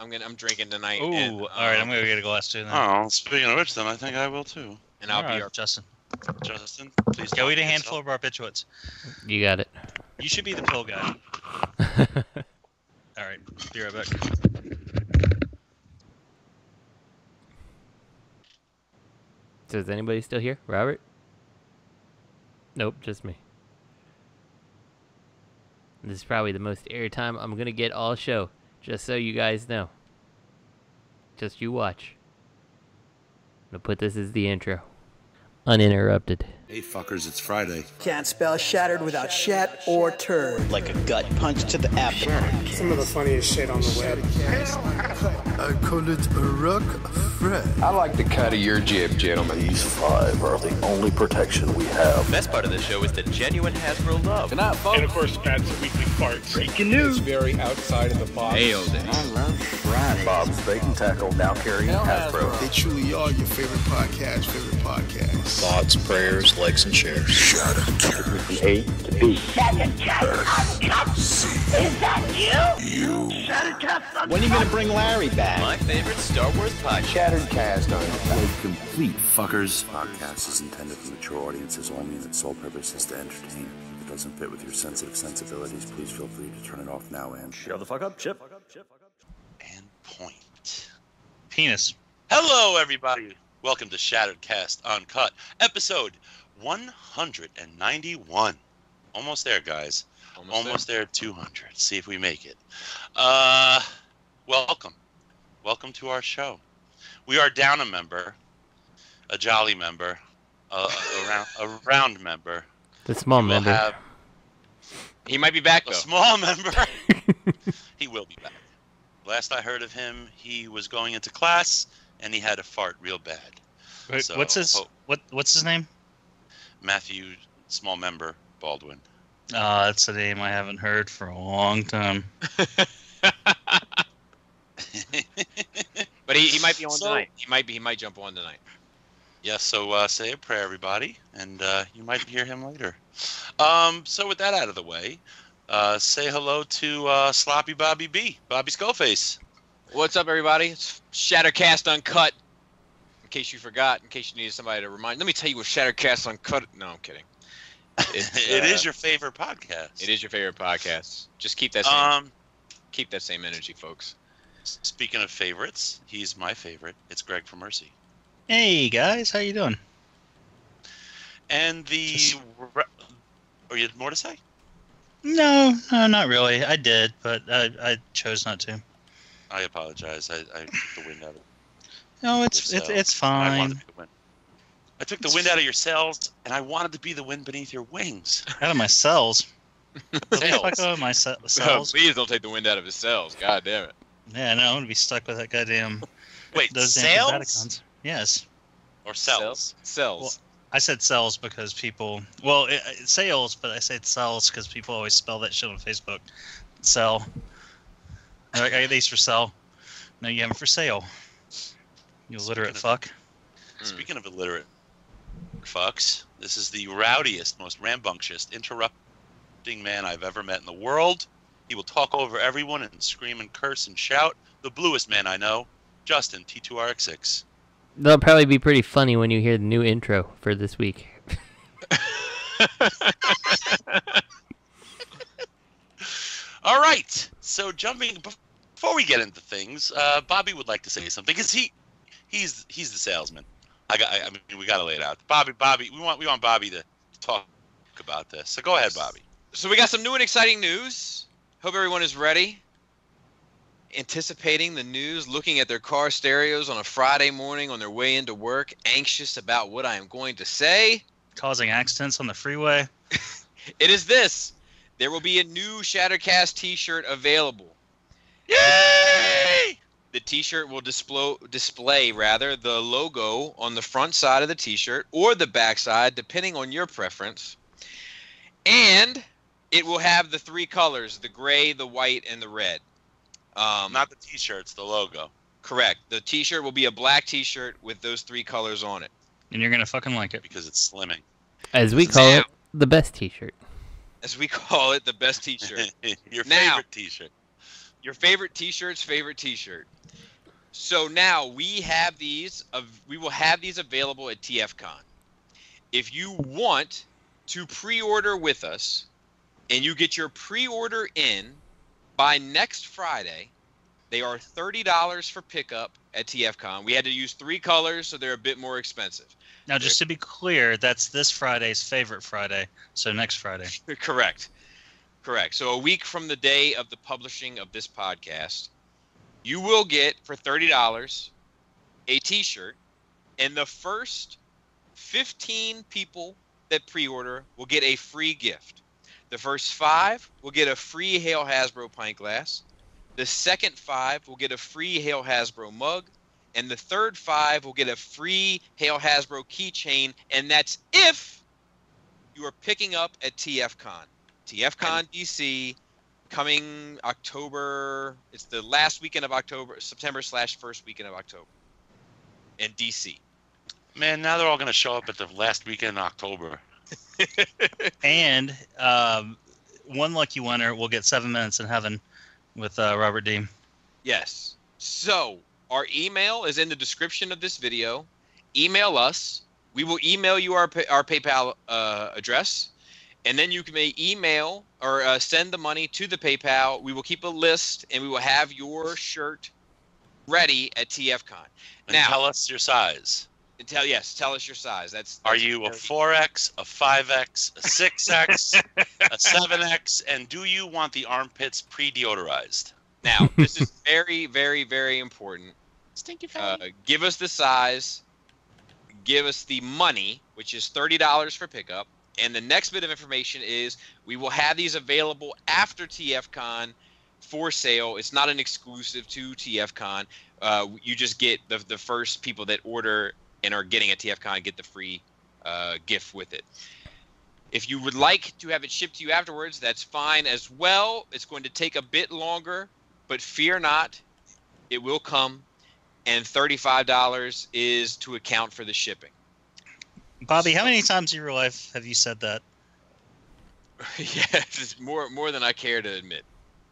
I'm drinking tonight. Ooh, and, all right. I'm gonna get a glass too. Then. Oh, speaking of which, then I think I will too. And I'll be Justin. Justin, please. Go eat a handful of barbiturates. You got it. You should be the pill guy. All right, be right back. So is anybody still here? Robert? Nope, just me. This is probably the most airtime I'm gonna get all show, just so you guys know. Just you watch. I'm gonna put this as the intro. Uninterrupted. Hey fuckers, it's Friday. Can't spell shattered without shat or turd. Like a gut punch to the abdomen. Some of the funniest shit on the web. I call it a rock Fred. I like the cut of your jib, gentlemen. These 5 are the only protection we have. The best part of the show is the genuine Hasbro love. Good night, folks. And of course, Pat's weekly farts. Breaking news. It's very outside of the box. Nailed it. I love Friday. Bob's Bait and Tackle, now carrying Hasbro. They truly are your favorite podcast. Thoughts, prayers, likes, and shares. From A to B. Shattered Cast Uncut. Is that you? Shattered Cast Uncut. When are you gonna bring Larry back? My favorite Star Wars podcast. Shattered Cast Uncut. Complete fuckers. Podcast is intended for mature audiences only, and its sole purpose is to entertain. If it doesn't fit with your sensitive sensibilities, please feel free to turn it off now and Shut the fuck up, Chip. And point. Penis. Hello, everybody. Welcome to Shattered Cast Uncut, episode 191. Almost there, guys. Almost there at 200. See if we make it. Welcome. Welcome to our show. We are down a member, a jolly member, a round member. The small member. He might be back, though. A small member. He will be back. Last I heard of him, he was going into class, and he had to fart real bad. Wait, So, what's his name? Matthew, small member, Baldwin. That's a name I haven't heard for a long time. But he might be on tonight. He might jump on tonight. Yes, so say a prayer, everybody, and you might hear him later. So with that out of the way, say hello to Sloppy Bobby B, Bobby Skullface. What's up, everybody? It's Shattered Cast Uncut. In case you forgot, in case you needed somebody to remind. Let me tell you what Shattered Cast Uncut. No, I'm kidding. It is your favorite podcast. It is your favorite podcast. Just keep that same energy, folks. Speaking of favorites, he's my favorite. It's Greg from Mercy. Hey guys, how you doing? And or you had more to say? No, not really. I did, but I chose not to. I apologize. I took the wind out of it. No, it's fine. I took the wind out of your sails, and I wanted to be the wind beneath your wings. Out of my cells. Cells. Out of my cells. Please don't take the wind out of his cells. God damn it. Yeah, no, I'm gonna be stuck with that goddamn. Wait, those sails? damn Vaticans. Yes. Or cells? Cells. Well, I said cells because people. Well, it's sales, but I said cells because people always spell that shit on Facebook. Sell. I get these for sell. No, you have them for sale. You illiterate fuck. Speaking of illiterate fucks, this is the rowdiest, most rambunctious, interrupting man I've ever met in the world. He will talk over everyone and scream and curse and shout. The bluest man I know, Justin, T2RX6. That'll probably be pretty funny when you hear the new intro for this week. All right, so before we get into things, Bobby would like to say something because he's the salesman. I mean, we got to lay it out. Bobby, we want Bobby to talk about this. So go ahead, Bobby. So we got some new and exciting news. Hope everyone is ready. Anticipating the news, looking at their car stereos on a Friday morning on their way into work, anxious about what I am going to say. Causing accidents on the freeway. It is this. There will be a new Shattercast t-shirt available. Yay! The t-shirt will display the logo on the front side of the t-shirt or the back side, depending on your preference. And it will have the 3 colors, the gray, the white, and the red. Not the t-shirts, the logo. Correct. The t-shirt will be a black t-shirt with those 3 colors on it. And you're going to fucking like it. Because it's slimming. As we call it, the best t-shirt. As we call it, the best t-shirt. Your favorite t-shirt. Your favorite T-shirt's favorite T-shirt. So now we have these. We will have these available at TFCon. If you want to pre-order with us, and you get your pre-order in by next Friday, they are $30 for pickup at TFCon. We had to use 3 colors, so they're a bit more expensive. Now, just to be clear, that's this Friday's favorite Friday, so next Friday. Correct. So a week from the day of the publishing of this podcast, you will get, for $30, a T-shirt, and the first 15 people that pre-order will get a free gift. The first 5 will get a free Hail Hasbro pint glass. The second 5 will get a free Hail Hasbro mug. And the third 5 will get a free Hail Hasbro keychain. And that's if you are picking up at TFCon. TFCon DC, coming October. It's the last weekend of October, September/first weekend of October. In DC. Man, now they're all going to show up at the last weekend in October. And one lucky winner will get 7 minutes in heaven with Robert Dean. Yes. So our email is in the description of this video. Email us. We will email you our PayPal address, and then you can email or send the money to the PayPal. We will keep a list, and we will have your shirt ready at TFCon. And now, tell us your size. Tell us your size. That's Are you a 4X, a 5X, a 6X, a 7X, and do you want the armpits pre-deodorized? Now, this is very, very, very important. Stinky fatty. Give us the size. Give us the money, which is $30 for pickup. And the next bit of information is we will have these available after TFCon for sale. It's not an exclusive to TFCon. You just get the first people that order and are getting a TFCon get the free gift with it. If you would like to have it shipped to you afterwards, that's fine as well. It's going to take a bit longer, but fear not, it will come. And $35 is to account for the shipping. Bobby, how many times in your life have you said that? Yes, it's more than I care to admit.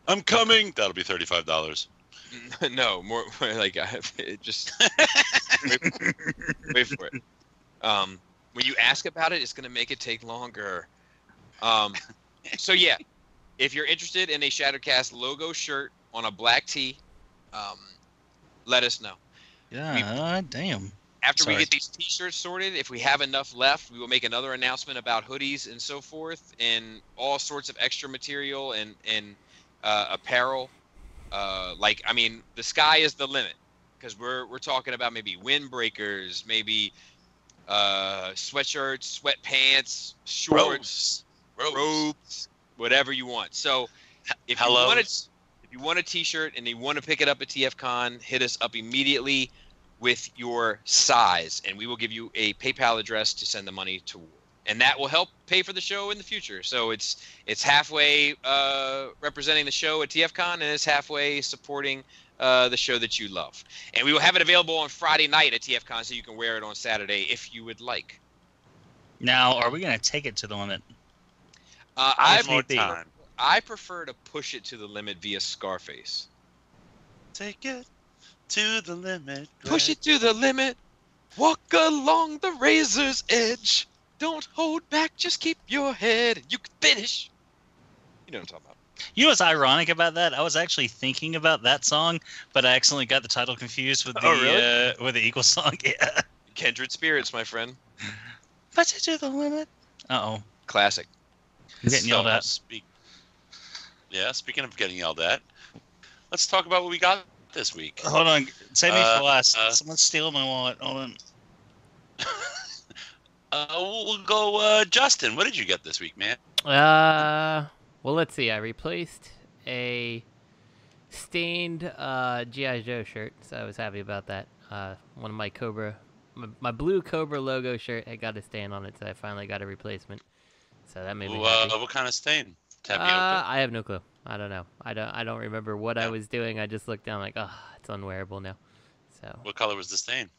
I'm coming. That'll be $35. No, more like it just wait for it. When you ask about it, it's going to make it take longer. So yeah, if you're interested in a Shattercast logo shirt on a black tee, let us know. Yeah, damn. After we get these T-shirts sorted, if we have enough left, we will make another announcement about hoodies and so forth, and all sorts of extra material and apparel. The sky is the limit, because we're talking about maybe windbreakers, maybe sweatshirts, sweatpants, shorts, robes, whatever you want. So if you want a T-shirt and you want to pick it up at TFCon, hit us up immediately with your size, and we will give you a PayPal address to send the money toward. And that will help pay for the show in the future. So it's halfway representing the show at TFCon, and it's halfway supporting the show that you love. And we will have it available on Friday night at TFCon, so you can wear it on Saturday if you would like. Now, are we going to take it to the limit? I prefer to push it to the limit via Scarface. Take it to the limit. Push it to the limit. Walk along the razor's edge. Don't hold back, just keep your head. You can finish. You know what I'm talking about. You know what's ironic about that? I was actually thinking about that song, but I accidentally got the title confused with the with the Equal song. Yeah. Kindred spirits, my friend. Push it to the limit. Uh-oh. Classic. I'm getting yelled at. Speaking of getting yelled at, let's talk about what we got this week. Hold on. Save me for last. Someone's stealing my wallet. Hold on. We'll go, Justin. What did you get this week, man? Well, let's see. I replaced a stained G.I. Joe shirt, so I was happy about that. One of my Cobra, my blue Cobra logo shirt had got a stain on it, so I finally got a replacement. So that made me happy. What kind of stain? Tapioca? I have no clue. I don't know. I don't remember what I was doing. I just looked down like, oh, it's unwearable now. So. What color was the stain?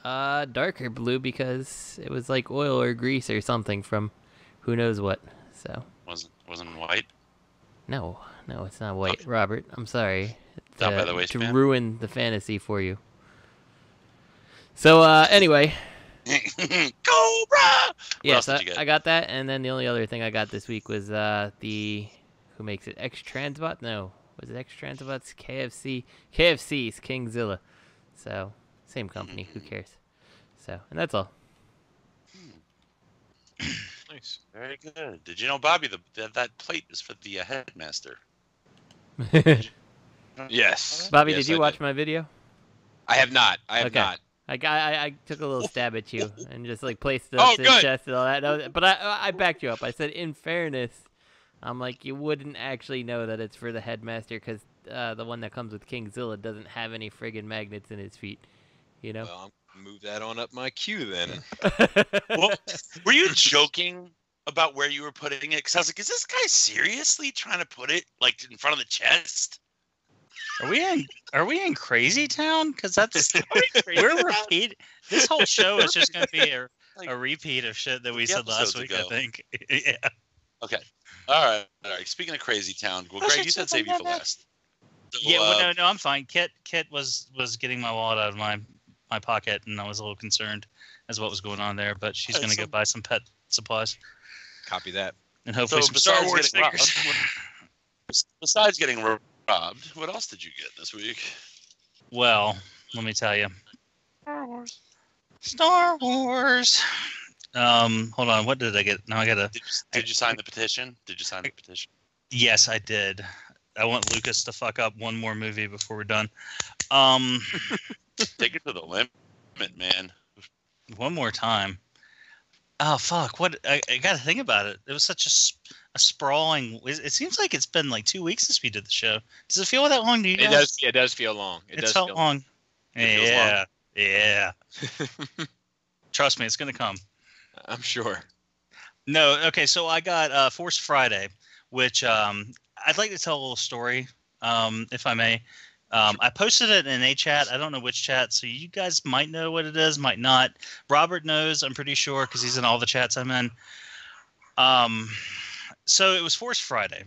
Darker blue, because it was like oil or grease or something from who knows what. So. Wasn't white? No, No, it's not white, Robert. I'm sorry. Down by the To waistband? ruin the fantasy for you. So, anyway. Cobra! Yes, I got that, and then the only other thing I got this week was who makes it? X-Transbot? No. Was it X-Transbot's KFC? KFC's Kingzilla. So, same company. Who cares? So, and that's all. Nice. Very good. Did you know, Bobby, that plate is for the headmaster? Yes. Bobby, Yes, did you I watch my video? I have not. I have not. I took a little stab at you and just like placed it up to his chest and all that. But I backed you up. I said, in fairness, I'm like, you wouldn't actually know that it's for the headmaster because the one that comes with Kingzilla doesn't have any friggin' magnets in his feet. You know? Well, I'm move that on up my queue then. Well, were you joking about where you were putting it? Because I was like, is this guy seriously trying to put it like in front of the chest? Are we in Crazy Town? Because we're repeat. This whole show is just going to be a repeat of shit that we said last week. I think. Yeah. Okay. All right. Speaking of Crazy Town, well, Greg, you said save you for last. So, yeah. Well, no, I'm fine. Kit was getting my wallet out of my pocket, and I was a little concerned as what was going on there. But she's going to go buy some pet supplies. Copy that. And hopefully some Star Wars figures. Besides getting robbed, what else did you get this week? Well, let me tell you. Star Wars. Hold on. What did I get? Now I gotta. Did you sign the petition? Yes, I did. I want Lucas to fuck up one more movie before we're done. Take it to the limit, man. One more time. Oh fuck! What I gotta think about it. It was such a sprawling. It seems like it's been like 2 weeks since we did the show. Does it feel that long to you guys? It does feel long. It does felt feel long. Yeah. long. Trust me, it's gonna come. I'm sure. No, okay. So I got Force Friday, which I'd like to tell a little story, if I may. I posted it in a chat. I don't know which chat, so you guys might know what it is, might not. Robert knows, I'm pretty sure, because he's in all the chats I'm in. So it was Force Friday.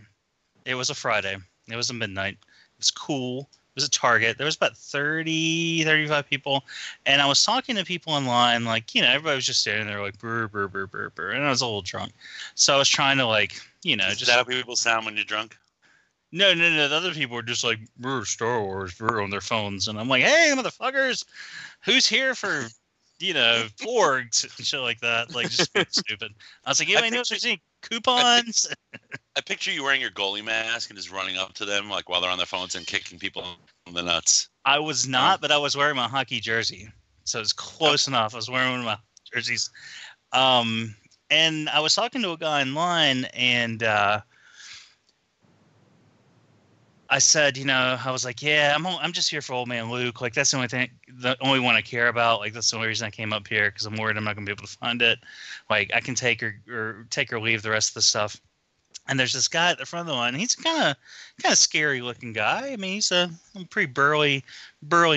It was a Friday. It was a midnight. It was cool. It was a Target. There was about 30, 35 people. And I was talking to people online, like, everybody was just standing there like, brr, brr, brr, brr, brr. And I was a little drunk. So I was trying to, like, Is that how people sound when you're drunk? No. The other people were just like, brr, Star Wars, brr, on their phones. And I'm like, hey, motherfuckers, who's here for, porgs and shit like that? Like, just stupid. I was like, anybody knows there's any coupons? I picture you wearing your goalie mask and just running up to them, like, while they're on their phones and kicking people in the nuts. I was not, but I was wearing my hockey jersey. So it's close enough. I was wearing one of my jerseys. And I was talking to a guy online, and I said, I was like, yeah, I'm just here for old man Luke. Like, that's the only one I care about. Like, that's the only reason I came up here, because I'm worried I'm not going to be able to find it. Like, I can take or leave the rest of the stuff. And there's this guy at the front of the line. He's kind of scary looking guy. I mean, he's a pretty burly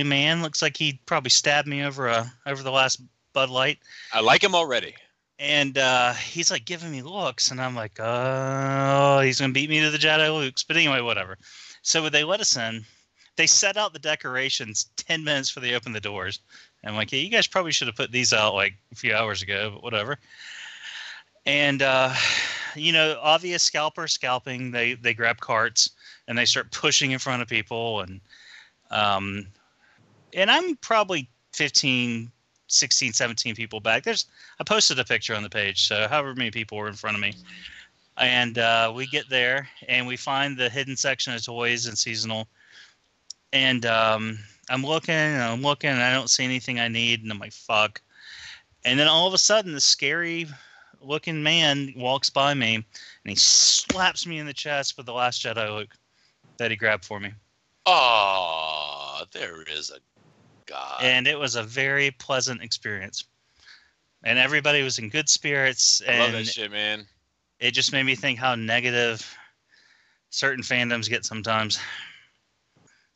man. Looks like he'd probably stabbed me over the last Bud Light. I like him already. And he's like giving me looks, and I'm like, oh, he's gonna beat me to the Jedi Lukes. But anyway, whatever. So they let us in. They set out the decorations 10 minutes before they opened the doors. And I'm like, yeah, you guys probably should have put these out like a few hours ago, but whatever. And obvious scalping. They grab carts and they start pushing in front of people, and I'm probably 15, 16, 17 people back. I posted a picture on the page, so however many people were in front of me. And we get there and we find the hidden section of toys and seasonal. And I'm looking and I don't see anything I need, and I'm like, fuck. And then all of a sudden, this scary looking man walks by me and he slaps me in the chest with the last Jedi Luke that he grabbed for me. Oh, there is a guy. And it was a very pleasant experience. And everybody was in good spirits. I love that shit, man. It just made me think how negative certain fandoms get sometimes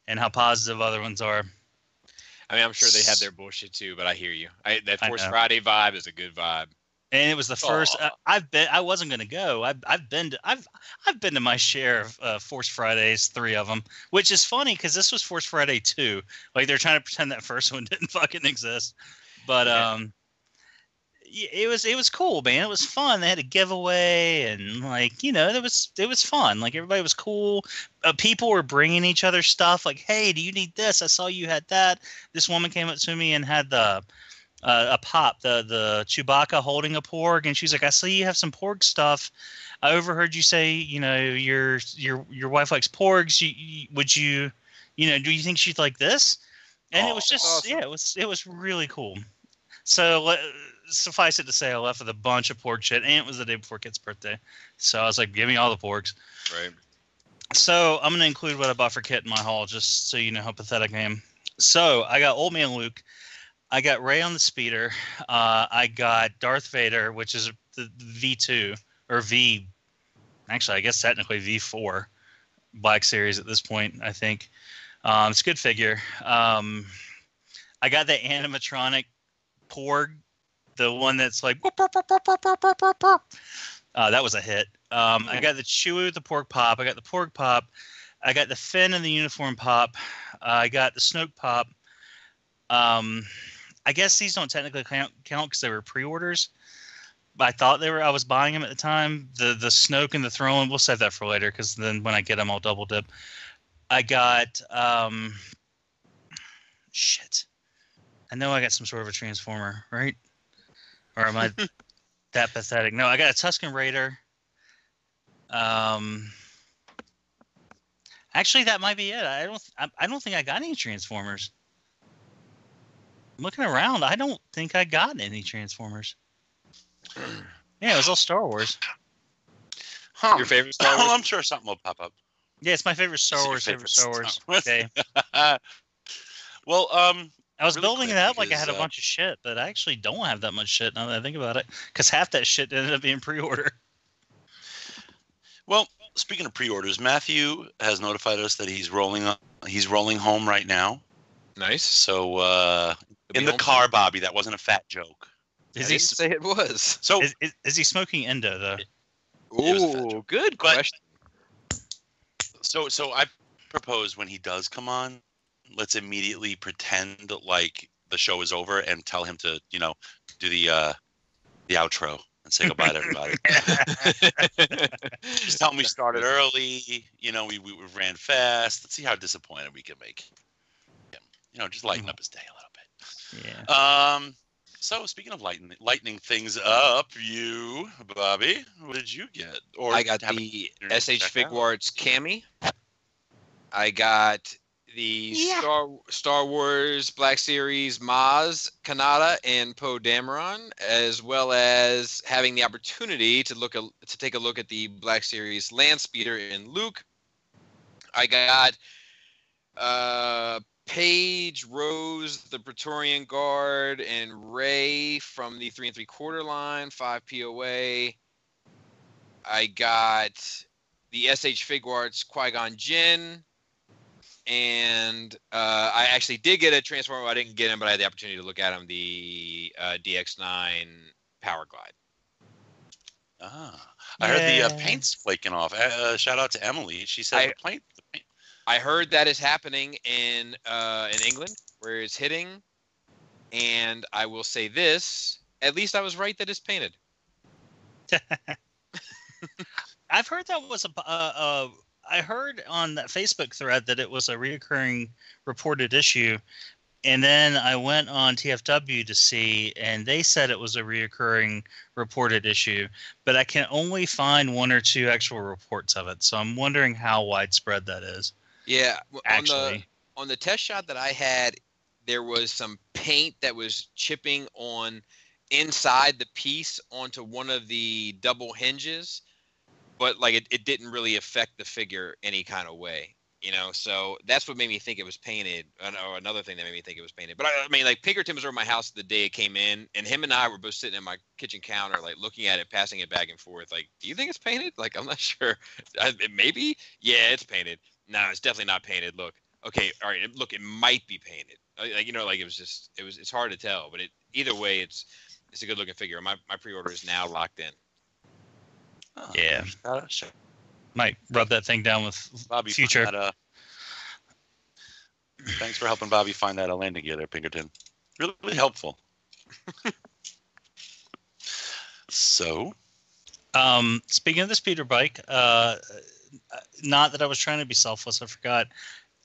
and how positive other ones are. I mean, I'm sure they have their bullshit too, but I hear you. That Force Friday vibe is a good vibe. And it was the first. I wasn't gonna go. I've been to my share of Force Fridays, 3 of them, which is funny because this was Force Friday 2. Like they're trying to pretend that first one didn't fucking exist, but it was cool, man. It was fun. They had a giveaway, and like it was fun. Like everybody was cool. People were bringing each other stuff. Like, hey, do you need this? I saw you had that. This woman came up to me and had a pop, the Chewbacca holding a porg, and she's like, I see you have some porg stuff. I overheard you say, your wife likes porgs. Would you do you think she'd like this? And it was just awesome. Yeah, it was really cool. So suffice it to say, I left with a bunch of porg shit, and it was the day before Kit's birthday, so I was like, give me all the porgs. Right. So I'm gonna include what I bought for Kit in my haul, just so you know how pathetic I am. So I got Old Man Luke. I got Rey on the speeder. I got Darth Vader, which is the V2 or V. Actually, I guess technically V4 Black Series at this point. I think it's a good figure. I got the animatronic Porg, the one that's like. That was a hit. I got the Chewie with the Porg Pop. I got the Porg Pop. I got the Finn and the uniform Pop. I got the Snoke Pop. I guess these don't technically count because they were pre-orders. But I thought they were. I was buying them at the time. The Snoke and the Throne. We'll save that for later because then when I get them, I'll double dip. I got shit. I know I got some sort of a Transformer, right? Or am I that pathetic? No, I got a Tusken Raider. Actually, that might be it. I don't think I got any Transformers. Looking around, I don't think I got any Transformers. Yeah, it was all Star Wars. Huh. Your favorite Star Wars? Oh, I'm sure something will pop up. Yeah, it's my favorite Star Wars. Okay. Well, I was really building quick it up like I because, had a bunch of shit, but I actually don't have that much shit now that I think about it, because half that shit ended up being pre-order. Well, speaking of pre-orders, Matthew has notified us that he's rolling home right now. Nice. So in the car, Bobby, that wasn't a fat joke. I didn't say it was. So is he smoking Endo though? Ooh, good question. So I propose when he does come on, let's immediately pretend like the show is over and tell him to, do the outro and say goodbye to everybody. Just tell him we started early. We ran fast. Let's see how disappointed we can make him. Just lighten up his day a little bit. Yeah. So speaking of lightening things up, Bobby, what did you get? Or I got the SH Figuarts Cami. I got the Star Wars Black Series Maz Kanata and Poe Dameron, as well as having the opportunity to take a look at the Black Series Land Speeder in Luke. I got Paige, Rose, the Praetorian Guard, and Rey from the 3 3/4 line, 5 POA. I got the SH Figuarts Qui-Gon Jinn. And I actually did get a Transformer. I didn't get him, but I had the opportunity to look at him. The DX9 Power Glide. I heard the paint's flaking off. Shout out to Emily. She said the paint. I heard that is happening in England, where it's hitting. And I will say this: at least I was right that it's painted. I've heard that was I heard on that Facebook thread that it was a reoccurring reported issue, and then I went on TFW to see, and they said it was a reoccurring reported issue, but I can only find 1 or 2 actual reports of it, so I'm wondering how widespread that is. Yeah, actually. On the test shot that I had, there was some paint that was chipping on inside the piece onto one of the double hinges. But like it didn't really affect the figure any kind of way, So that's what made me think it was painted. Or another thing that made me think it was painted. But I mean, like Pinkerton was over my house the day it came in, and him and I were both sitting at my kitchen counter, like looking at it, passing it back and forth. Like, do you think it's painted? Like, I'm not sure. Maybe. Yeah, it's painted. No, it's definitely not painted. Look, Okay, all right. Look, it might be painted. Like it's hard to tell, but either way, it's a good looking figure. My pre-order is now locked in. Oh, Yeah. Sure. Might rub that thing down with Bobby, Future. Thanks for helping Bobby find that landing gear there, Pinkerton. Really helpful. So, speaking of the speeder bike, not that I was trying to be selfless, I forgot.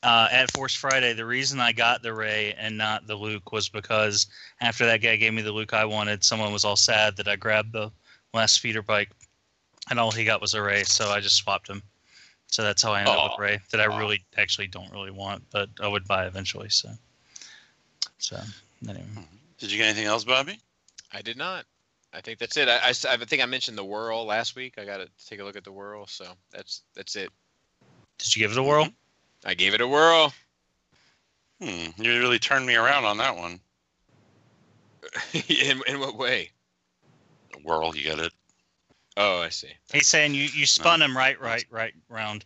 At Force Friday, the reason I got the Ray and not the Luke was because after that guy gave me the Luke I wanted, someone was all sad that I grabbed the last speeder bike, and all he got was a Ray, so I just swapped him. So that's how I ended up with Ray, that I really actually don't really want, but I would buy eventually. So anyway. Did you get anything else, Bobby? I did not. I think that's it. I think I mentioned the Whirl last week. I got to take a look at the Whirl, so that's it. Did you give it a whirl? I gave it a whirl. You really turned me around on that one. In what way? A whirl, you get it. Oh, I see. He's saying you spun him right round,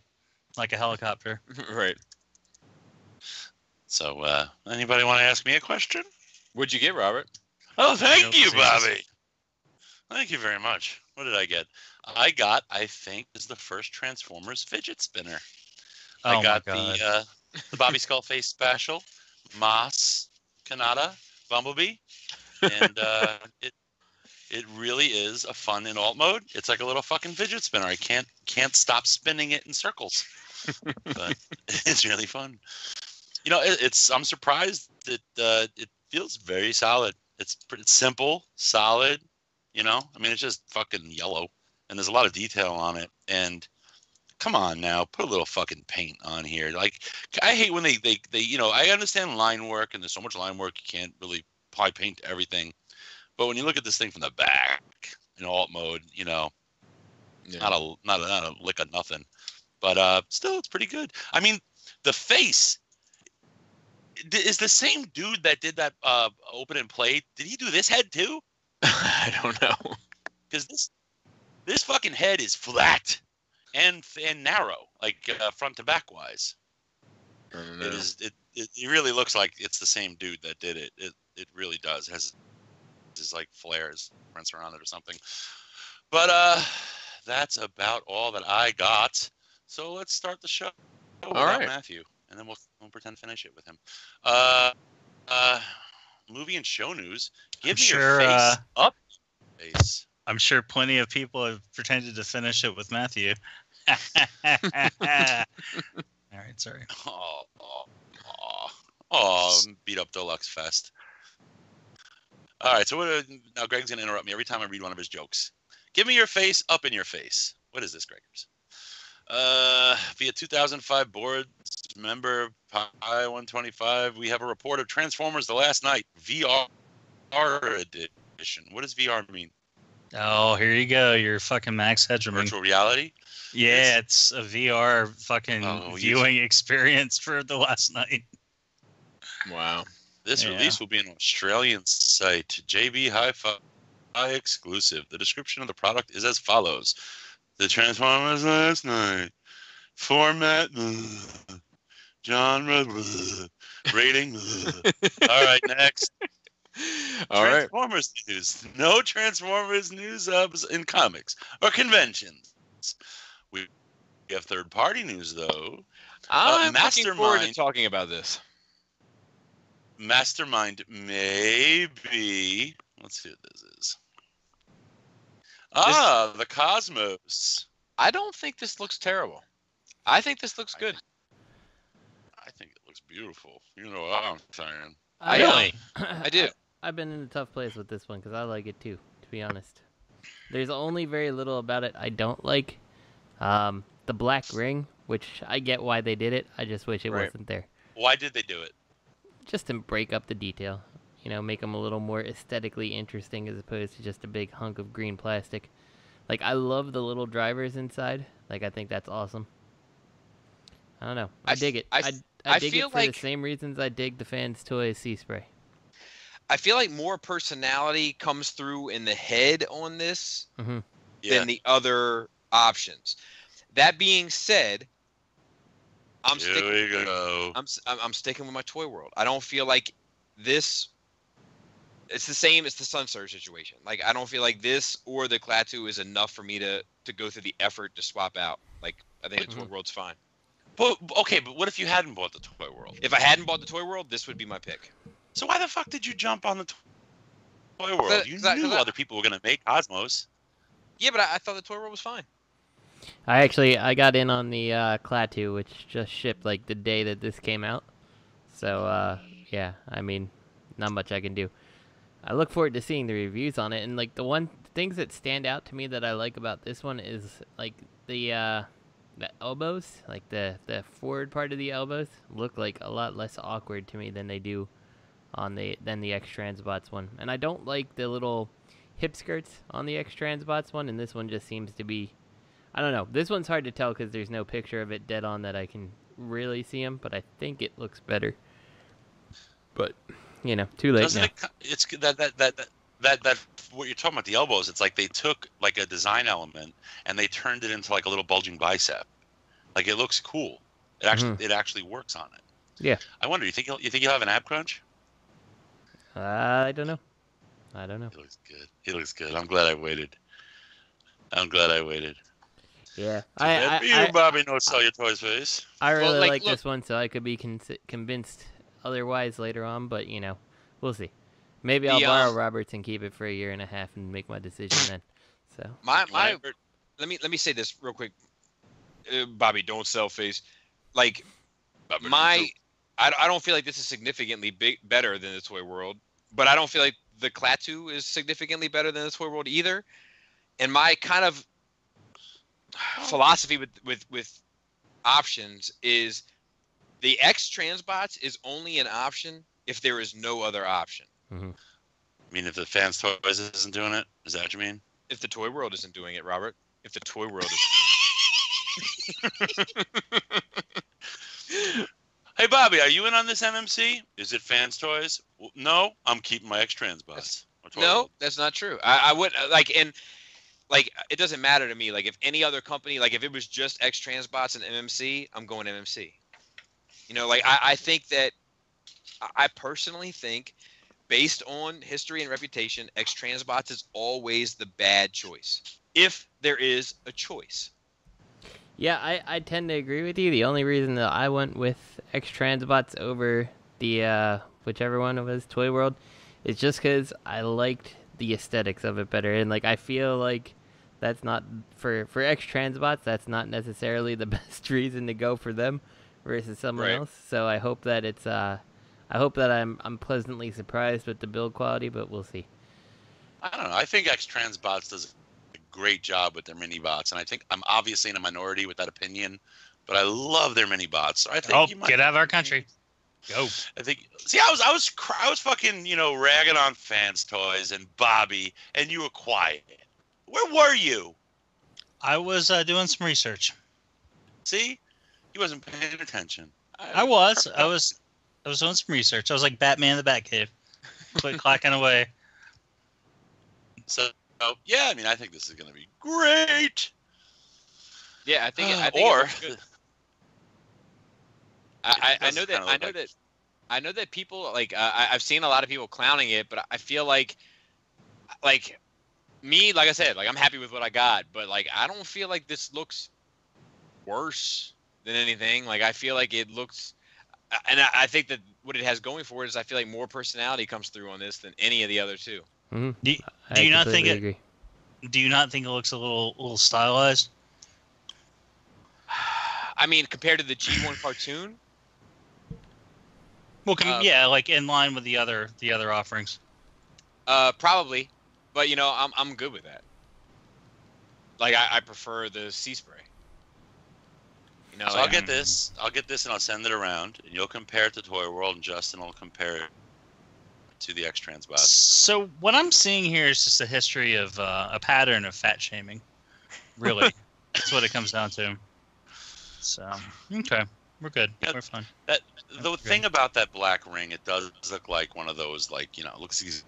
like a helicopter. Right. So, anybody want to ask me a question? What'd you get, Robert? Oh, thank you, Bobby. Thank you very much. What did I get? I think, is the first Transformers fidget spinner. I got the Bobby Skullface special, Moss, Kanata, Bumblebee, and it really is a fun in alt mode. It's like a little fucking fidget spinner. I can't stop spinning it in circles, but it's really fun. You know, I'm surprised that it feels very solid. It's pretty simple, solid. You know, I mean, it's just fucking yellow, and there's a lot of detail on it. And come on now, put a little fucking paint on here. Like, I hate when they you know, I understand line work, and there's so much line work you can't really probably paint everything. But when you look at this thing from the back in alt mode, you know, not a lick of nothing. But still, it's pretty good. I mean, the face is the same dude that did that open and play. Did he do this head too? I don't know. Because this fucking head is flat and narrow, like front to back wise. I don't know. It really looks like it's the same dude that did it. It really does. It has his like flares prints around it or something. But that's about all that I got. So let's start the show without Matthew, and then we'll pretend to finish it with him. Movie and show news. Give me your face up. Face. I'm sure plenty of people have pretended to finish it with Matthew. All right, sorry. Beat up Deluxe Fest. All right, so now Greg's gonna interrupt me every time I read one of his jokes. Give me your face up in your face. What is this, Gregors? Via 2005 boards member Pi 125, we have a report of Transformers: The Last Night VR edition. What does VR mean? Oh, here you go. Your fucking Max Headroom. Virtual reality? Yeah, it's a VR fucking viewing experience for The Last Night. Wow. This release will be an Australian site, JB Hi-Fi exclusive. The description of the product is as follows. The Transformers Last Night. Format. Genre. Rating. All right, next. All right. Transformers news. No Transformers news in comics or conventions. We have third-party news, though. I'm looking forward to talking about this. Mastermind Maaaaybe. Let's see what this is. The Cosmos. I don't think this looks terrible. I think this looks good. I think it looks beautiful. You know what I'm saying. I do. I've been in a tough place with this one because I like it too, to be honest. There's only very little about it I don't like. The black ring, which I get why they did it. I just wish it wasn't there. Why did they do it? Just to break up the detail. You know, make them a little more aesthetically interesting as opposed to just a big hunk of green plastic. Like, I love the little drivers inside. Like, I think that's awesome. I don't know. I dig it. I dig it for the same reasons I dig the Fans Toys Sea Spray. I feel like more personality comes through in the head on this than the other options. That being said, I'm Here sticking. we go. I'm sticking with my Toy World. I don't feel like this. It's the same as the Sun Surge situation. Like I don't feel like this or the Klaatu is enough for me to go through the effort to swap out. Like I think the Toy World's fine. But okay, but what if you hadn't bought the Toy World? If I hadn't bought the Toy World, this would be my pick. So why the fuck did you jump on the Toy World? You knew other people were gonna make Cosmos. Yeah, but I thought the Toy World was fine. I got in on the Klaatu, which just shipped like the day that this came out. So yeah, I mean, not much I can do. I look forward to seeing the reviews on it, and like the things that stand out to me that I like about this one is like the elbows, like the forward part of the elbows look like a lot less awkward to me than they do on than the X Transbots one. And I don't like the little hip skirts on the X Transbots one, and this one just seems to be, I don't know. This one's hard to tell because there's no picture of it dead on that I can really see him, but I think it looks better. But you know, too late now. It's that what you're talking about, the elbows. It's like they took like a design element and they turned it into like a little bulging bicep. Like it looks cool. It actually works on it. Yeah. I wonder. You think you'll have an ab crunch? I don't know. He looks good. He looks good. I'm glad I waited. Yeah. You, Bobby, no sell your toys face. I really like this one, so I could be convinced otherwise later on, but you know, we'll see. Maybe I'll borrow Robert's and keep it for a year and a half and make my decision then. So let me say this real quick, Bobby, don't sell face. Like I don't feel like this is significantly better than the Toy World, but I don't feel like the Klaatu is significantly better than the Toy World either. And my kind of philosophy with options is the X Transbots is only an option if there is no other option. Mm-hmm. I mean, if the Fans Toys isn't doing it, is that what you mean? If the Toy World isn't doing it, Robert. If the Toy World is. Hey, Bobby, are you in on this MMC? Is it Fans Toys? No, I'm keeping my X Transbots. No, that's not true. I would like, and like it doesn't matter to me. Like if any other company, like if it was just X Transbots and MMC, I'm going MMC. You know, like I think that I personally think, based on history and reputation, X Transbots is always the bad choice if there is a choice. Yeah, I tend to agree with you. The only reason that I went with X Transbots over the whichever one it was, Toy World, is just because I liked the aesthetics of it better, and like I feel like that's not for X Transbots. That's not necessarily the best reason to go for them versus someone else. So I hope that it's I hope that I'm pleasantly surprised with the build quality, but we'll see. I don't know. I think X Transbots does a great job with their mini bots, and I think I'm obviously in a minority with that opinion, but I love their mini bots. So I think get out of our country. Go. I think. See, I was fucking ragging on Fans Toys and Bobby, and you were quiet. Where were you? I was doing some research. See, he wasn't paying attention. I was doing some research. I was like Batman in the Batcave, clacking away. So yeah, I mean, I think this is going to be great. Yeah, I think it looks good. I know that people like I've seen a lot of people clowning it, but I feel like me, like I said, like I'm happy with what I got, but like I don't feel like this looks worse than anything. Like I feel like it looks, and I think that what it has going for it is I feel like more personality comes through on this than any of the other two. Mm-hmm. Do you not think it? Do you not think it looks a little stylized? I mean, compared to the G1 cartoon. Well, yeah, like in line with the other offerings. Probably, but I'm good with that. Like I prefer the Sea Spray. So I'll get this. And I'll send it around, and you'll compare it to Toy World, and Justin will compare it to the X Transbots. So what I'm seeing here is just a history of a pattern of fat shaming. Really, that's what it comes down to. So okay, we're good. Yeah, we're fine. The thing about that black ring, it does look like one of those, like it looks like he's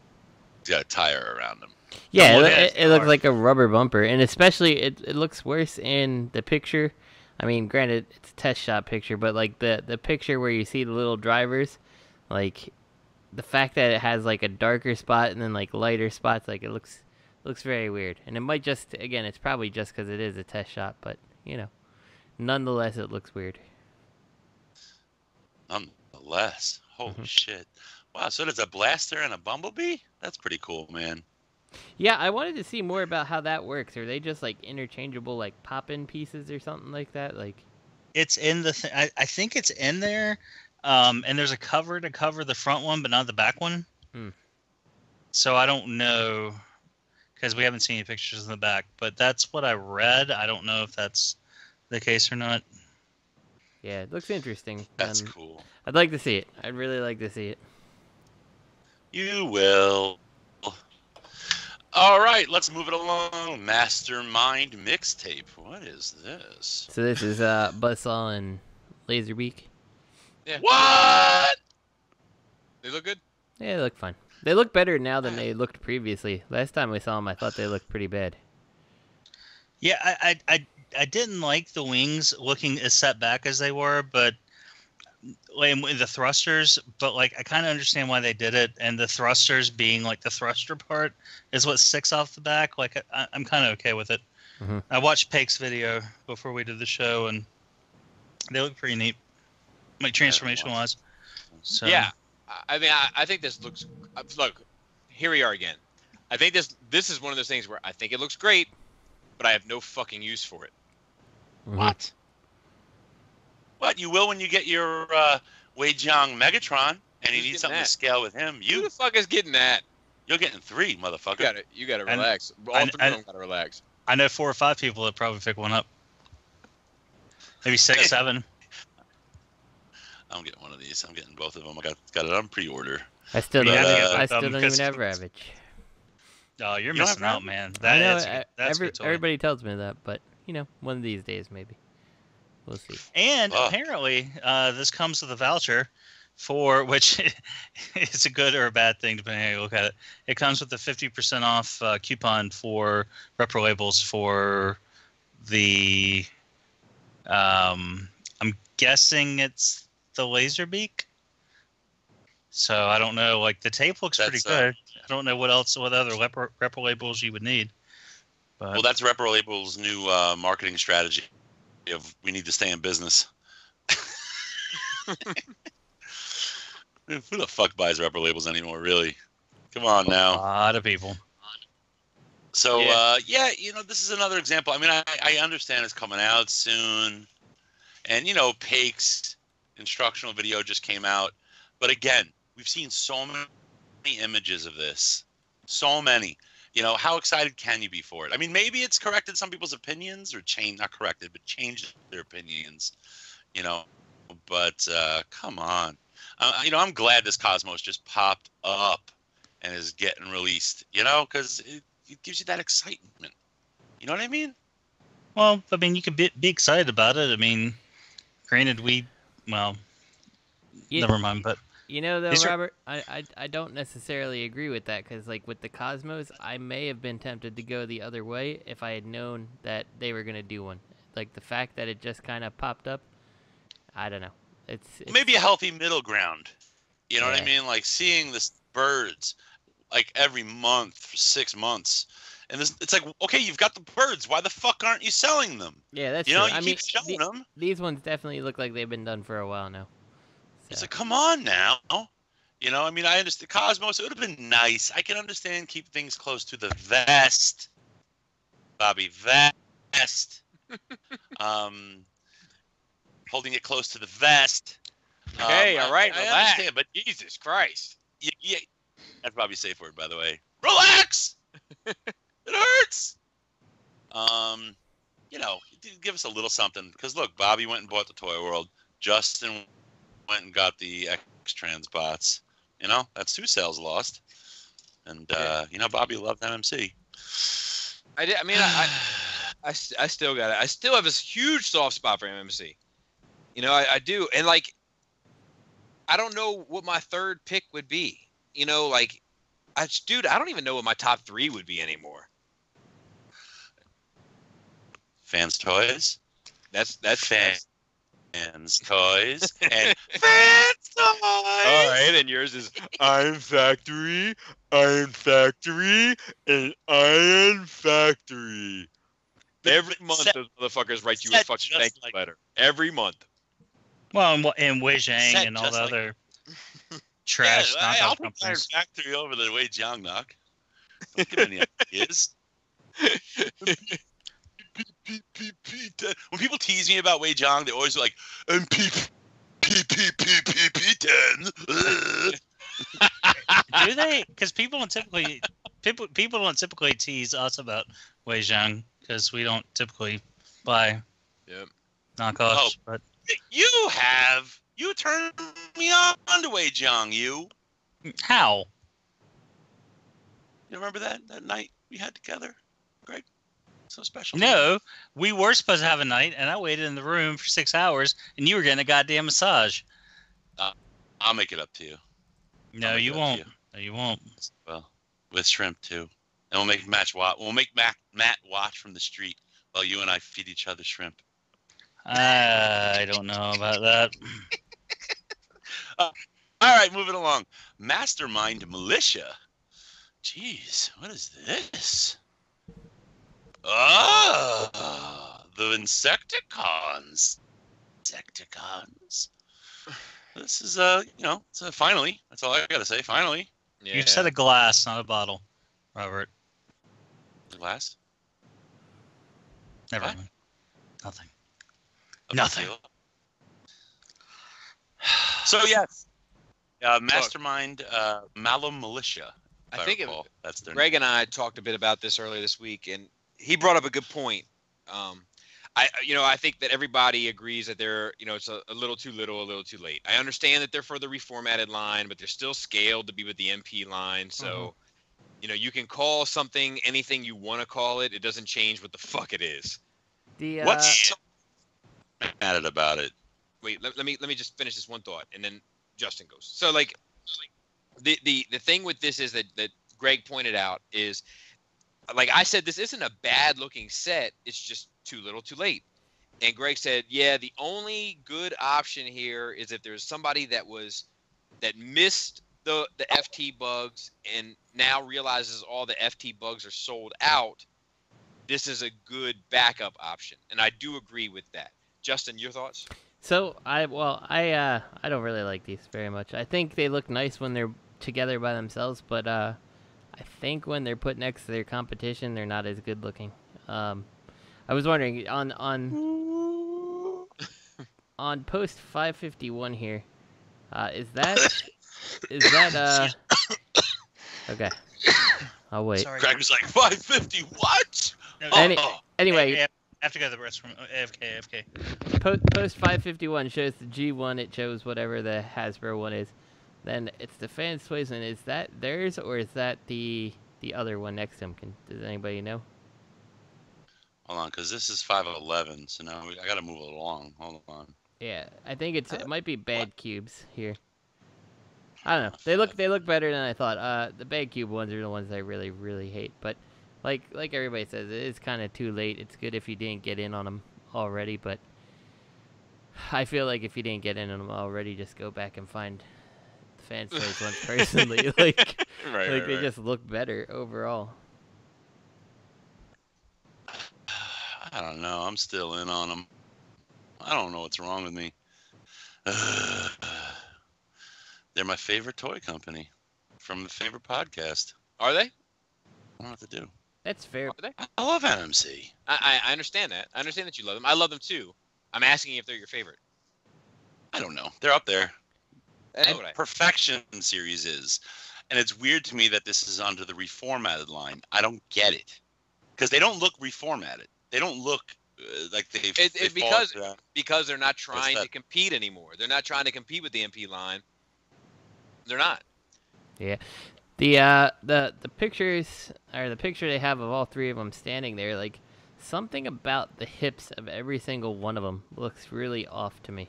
got a tire around him. Yeah, it looks like a rubber bumper, and especially it looks worse in the picture. I mean, granted, it's a test shot picture, but like the picture where you see the little drivers, like the fact that it has like a darker spot and then like lighter spots, like it looks very weird. And it might just, again, it's probably just because it is a test shot, but you know, nonetheless, it looks weird. Nonetheless, holy shit! Wow, so there's a blaster and a bumblebee? That's pretty cool, man. Yeah, I wanted to see more about how that works. Are they just like interchangeable, like pop-in pieces or something like that? Like, it's in the. I think it's in there, and there's a cover to cover the front one, but not the back one. So I don't know, because we haven't seen any pictures in the back. But that's what I read. I don't know if that's the case or not. Yeah, it looks interesting. That's cool. I'd like to see it. I'd really like to see it. You will. All right, let's move it along. Mastermind Mixtape. What is this? So this is Buzzsaw and Laserbeak. Yeah. What? They look good? Yeah, they look fine. They look better now than they looked previously. Last time we saw them, I thought they looked pretty bad. Yeah, I didn't like the wings looking as set back as they were, but like the thrusters, but like I kind of understand why they did it, and the thrusters being like the thruster part is what sticks off the back. Like I'm kind of okay with it. I watched Pake's video before we did the show, and they look pretty neat, like transformation wise. So yeah, I mean, I think this looks. Look, here we are again. I think this is one of those things where I think it looks great, but I have no fucking use for it. What? What, you will when you get your Wei-Jiang Megatron, and you need something to scale with him. Who the fuck is getting that? You're getting 3, motherfucker. You gotta relax. All 3 of them gotta relax. I know 4 or 5 people that probably pick one up. Maybe 6, 7. I'm getting one of these. I'm getting both of them. I got it on pre-order. I still don't even have Ravage. Oh, you're missing out, man. Everybody tells me that, but you know, one of these days maybe. We'll see. And apparently, this comes with a voucher for which is a good or a bad thing depending on how you look at it. It comes with a 50% off coupon for Repro-Labels for the. I'm guessing it's the Laserbeak. So I don't know. Like the tape looks pretty good. I don't know what other Repro-Labels you would need. But... Well, that's Repro-Labels' new marketing strategy. Of we need to stay in business. Who the fuck buys Repro-Labels anymore? Really? Come on now. A lot of people. So you know, this is another example. I mean, I understand it's coming out soon, and you know, Pake's instructional video just came out. But again, we've seen so many images of this, so many. You know, how excited can you be for it? I mean, maybe it's corrected some people's opinions, or not corrected, but changed their opinions, you know. But come on. You know, I'm glad this Cosmos just popped up and is getting released, you know, because it gives you that excitement. You know what I mean? Well, I mean, you could be excited about it. I mean, granted, never mind, but... You know, though, Robert, I don't necessarily agree with that, because, like, with the Cosmos, I may have been tempted to go the other way if I had known that they were going to do one. Like, the fact that it just kind of popped up, I don't know. It's maybe a healthy middle ground. You know what I mean? Like, seeing this birds, like, every month for 6 months. And it's like, okay, you've got the birds. Why the fuck aren't you selling them? Yeah, that's true. You know, I keep showing them. These ones definitely look like they've been done for a while now. It's like, come on now. You know, I mean, I understand Cosmos. It would have been nice. I can understand keep things close to the vest, Bobby. Vest. Holding it close to the vest. Okay, all right, I relax. understand, but Jesus Christ. Yeah, that's Bobby's safe word, by the way. Relax. It hurts. You know, give us a little something. Because look, Bobby went and bought the Toy World. Justin went and got the X-Trans bots. You know, that's 2 sales lost. And, you know, Bobby loved MMC. I still got it. I still have this huge soft spot for MMC. You know, I do. And, like, I don't know what my third pick would be. You know, like, I don't even know what my top 3 would be anymore. Fans Toys? That's Fans toys and fans toys. All right, and yours is Iron Factory, and Iron Factory. Every month, those motherfuckers write you a fucking thank you letter. Every month. Well, and Wei Zhang and all the other trash knockoff I'll put Iron companies. Factory over the Wei Zhang knock. Don't give me any ideas. When people tease me about Wei Zhang, they always are like, P10. Do they? Because people don't typically tease us about Wei Zhang because we don't typically buy knockoffs. But you turned me on to Wei Zhang. How? You remember that night we had together, Greg? So special. No, we were supposed to have a night, and I waited in the room for 6 hours, and you were getting a goddamn massage. I'll make it up to you. No, you won't. No, you won't. Well, with shrimp too, and we'll make Matt watch from the street while you and I feed each other shrimp. I don't know about that. All right, moving along. Mastermind Militia. Jeez, what is this? The Insecticons. This is it's finally. That's all I gotta say. Finally. Yeah. You said a glass, not a bottle, Robert. A glass? Never mind. Nothing. Nothing. So yes, Mastermind Militia. I think that's their Greg name. and I talked a bit about this earlier this week, and he brought up a good point. I think that everybody agrees that they're, it's a little too little, a little too late. I understand that they're for the reformatted line, but they're still scaled to be with the MP line. So, you can call something anything you want to call it. It doesn't change what the fuck it is. What's so mad about it? Wait, let me just finish this one thought, and then Justin goes. So, like, the thing with this is that Greg pointed out is, like I said, this isn't a bad looking set. It's just too little, too late. And Greg said, yeah, the only good option here is if there's somebody that missed the FT bugs and now realizes all the FT bugs are sold out. This is a good backup option, and I do agree with that. Justin, your thoughts? So I don't really like these very much. I think they look nice when they're together by themselves, but I think when they're put next to their competition, they're not as good looking. I was wondering on post 551 here, is that okay? I'll wait. Sorry. Greg was like 550. What? Anyway. I have to go to the restroom. AFK. Post 551 shows the G1. It shows whatever the Hasbro one is. Then it's the Fans Toys, and is that theirs or is that the other one next to them? Does anybody know? Hold on, because this is 511, so now I got to move it along. Hold on. Yeah, I think it might be bad cubes here. I don't know. They look better than I thought. The bad cube ones are the ones I really, really hate. But like everybody says, it is kind of too late. It's good if you didn't get in on them already, but I feel like if you didn't get in on them already, just go back and find the Fans Toys ones personally. They just look better overall. I don't know. I'm still in on them. I don't know what's wrong with me. They're my favorite toy company from the favorite podcast. Are they? I don't know what to do. That's fair. Are they? I love NMC. I understand that. I understand that you love them. I love them too. I'm asking if they're your favorite. I don't know. They're up there. And Perfection series is. And it's weird to me that this is under the reformatted line. I don't get it. Because they don't look reformatted. They don't look like they've because they're not trying to compete anymore. They're not trying to compete with the MP line. They're not. Yeah. The pictures, or the picture they have of all three of them standing there, like, something about the hips of every single one of them looks really off to me.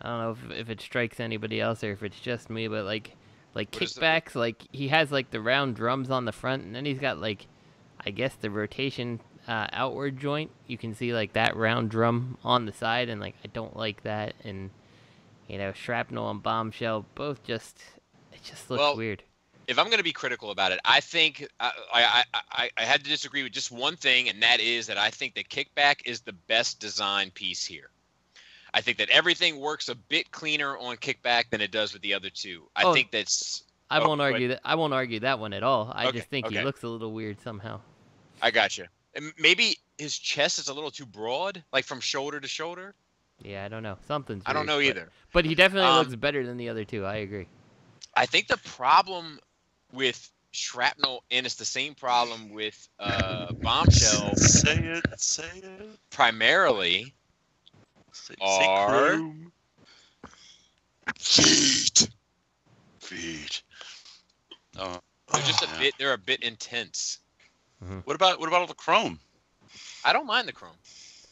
I don't know if it strikes anybody else or if it's just me, but like kickbacks, like he has like the round drums on the front, and then he's got like, I guess the rotation outward joint, you can see like that round drum on the side, and like I don't like that. And you know, shrapnel and bombshell both it just looks weird. If I'm going to be critical about it, I think I had to disagree with just one thing, and that is that I think the kickback is the best design piece here. I think that everything works a bit cleaner on kickback than it does with the other two. I think that's. I won't argue that. I won't argue that one at all. I just think he looks a little weird somehow. I got you. And maybe his chest is a little too broad, like from shoulder to shoulder. Yeah, I don't know. Something's. I don't know either. But he definitely looks better than the other two. I agree. I think the problem with shrapnel, and it's the same problem with bombshell. Say it. Primarily, are feet. They're a bit intense. Mm-hmm. What about all the chrome? I don't mind the chrome.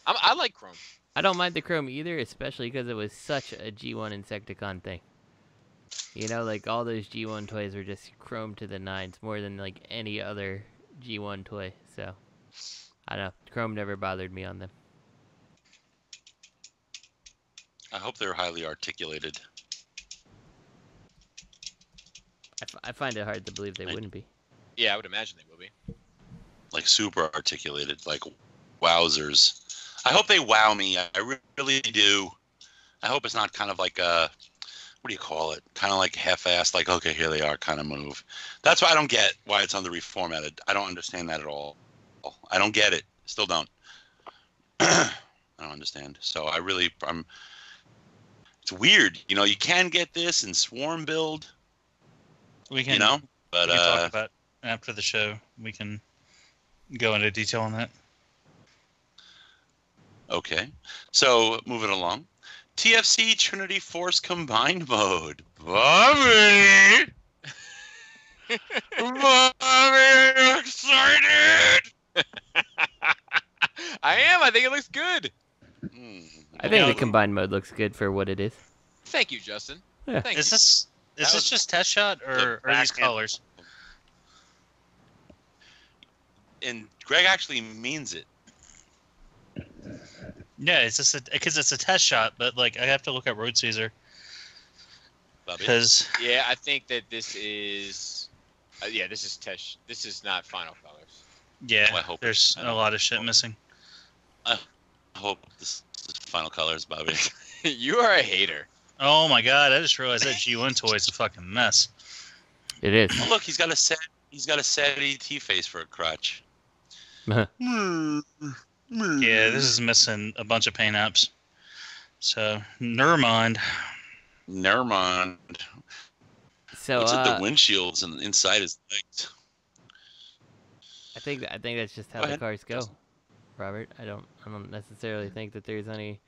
I like chrome. I don't mind the chrome either, especially because it was such a G1 Insecticon thing. You know, like all those G1 toys were just chrome to the nines more than like any other G1 toy. So, I don't know. Chrome never bothered me on them. I hope they're highly articulated. I find it hard to believe they wouldn't be. Yeah, I would imagine they will be. Like super articulated, like wowzers. I hope they wow me. I really do. I hope it's not kind of like a, what do you call it? Kind of like half-assed, like, okay, here they are kind of move. That's why I don't get why it's under reformatted. I don't understand that at all. I don't get it. Still don't. I don't understand. So it's weird. You know, you can get this in swarm build. We can, but we can talk about after the show. We can go into detail on that. Okay, so moving along, TFC Trinity Force Combined Mode. Bobby, Bobby, excited. I am. I think it looks good. I think the combined mode looks good for what it is. Thank you, Justin. Yeah. Thank Is you. this just test shot or are these colors? And Greg actually means it. Yeah, it's just because it's a test shot, but like I have to look at Road Caesar. Because I think that this is this is test. This is not final colors. Yeah, I hope there's a lot of shit missing. I hope this is final colors, Bobby. You are a hater. Oh my god! I just realized that G1 toy is a fucking mess. It is. Oh, look, he's got a sad ET face for a crotch. Yeah, this is missing a bunch of paint apps. So, never mind. So, what's with the windshields and inside his legs? I think that's just how the cars go, Robert. I don't necessarily think that there's any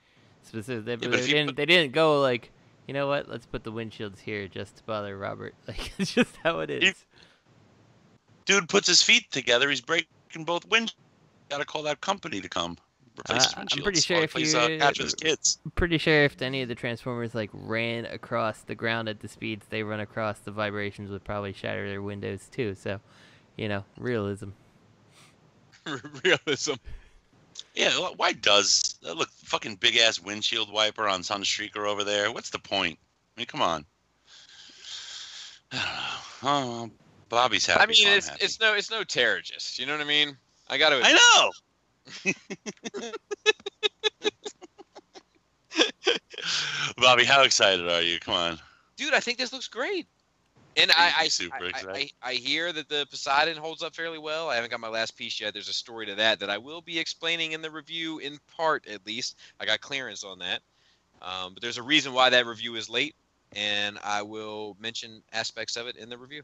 specific. They didn't go like, you know what? Let's put the windshields here just to bother Robert. Like it's just how it is. Dude puts his feet together. He's breaking both windshields. Gotta call that company to come replace his windshields. I'm pretty sure if catch his kids. I'm pretty sure if any of the Transformers like ran across the ground at the speeds they run across, the vibrations would probably shatter their windows too. So, you know, realism. Realism. Yeah, why does look fucking big ass windshield wiper on Sunstreaker over there? What's the point? I mean, come on. I don't know. Oh, Bobby's happy. I mean, so it's no Terrigist. You know what I mean? I gotta. I know. Bobby, how excited are you? Come on, dude. I think this looks great. And I hear that the Poseidon holds up fairly well. I haven't got my last piece yet. There's a story to that I will be explaining in the review, in part at least. I got clearance on that. But there's a reason why that review is late, and I will mention aspects of it in the review.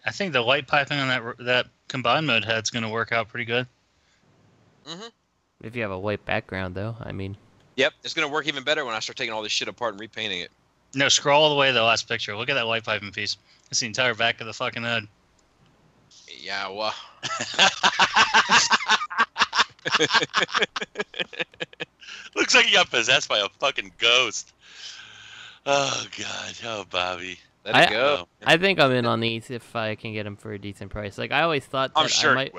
I think the light piping on that combined mode head's going to work out pretty good. Mm-hmm. If you have a white background, though, I mean. Yep, it's going to work even better when I start taking all this shit apart and repainting it. No, scroll all the way to the last picture. Look at that light piping piece. It's the entire back of the fucking head. Yeah, well. Looks like you got possessed by a fucking ghost. Oh, God. Oh, Bobby. Let it go. I think I'm in on these if I can get them for a decent price. Like, I always thought that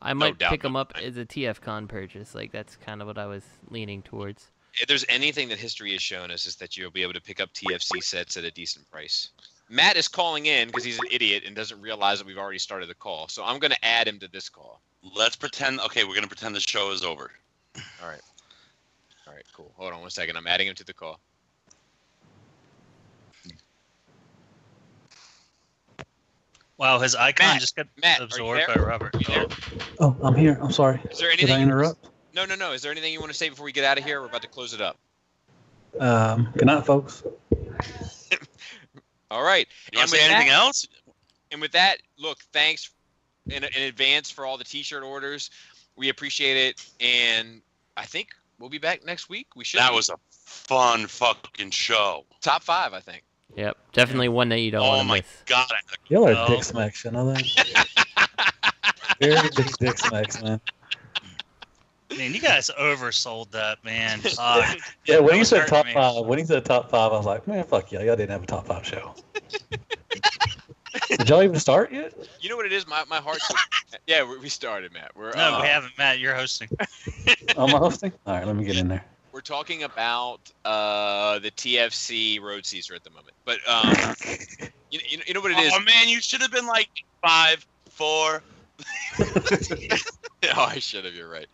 I might doubt, pick them no up as a TFCon purchase. Like, that's kind of what I was leaning towards. If there's anything that history has shown us, is that you'll be able to pick up TFC sets at a decent price. Matt is calling in because he's an idiot and doesn't realize that we've already started the call. So I'm going to add him to this call. Let's pretend. Okay, we're gonna pretend the show is over. All right. All right. Cool. Hold on 1 second. I'm adding him to the call. Wow, his icon Matt, just got Matt, absorbed by Robert. Oh, I'm here. I'm sorry. Is there Did anything? I interrupt? No. Is there anything you want to say before we get out of here? We're about to close it up. Good night, folks. All right. You want to say anything else? And with that, look, thanks in advance for all the T-shirt orders. We appreciate it, and I think we'll be back next week. We should. That was a fun fucking show. Top 5, I think. Yep, definitely one that you don't want to miss. Oh my god! Y'all are dick smacks, you know that? Very big dick smacks, man. Man, you guys oversold that, man. Yeah, when That you was said top hurting me. 5, I was like, man, fuck y'all. Y'all didn't have a top 5 show. Did y'all even start yet? You know what it is? My heart's. Yeah, we started, Matt. We haven't, Matt. You're hosting. Am I hosting? All right, let me get in there. We're talking about the TFC Road Caesar at the moment, but you know what it is? Oh man, you should have been like 5, 4. Oh, I should have. You're right.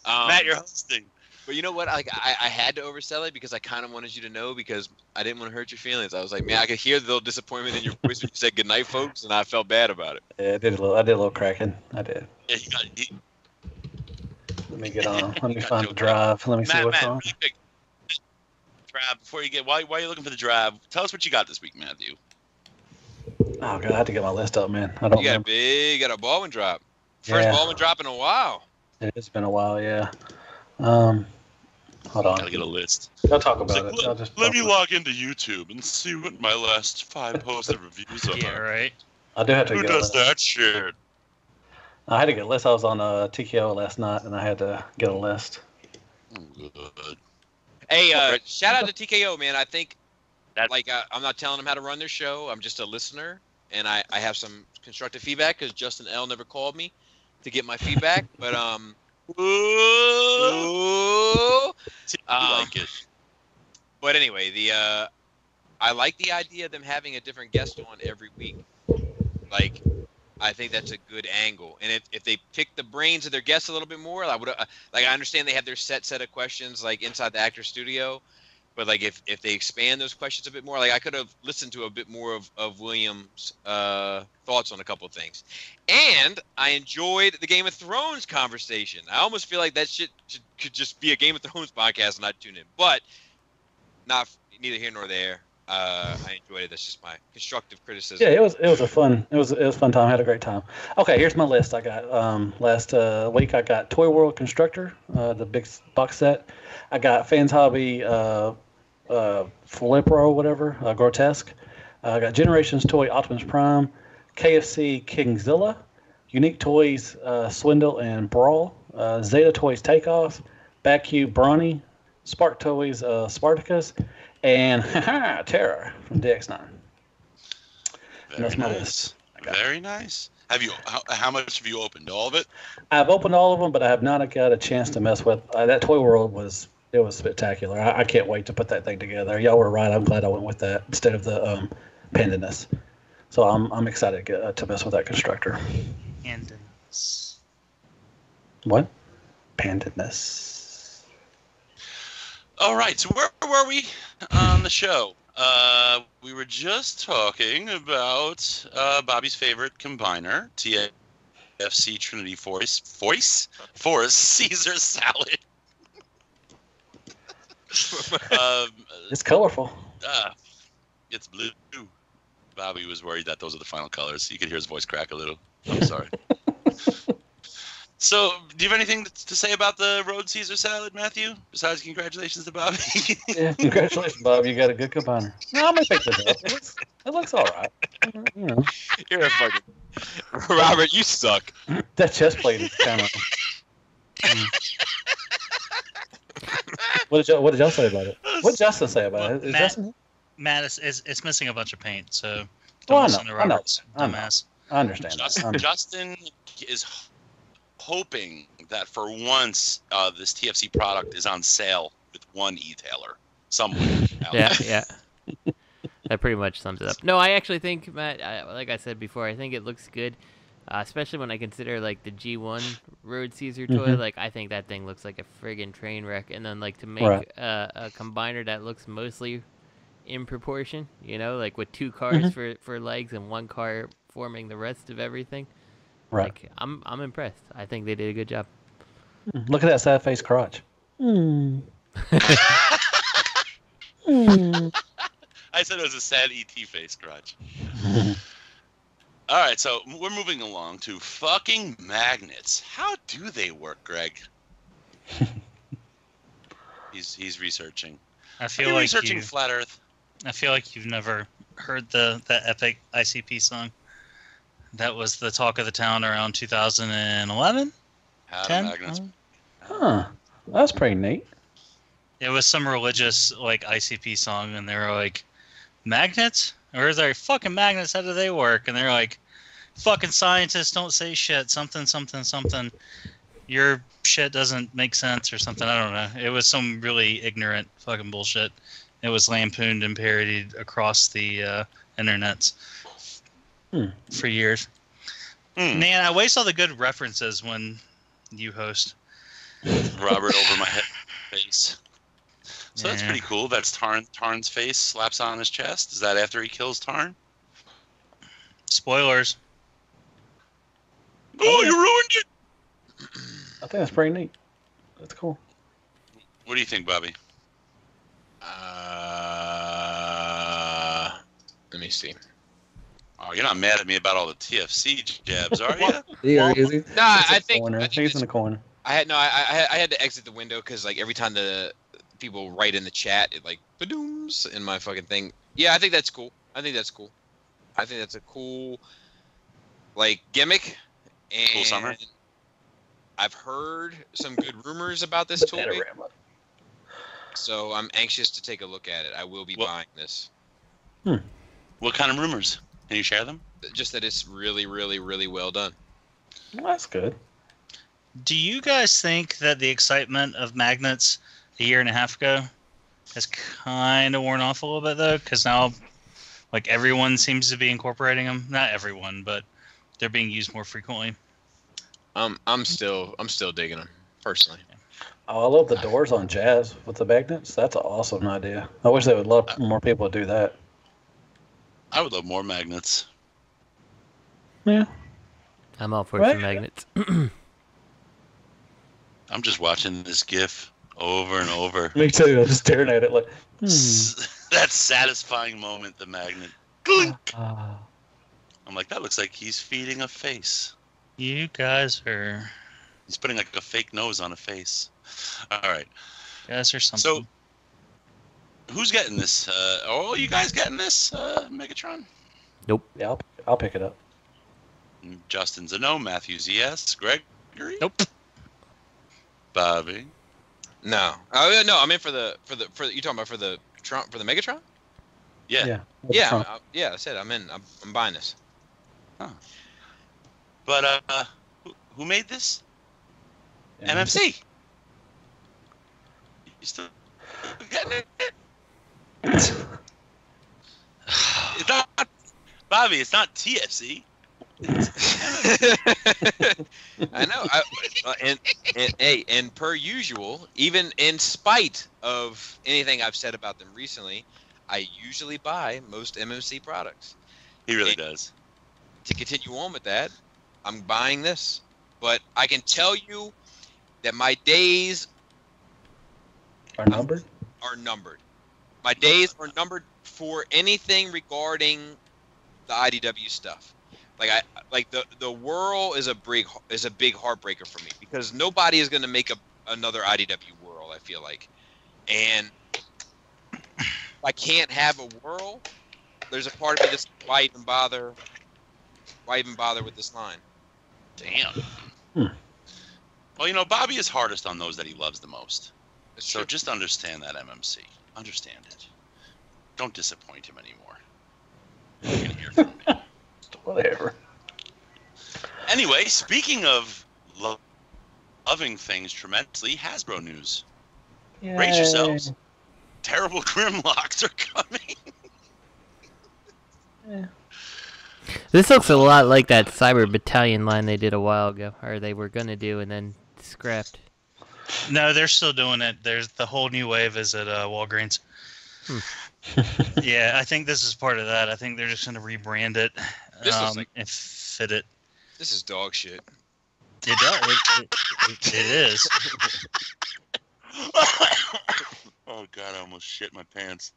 Matt, you're hosting. But you know what? I had to oversell it because I kind of wanted you to know, because I didn't want to hurt your feelings. I was like, man, I could hear the little disappointment in your voice when you said goodnight, folks, and I felt bad about it. Yeah, I did a little cracking. I did. Yeah, Let me get on. Let me find the drive. Let me see what's on. Really quick. Drive before you get. While you're looking for the drive, tell us what you got this week, Matthew. Oh god, I had to get my list up, man. I don't. You got remember. got a Baldwin drop. First Baldwin drop in a while. It's been a while, yeah. Hold on. Gotta get a list. I'll talk about it. Let me log into YouTube and see what my last 5 posted reviews are. Yeah, right. I do have to Who get does a list. that shit? I had to get a list. I was on TKO last night, and I had to get a list. Good. Hey, shout out to TKO, man. I think I'm not telling them how to run their show. I'm just a listener, and I have some constructive feedback because Justin L never called me to get my feedback. But like it. But anyway, I like the idea of them having a different guest on every week. Like, I think that's a good angle. And if they pick the brains of their guests a little bit more, I would I understand they have their set of questions like inside the actor studio, but like if they expand those questions a bit more, like I could have listened to a bit more of William's thoughts on a couple of things. And I enjoyed the Game of Thrones conversation. I almost feel like that shit could just be a Game of Thrones podcast and not tune in, but neither here nor there. I enjoyed it. That's just my constructive criticism. Yeah, it was a fun time. I had a great time. Okay, here's my list. I got last week I got Toy World Constructor, the big box set. I got Fans Hobby Flipro, whatever, Grotesque. I got Generations Toy Optimus Prime, KFC Kingzilla, Unique Toys Swindle and Brawl, Zeta Toys Takeoff, Backcube Brawny, Spark Toys Spartacus, and Terror from DX9. That's my list. Very nice. Have you? How much have you opened? All of it? I've opened all of them, but I have not got a chance to mess with that. Toy World was spectacular. I can't wait to put that thing together. Y'all were right. I'm glad I went with that instead of the Pandanus. So I'm excited to mess with that constructor. Pandanus. What? Pandanus. All right, so where were we on the show? We were just talking about Bobby's favorite combiner, TFC Trinity Force, Caesar salad. It's colorful. It's blue. Bobby was worried that those are the final colors. You could hear his voice crack a little. I'm sorry. So, do you have anything to say about the Road Caesar salad, Matthew? Besides, congratulations to Bobby. Yeah, congratulations, Bob. You got a good combiner. No, I'm gonna pick this up. It looks all right. You know. You're a fucking Robert. You suck. That chest plate is kind of. What did y'all say about it? What did Justin say about it? Is Justin? Matt, it's missing a bunch of paint, so don't Well, listen to Robert's dumbass. I understand. Justin is hoping that for once this TFC product is on sale with one e-tailer somewhere. Yeah. That pretty much sums it up. No, I actually think, Matt, like I said before, I think it looks good, especially when I consider like the G1 Road Caesar toy. Like, I think that thing looks like a friggin' train wreck. And then like to make a combiner that looks mostly in proportion, you know, like with 2 cars for legs and 1 car forming the rest of everything. Right. Like, I'm impressed. I think they did a good job. Look at that sad face crotch. I said it was a sad ET face crotch. All right, so we're moving along to fucking magnets. How do they work, Greg? He's researching. I feel like researching Flat Earth. I feel like you've never heard that epic ICP song. That was the talk of the town around 2011? How 10? do magnets? Huh. That's pretty neat. It was some religious like ICP song, and they were like, magnets? Or is there fucking magnets? How do they work? And they're like, fucking scientists don't say shit. Something. Your shit doesn't make sense or something. I don't know. It was some really ignorant fucking bullshit. It was lampooned and parodied across the internets for years. Man, I waste all the good references when you host. Robert over my face. So that's pretty cool. That's Tarn's face slaps on his chest. Is that after he kills Tarn? Spoilers. Oh, you ruined it! I think that's pretty neat. That's cool. What do you think, Bobby? Let me see. Oh, you're not mad at me about all the TFC jabs, are you? Yeah, is he? No, I think He's in the corner. I had to exit the window because like every time the people write in the chat, it like badooms in my fucking thing. Yeah, I think that's cool. I think that's a cool like gimmick. And cool summer. I've heard some good rumors about this toy. So I'm anxious to take a look at it. I will be buying this. What kind of rumors? Can you share them? Just that it's really, really, really well done. Well, that's good. Do you guys think that the excitement of magnets a year and a half ago has kind of worn off a little bit, though? Because now, like, everyone seems to be incorporating them. Not everyone, but they're being used more frequently. I'm still digging them, personally. Oh, I love the doors on Jazz with the magnets. That's an awesome idea. I wish they would love more people to do that. I would love more magnets. Yeah. I'm all for some magnets. I'm just watching this GIF over and over. Me too. I'm just staring at it like, That satisfying moment, the magnet. Glink! I'm like, that looks like he's feeding a face. You guys are... He's putting like a fake nose on a face. All right. You guys are something. So, who's getting this? You guys getting this, Megatron? Nope. Yeah, I'll pick it up. Justin's a no. Matthew's a yes. Gregory? Nope. Bobby? No. Oh no, I'm in for the you talking about for the Megatron? Yeah. Yeah. I said I'm in. I'm buying this. Huh. But who made this? MMC. You still getting it? It's not Bobby. It's not TFC. I know. And per usual, even in spite of anything I've said about them recently, I usually buy most MMC products. He really does. To continue on with that, I'm buying this, but I can tell you that my days are numbered. My days are numbered for anything regarding the IDW stuff. Like the whirl is a big heartbreaker for me because nobody is going to make another IDW whirl. I feel like, and if I can't have a whirl, there's a part of me that's why even bother with this line. Damn. Well, Bobby is hardest on those that he loves the most. So just understand that, MMC. Understand it. Don't disappoint him anymore. You're going to hear from me. Whatever. Anyway, speaking of loving things tremendously. Hasbro news. Yay. Brace yourselves. Terrible Grimlocks are coming. Yeah. This looks a lot like that Cyber Battalion line they did a while ago, or they were gonna do and then scrapped. No, they're still doing it. There's the whole new wave is at Walgreens. Yeah, I think this is part of that. I think they're just gonna rebrand it and fit it. This is dog shit. It does. It is. Oh God, I almost shit my pants.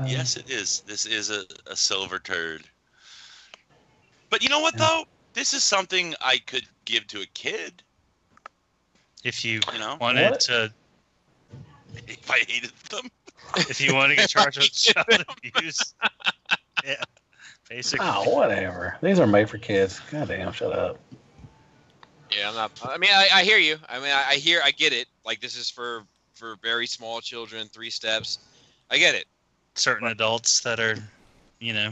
Yes, it is. This is a silver turd. But you know what, though? This is something I could give to a kid. If you know? wanted to... If I hated them? If you want to get charged with child abuse. Yeah, basically. Oh, whatever. These are made for kids. Goddamn, shut up. Yeah, I'm not... I mean, I hear you. I mean, I get it. Like, this is for very small children, 3 steps. I get it. Certain adults that are, you know.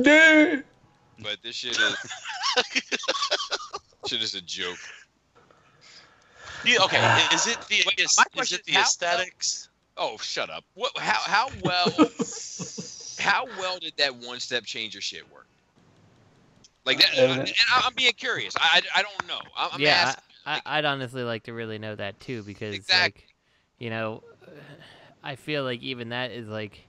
Dude. But this shit is a joke. Yeah, okay, is it the aesthetics? Oh, shut up. What? How well? How well did that one-step changer shit work? Like that, and I'm being curious. I don't know. I'm asking. I'd honestly like to really know that too, because exactly. like, you know, I feel like even that is like,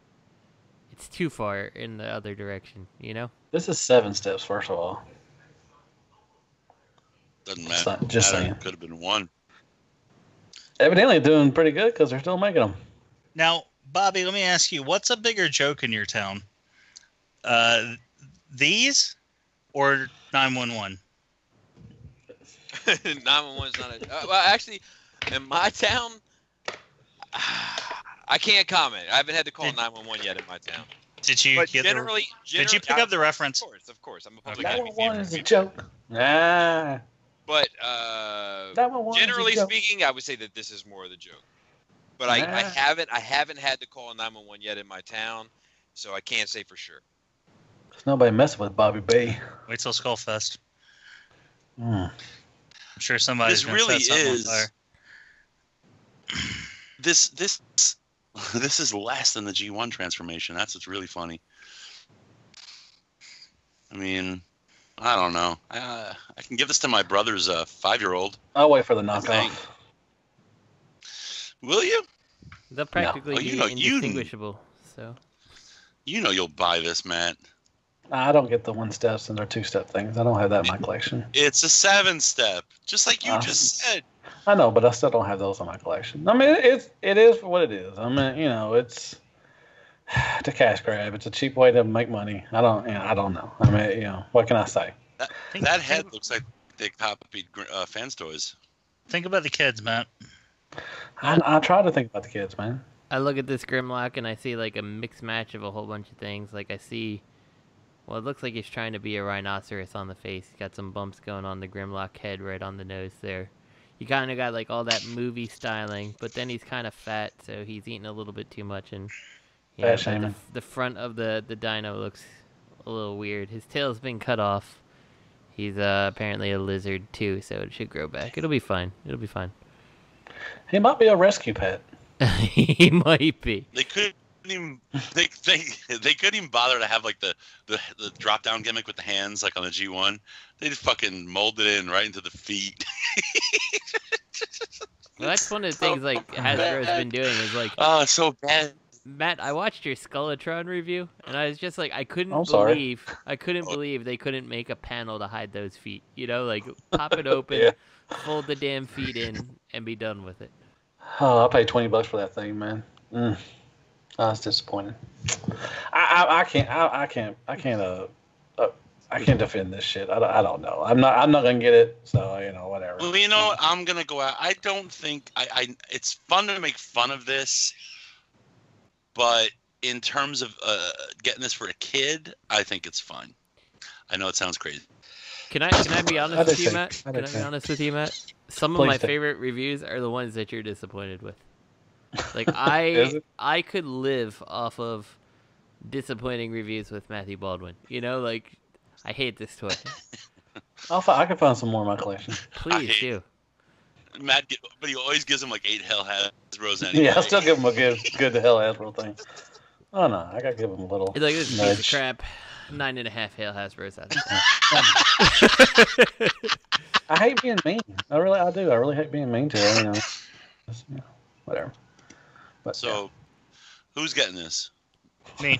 it's too far in the other direction, you know? This is 7 steps, first of all. Doesn't matter. Just saying. Could have been 1. Evidently doing pretty good because they're still making them. Now, Bobby, let me ask you, what's a bigger joke in your town? These or 911? 911's not a... well, actually, in my town... I can't comment. I haven't had to call 911 yet in my town. Did you but get generally, did you pick up the reference? Of course. I'm a public 911 is a joke. Nah. But generally speaking, I would say that this is more of the joke. But I haven't had to call 911 yet in my town, so I can't say for sure. There's nobody messing with Bobby B. Wait till Skullfest. I'm sure somebody's This really set something on fire. This is less than the G1 transformation. That's what's really funny. I mean, I don't know. I can give this to my brother's 5-year-old. I'll wait for the knockoff. Will you? They'll practically be indistinguishable. So. You know you'll buy this, Matt. I don't get the 1 steps and they're 2-step things. I don't have that in my collection. It's a 7-step, just like you just said. I know, but I still don't have those in my collection. I mean, it is what it is. I mean, you know, it's a cash grab. It's a cheap way to make money. I don't know. I mean, you know, what can I say? That head looks like they copied Fans Toys. Think about the kids, Matt. I try to think about the kids, man. I look at this Grimlock and I see like a mixed match of a whole bunch of things. Like I see, well, it looks like he's trying to be a rhinoceros on the face. He's got some bumps going on the Grimlock head right on the nose there. You kind of got like all that movie styling, but then he's kind of fat, so he's eating a little bit too much, and you know, the front of the dino looks a little weird. His tail's been cut off. He's apparently a lizard too, so it should grow back. It'll be fine. It'll be fine. He might be a rescue pet. He might be. They couldn't even they couldn't even bother to have like the drop down gimmick with the hands like on the G1. They just fucking molded it in right into the feet. Well, that's one of the things like Hasbro's been doing is like, oh, it's so bad. Matt, I watched your Skeletron review and I was just like, I couldn't believe they couldn't make a panel to hide those feet. You know, like pop it open, fold the damn feet in, and be done with it. Oh, I paid $20 for that thing, man. I was disappointed. I can't defend this shit. I don't know. I'm not gonna get it. So you know, whatever. Well, you know what? I'm gonna go out. I don't think it's fun to make fun of this, but in terms of getting this for a kid, I think it's fun. I know it sounds crazy. Can I be honest with you, Matt? Can I be honest with you, Matt? Some of my favorite reviews are the ones that you're disappointed with. Like I could live off of disappointing reviews with Matthew Baldwin. You know, like I hate this toy. I can find some more in my collection. Please do. Matt, but he always gives him like 8 Hell Hasbros anyway. Yeah, I still give him a good Hell Hasbro thing. Oh no, I gotta give him a little. It's like this nudge. piece of crap. 9.5 Hail Hasbros out there. I hate being mean. I do. I really hate being mean to her. Whatever. But, so, who's getting this? Me.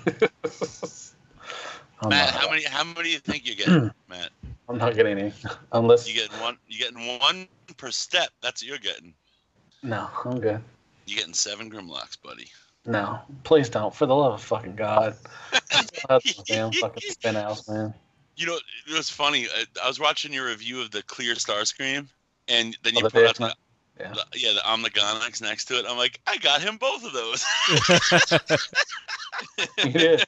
Matt, how many do you think you're getting, Matt? I'm not getting any, unless you getting one. You getting one per step. That's what you're getting. No, I'm good. You getting 7 Grimlocks, buddy. No, please don't. For the love of fucking God. That's a damn fucking spin house, man. You know, it was funny. I was watching your review of the clear Starscream, and then you the put out the Omnigonics next to it. I'm like, I got him both of those. He did.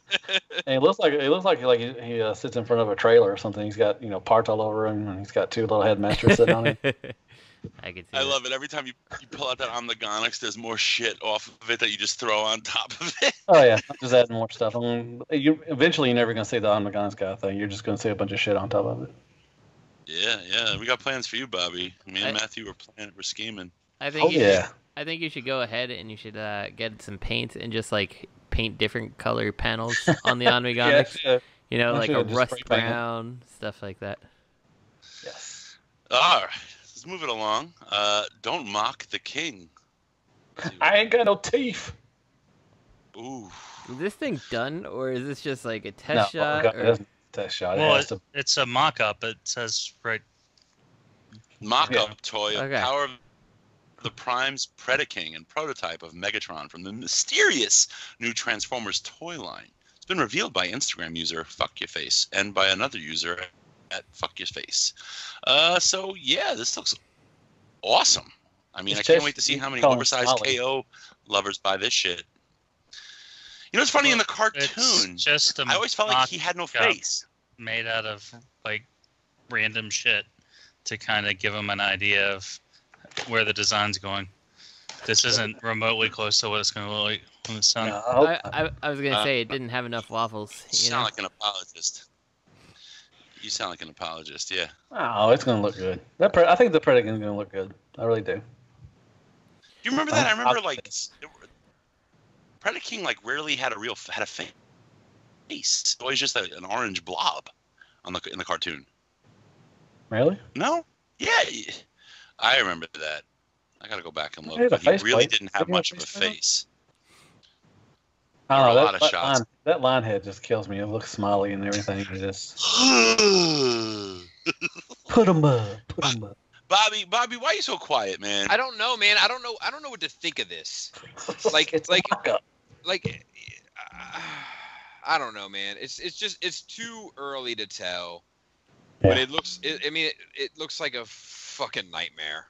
And it looks like he sits in front of a trailer or something. He's got parts all over him, and he's got 2 little headmasters sitting on him. I can see. I love it. Every time you pull out that Omnigonics, there's more shit off of it that you just throw on top of it. Oh yeah, I'm just adding more stuff. Eventually you're never gonna see the Omnigonics guy thing. You're just gonna see a bunch of shit on top of it. Yeah. We got plans for you, Bobby. Me and Matthew we're scheming. I think you should go ahead and you should get some paint and just like paint different color panels on the Omnigonics. Yeah. Like a rust brown, stuff like that. Yes. All right. Let's move it along. Don't mock the king. I ain't got no teeth. Ooh. Is this thing done, or is this just like a test shot? Test shot. Well, it's a mock-up. It says right. Mock-up toy of Power of the Prime's Predaking and prototype of Megatron from the mysterious new Transformers toy line. It's been revealed by Instagram user FuckYourFace and by another user at FuckYourFace. So yeah, this looks awesome. I mean, I can't wait to see how many oversized KO lovers buy this shit. You know, it's funny in the cartoon. I always felt like he had no face. Made out of like random shit to kind of give him an idea of where the design's going. This isn't remotely close to what it's going to look like when it's done. I was going to say it didn't have enough waffles. You sound like an apologist. You sound like an apologist, yeah. Oh, it's going to look good. I think the Predaking is going to look good. I really do. You remember that? I remember like Predaking like rarely had a face. It's always just an orange blob in the cartoon. Really? No? Yeah. I remember that. I gotta go back and look. But he really didn't have much of a face. I don't know. A lot of shots. That line head just kills me. It looks smiley and everything. It just put him up. Bobby, why are you so quiet, man? I don't know, man. I don't know what to think of this. I don't know, man. It's too early to tell. But it looks like a fucking nightmare.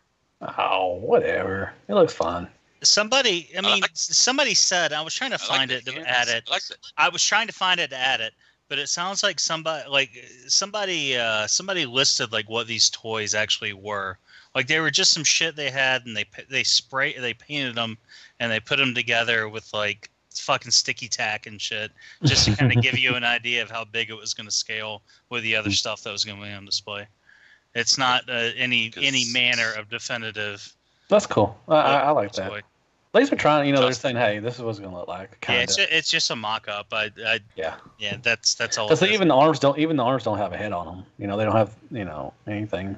Oh, whatever. It looks fun. Somebody said, I was trying to find it to add it. I was trying to find it to add it, but it sounds like somebody listed like what these toys actually were. Like they were just some shit they had, and they painted them, and they put them together with like fucking sticky tack and shit, just to kind of give you an idea of how big it was going to scale with the other stuff that was going to be on display. It's not any manner of definitive. That's cool. I like that. At least we're trying. They're saying, "Hey, this is what it's going to look like." Kinda. Yeah, it's just a mock-up. Yeah, that's all. Because even the arms don't have a head on them. They don't have anything.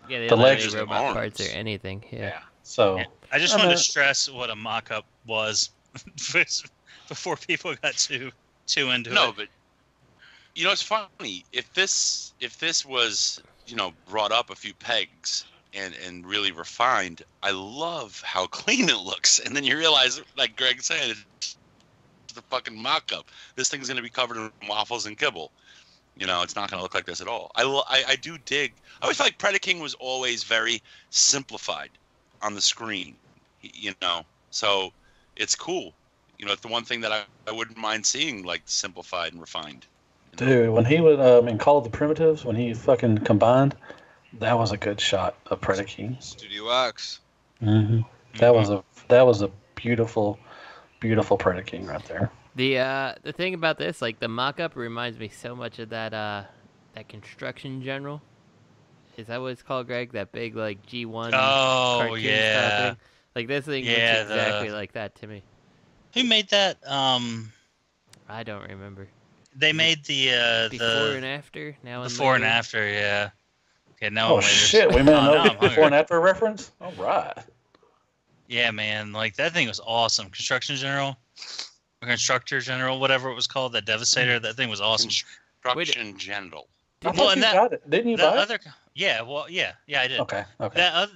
Yeah, they don't have any robot parts or anything. Yeah. So I just wanted to stress what a mock-up was before people got too into it. No, but it's funny if this was brought up a few pegs and really refined. I love how clean it looks, and then you realize, like Greg said, it's the fucking mock-up. This thing's going to be covered in waffles and kibble. It's not going to look like this at all. I do dig. I always felt like Predaking was always very simplified on the screen. So it's cool. It's the one thing that I wouldn't mind seeing, like, simplified and refined. Dude, when he would in Call of the Primitives, when he fucking combined, that was a good shot of Predaking. Studio X. Mm-hmm. That was a beautiful, beautiful Predaking right there. The thing about this, like the mock-up, reminds me so much of that construction general. Is that what it's called, Greg? That big like G1 Oh cartoon yeah. style thing? Like this thing looks exactly like that to me. Who made that? I don't remember. They made the before and after. Now and before later. and after, yeah. Okay, now. Oh shit! We made a before and after reference. All right. Yeah, man. Like that thing was awesome. Constructor General, whatever it was called, that Devastator. That thing was awesome. Construction General. Well, and got it. Didn't you buy it? Yeah, well, yeah, I did. Okay.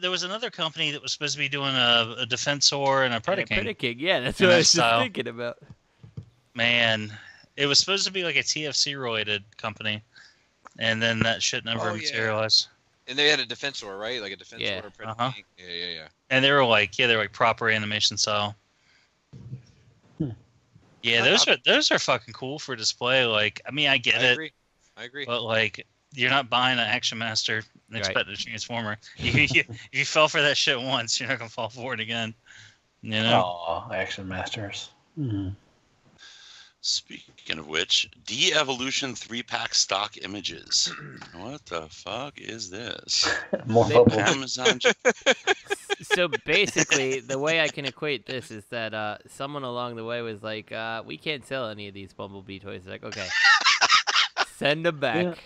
There was another company that was supposed to be doing a Defensor and a Predaking. Predaking, yeah, that's what I was just thinking about. Man, it was supposed to be like a TFC related company, and then that shit never materialized. And they had a Defensor, right? Like a Defensor. Yeah. Predaking. Yeah. And they were like, proper animation style. Yeah, those are fucking cool for display. Like, I mean, I get it. I agree. But like, you're not buying an Action Master and expecting a Transformer. If you fell for that shit once, you're not gonna fall for it again. You know? Oh, Action Masters. Mm-hmm. Speaking of which, De-Evolution 3-pack stock images. What the fuck is this? More Amazon. So basically, the way I can equate this is that someone along the way was like, "We can't sell any of these Bumblebee toys." Like, okay, send them back,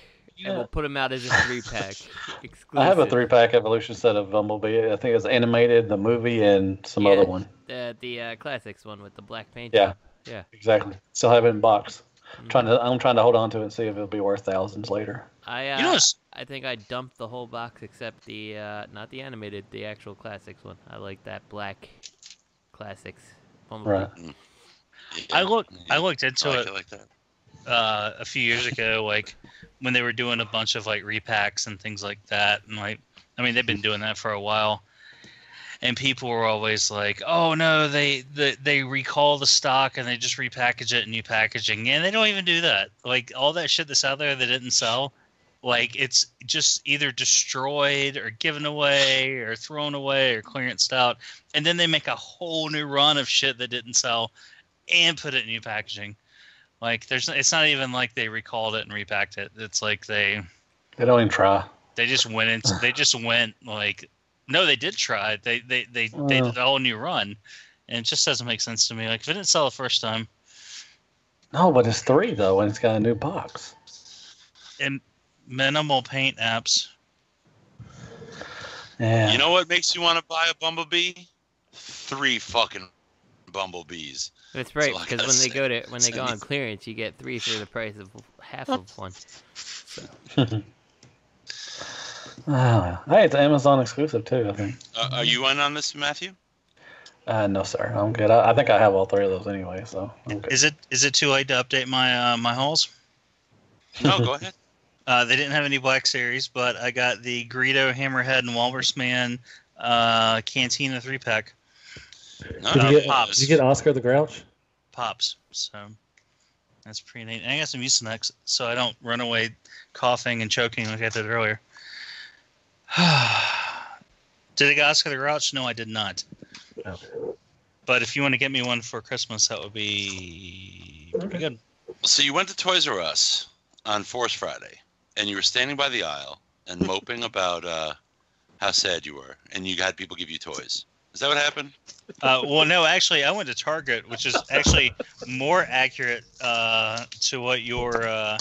and we'll put them out as a 3-pack. Exclusive. I have a 3-pack Evolution set of Bumblebee. I think it's animated, the movie, and some other one. The classics one with the black paint. Yeah, exactly. Still have it in box. I'm trying to hold on to it and see if it'll be worth thousands later. I think I dumped the whole box except the not the animated, the actual classics one. I like that black classics. Right. I looked into it like that. A few years ago, like when they were doing a bunch of like repacks and things like that, and like, I mean, they've been doing that for a while. And people were always like, "Oh no, they recall the stock and they just repackage it in new packaging." And they don't even do that. Like all that shit that's out there that didn't sell, like it's just either destroyed or given away or thrown away or clearanced out. And then they make a whole new run of shit that didn't sell and put it in new packaging. Like it's not even like they recalled it and repacked it. It's like they don't even try. They just went like. No, they did try. They did a whole new run, and it just doesn't make sense to me. Like if it didn't sell the first time. No, but it's 3 though, and it's got a new box. And minimal paint apps. Yeah. You know what makes you want to buy a Bumblebee? 3 fucking Bumblebees. That's right, because when they go on clearance, you get 3 for the price of half of one. So. Hey, it's an Amazon exclusive too, I think. Are you in on this, Matthew? No, sir. I'm good. I think I have all 3 of those anyway, so I'm good. Is it too late to update my my hauls? No, go ahead. They didn't have any Black Series, but I got the Greedo, Hammerhead, and Walrus Man Cantina 3-pack. Did you get Oscar the Grouch? Pops. So that's pretty neat. And I got some Mucinex, so I don't run away coughing and choking like I did earlier. Did I get Oscar the Grouch? No, I did not. Okay. But if you want to get me one for Christmas, that would be pretty good. So you went to Toys R Us on Force Friday, and you were standing by the aisle and moping about how sad you were, and you had people give you toys. Is that what happened? Well, no, actually, I went to Target, which is actually more accurate to what you're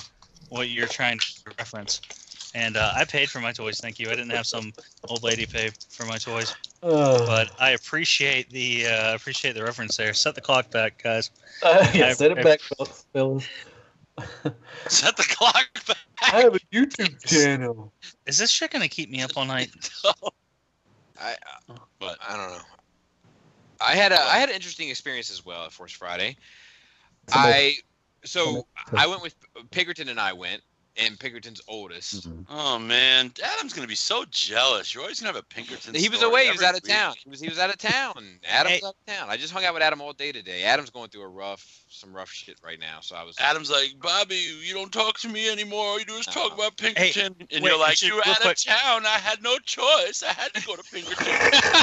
trying to reference. And I paid for my toys, thank you. I didn't have some old lady pay for my toys, but I appreciate the reference there. Set the clock back, guys. Set it back, fellas. Set the clock back. I have a YouTube channel. Is this shit gonna keep me up all night? I don't know. I had an interesting experience as well at Force Friday. I went with Pinkerton and I went. And Pinkerton's oldest. Mm-hmm. Oh man, Adam's gonna be so jealous. You're always gonna have a Pinkerton. He was away. He was out of town. He was out of town. Adam's out of town. I just hung out with Adam all day today. Adam's going through some rough shit right now. So I was. Adam's like, Bobby, you don't talk to me anymore. All you do is talk about Pinkerton, and you're like, you're out of town. I had no choice. I had to go to Pinkerton.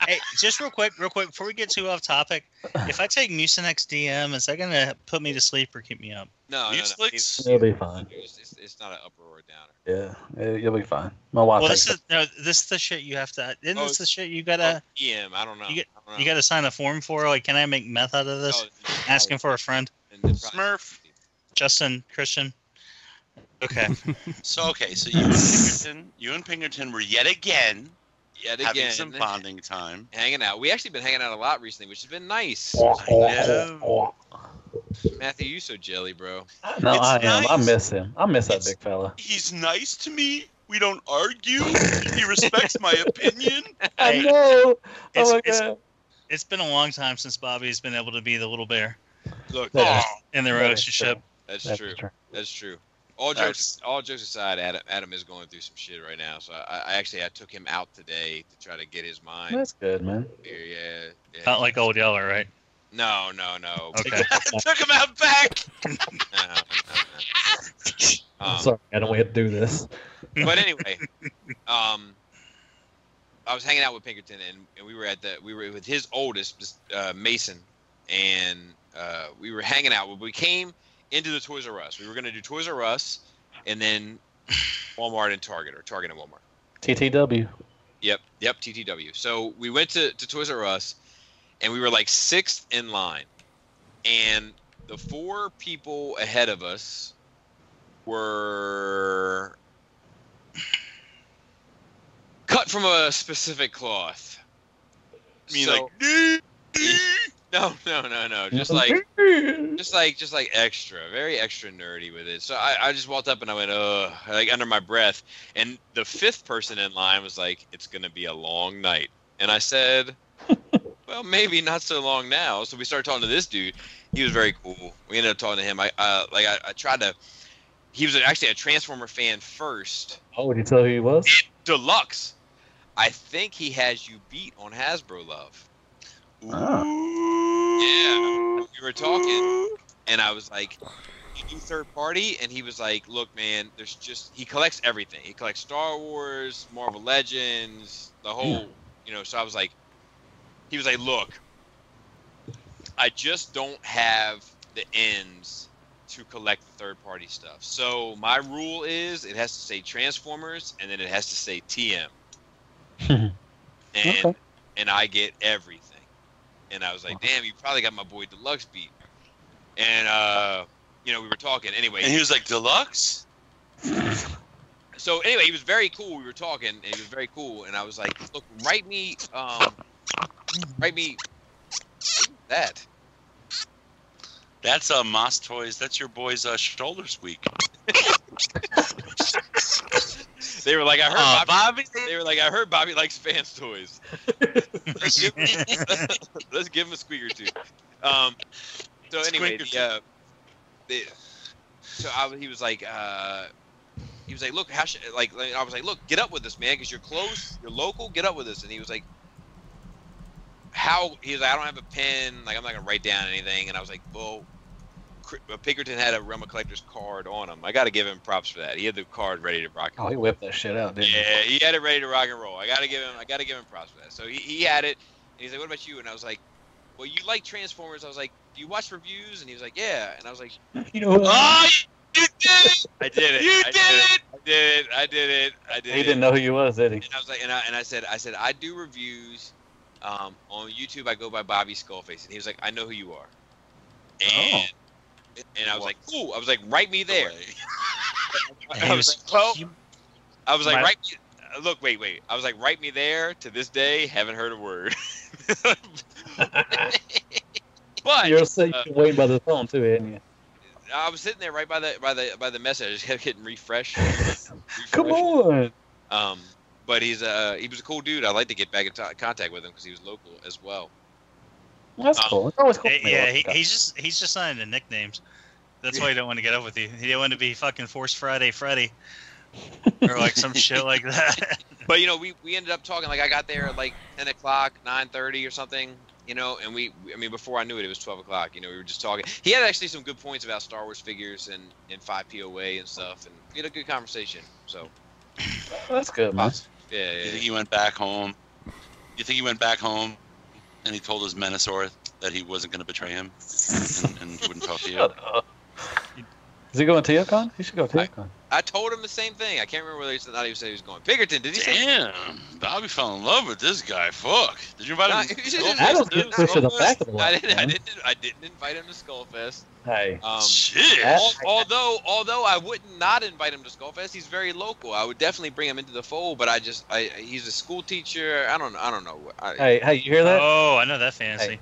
Hey, just real quick, before we get too off topic, if I take Mucinex DM, is that gonna put me to sleep or keep me up? No. You'll be fine. It's not an upper or a downer. Yeah, you'll be fine. My wife. Well, this is the shit you have to. Isn't this the shit you gotta? EM, I don't know. You gotta sign a form for. Like, can I make meth out of this? Asking for a friend. Smurf. Justin, Christian. Okay. So you and Pinkerton were yet again having some bonding time, hanging out. We actually been hanging out a lot recently, which has been nice. Matthew, you so jelly, bro. No, I am. I miss him. I miss that big fella. He's nice to me. We don't argue. He respects my opinion. I know. Oh my God. It's been a long time since Bobby's been able to be the little bear. Look, in the relationship. That's true. All jokes aside, Adam is going through some shit right now. So I took him out today to try to get his mind. That's good, man. Yeah. Not like Old Yeller, right? No. Okay. Took him out back. No. Sorry, I don't want to do this. But anyway, I was hanging out with Pinkerton, and we were with his oldest, Mason, and we were hanging out. We came into the Toys R Us. We were going to do Toys R Us, and then Walmart and Target, or Target and Walmart. TTW. Yep, TTW. So we went to Toys R Us, and we were like 6th in line, and the 4 people ahead of us were cut from a specific cloth. I mean, No. Just like extra, very extra nerdy with it. So I just walked up and I went, like under my breath. And the 5th person in line was like, "It's gonna be a long night." And I said, "Well, maybe not so long now." So we started talking to this dude. He was very cool. We ended up talking to him. I tried to. He was actually a Transformer fan first. Oh, did you tell who he was? Deluxe. I think he has you beat on Hasbro Love. Oh. Yeah, we were talking, and I was like, "You do third party?" And he was like, "Look, man, he collects everything. He collects Star Wars, Marvel Legends, the whole, So I was like, he was like, "Look, I just don't have the ends to collect the third party stuff. So my rule is it has to say Transformers, and then it has to say TM, and I get everything." And I was like, "Damn, you probably got my boy Deluxe beat." And we were talking anyway. And he was like, "Deluxe?" So anyway, he was very cool. We were talking, and he was very cool. And I was like, "Look, write me that." That's Moss Toys. That's your boy's shoulder squeak. They were like, "I heard Bobby." They were like, "I heard Bobby likes fans toys." Let's give him a squeak or two. So anyway, he was like, "Look, I was like, look, get up with us, man, because you're close, you're local, get up with us." And he was like, "How?" He was like, "I don't have a pen, like I'm not gonna write down anything." And I was like, "Well, Pinkerton had a Realm of Collectors card on him. I got to give him props for that. He had the card ready to rock and roll." Oh, he whipped that shit out, didn't he? Yeah, he had it ready to rock and roll. I got to give him props for that. So he had it, and he's like, "What about you?" And I was like, "Well, you like Transformers." I was like, "Do you watch reviews?" And he was like, "Yeah." And I was like, "You know what?" "Oh, you did it! I did it! I did it! He didn't know who you was, did he? And I was like, and I said, "I do reviews on YouTube. I go by Bobby Skullface." And he was like, "I know who you are." And I was like, "Cool." I was like, "Write me there." I was like, "Write me." Look, wait. I was like, "Write me there." To this day, haven't heard a word. But you're waiting by the phone too, ain't you? I was sitting there right by the message. I just kept hitting refresh. Come on. But he was a cool dude. I'd like to get back in contact with him because he was local as well. That's cool. It's always cool. Yeah, he's just signing the nicknames. That's why he don't want to get up with you. He didn't want to be fucking Force Friday Freddy or like some shit like that. But we ended up talking. Like I got there at like 10 o'clock, 9:30 or something. And before I knew it was 12 o'clock. We were just talking. He had actually some good points about Star Wars figures and 5POA and stuff, and we had a good conversation. So that's good, man. Yeah. You think he went back home? You think he went back home and he told his Menosaur that he wasn't going to betray him and he wouldn't talk to you? Is he going to TFCon? He should go to TFCon. I told him the same thing. I can't remember whether he said he was going. Pinkerton, did he say? Damn, Bobby fell in love with this guy. Fuck. Did you invite him? I don't get pushed to the back of the line. I didn't invite him to Skullfest. Hey. Shit. Although I would not invite him to Skullfest, he's very local. I would definitely bring him into the fold, but he's a school teacher. I don't know. Hey, you hear that? Oh, I know that fantasy.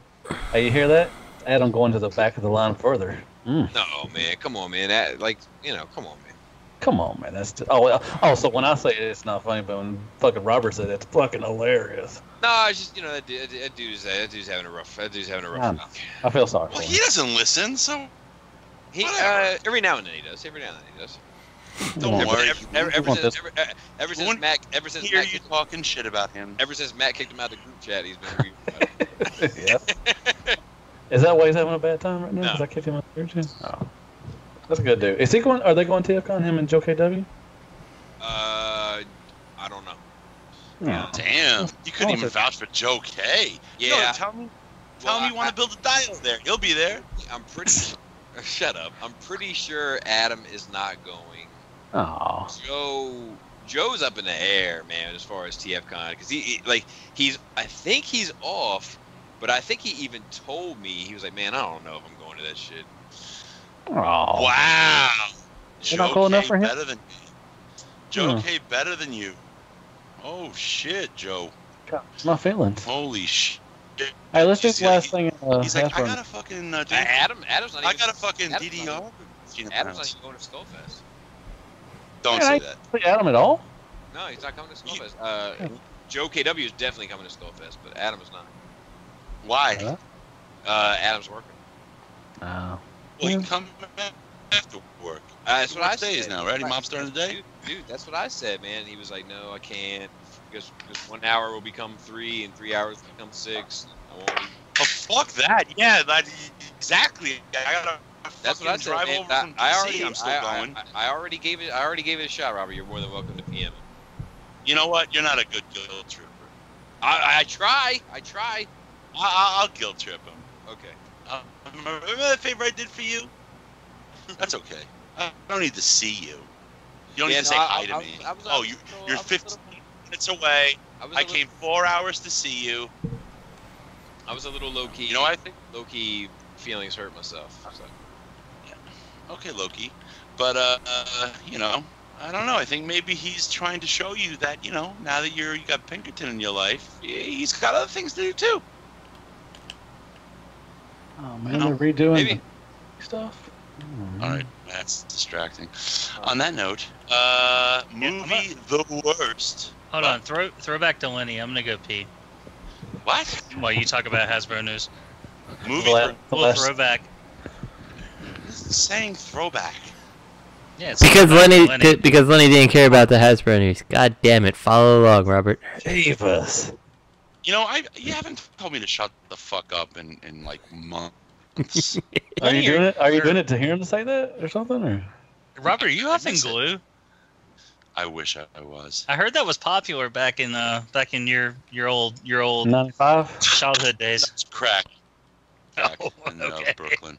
Hey, you hear that? Adam going to the back of the line further. No, man. Come on, man. Come on, man. Come on, man. That's so when I say it's not funny, but when fucking Robert said it's fucking hilarious. No, it's just that dude's having a rough. That dude's having a rough week. I feel sorry. Well, he doesn't listen, so he every now and then he does. Don't worry. Ever since Matt hear you talking shit about him. Ever since Matt kicked him out of the group chat, he's been reading about it. Yeah. Is that why he's having a bad time right now? No. Because I kicked him out of the group chat? Oh. That's a good dude. Is he going? Are they going to TFCon, him and Joe KW? I don't know. Oh. Damn, you couldn't even vouch for Joe K. Yeah. Tell me you want to build a dial there. He'll be there. I'm pretty. Shut up. I'm pretty sure Adam is not going. Oh. Joe's up in the air, man, as far as TFCon, because I think he's off, but I think he even told me he was like, man, I don't know if I'm going to that shit. Oh. Wow. You're not cool enough for him? Better than Joe K better than you. Oh shit, Joe. God, my feelings. Holy shit. Hey, let's do the last thing. He's like, I got a fucking. Adam's not even. I got a fucking DDR. Adam's not even going to Skullfest. Don't say that. Adam at all? No, he's not coming to Skullfest. Joe KW is definitely coming to Skullfest, but Adam is not. Why? Adam's working. Oh. Well, you can come after work. That's what I said. said. Now, ready? Mom's starting the day? Dude, that's what I said, man. He was like, no, I can't. Because 1 hour will become 3, and 3 hours will become 6. I won't. Oh, fuck that. Yeah, exactly. I gotta that's what I said, drive man. over from DC. I'm still going. I already gave it a shot, Robert. You're more than welcome to PM it. You know what? You're not a good guilt tripper. I try. I'll guilt trip him. Okay. Remember that favor I did for you? That's okay. I don't need to see you. You don't need to say hi to me. You're 15 minutes away. I came 4 hours to see you. I was a little low-key. You know what I think? Low-key feelings hurt myself. So. Yeah. Okay, Loki. But, I don't know. I think maybe he's trying to show you that, now that you got Pinkerton in your life, he's got other things to do, too. Oh, man, they're redoing the stuff. All right, that's distracting. On that note, movie the worst. Hold on, throw back to Lenny. I'm gonna go pee. What? While you talk about Hasbro news. Movie. We'll throw back. Saying throwback. Yeah, because Lenny didn't care about the Hasbro news. God damn it! Follow along, Robert. Jesus. You haven't told me to shut the fuck up in like months. Are you doing it? Are you doing it to hear him say that or something? Or Robert, are you huffing glue? I wish I was. I heard that was popular back in your old 95 childhood days. That's crack. In Brooklyn.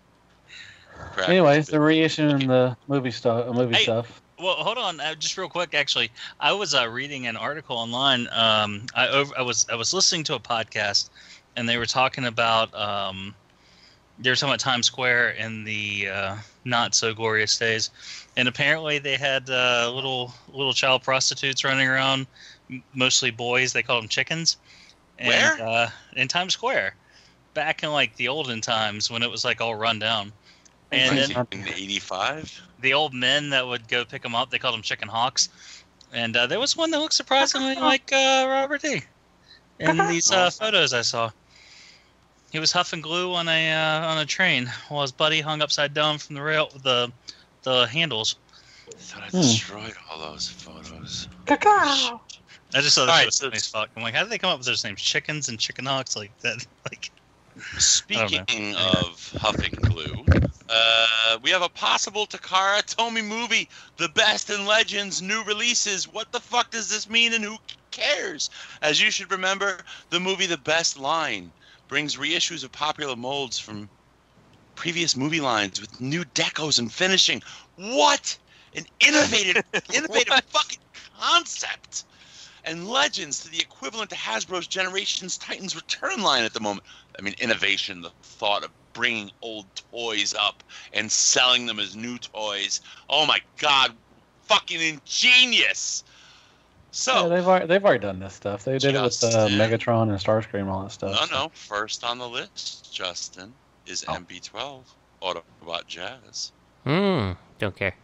Crack. Anyways, they're reissuing the movie stuff. Well, hold on, just real quick. Actually, I was reading an article online. I was listening to a podcast, and they were talking about Times Square in the not so glorious days, and apparently they had little child prostitutes running around, mostly boys. They called them chickens. And, where? In Times Square, back in like the olden times when it was like all run down. And then in '85, the old men that would go pick them up, they called them chicken hawks. And there was one that looked surprisingly like Robert D. in these photos I saw. He was huffing glue on a train while his buddy hung upside down from the handles. I thought I destroyed all those photos. Cacao. I just thought that was funny as fuck. I'm like, how did they come up with those names? Chickens and chicken hawks like that? Like. Speaking of huffing glue, we have a possible Takara Tomy movie, The Best in Legends, new releases. What the fuck does this mean, and who cares? As you should remember, the movie The Best Line brings reissues of popular molds from previous movie lines with new decos and finishing. What an innovative fucking concept! And legends to the equivalent to Hasbro's Generations Titans Return line at the moment. I mean, innovation, the thought of bringing old toys up and selling them as new toys. Oh my God, fucking ingenious! So yeah, they've already done this stuff. They did it with Megatron and Starscream and all that stuff. No. First on the list, Justin, is MB-12 Autobot Jazz. Don't care.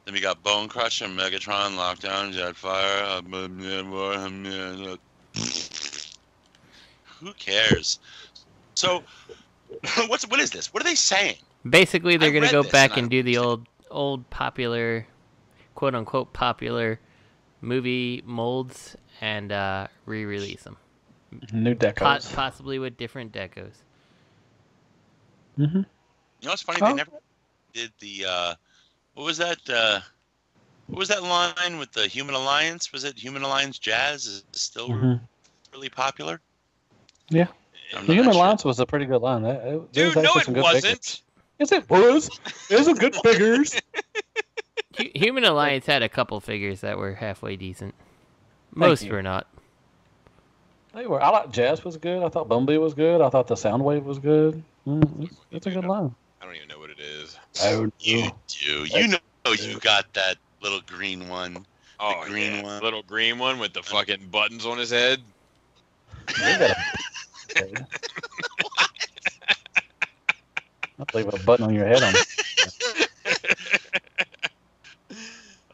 Then we got Bone Crusher, Megatron, Lockdown, Jetfire. Who cares? So, what is this? What are they saying? Basically, they're gonna go back and do the old popular, quote unquote popular, movie molds and re-release them. New decos, possibly with different decos. You know what's funny? They never did the what was that line with the Human Alliance? Was it Human Alliance Jazz is still really popular? Yeah. The Human Alliance was a pretty good line. Dude, no, it wasn't. Yes, it was. There's some good figures. Human Alliance had a couple figures that were halfway decent. Most were not. They were. I thought Jazz was good. I thought Bumblebee was good. I thought the Soundwave was good. It's a good line. I don't even know what it is. Oh, you do. You know you got that little green one. Oh, the green one. Little green one with the fucking buttons on his head. I'll leave a button on your head on.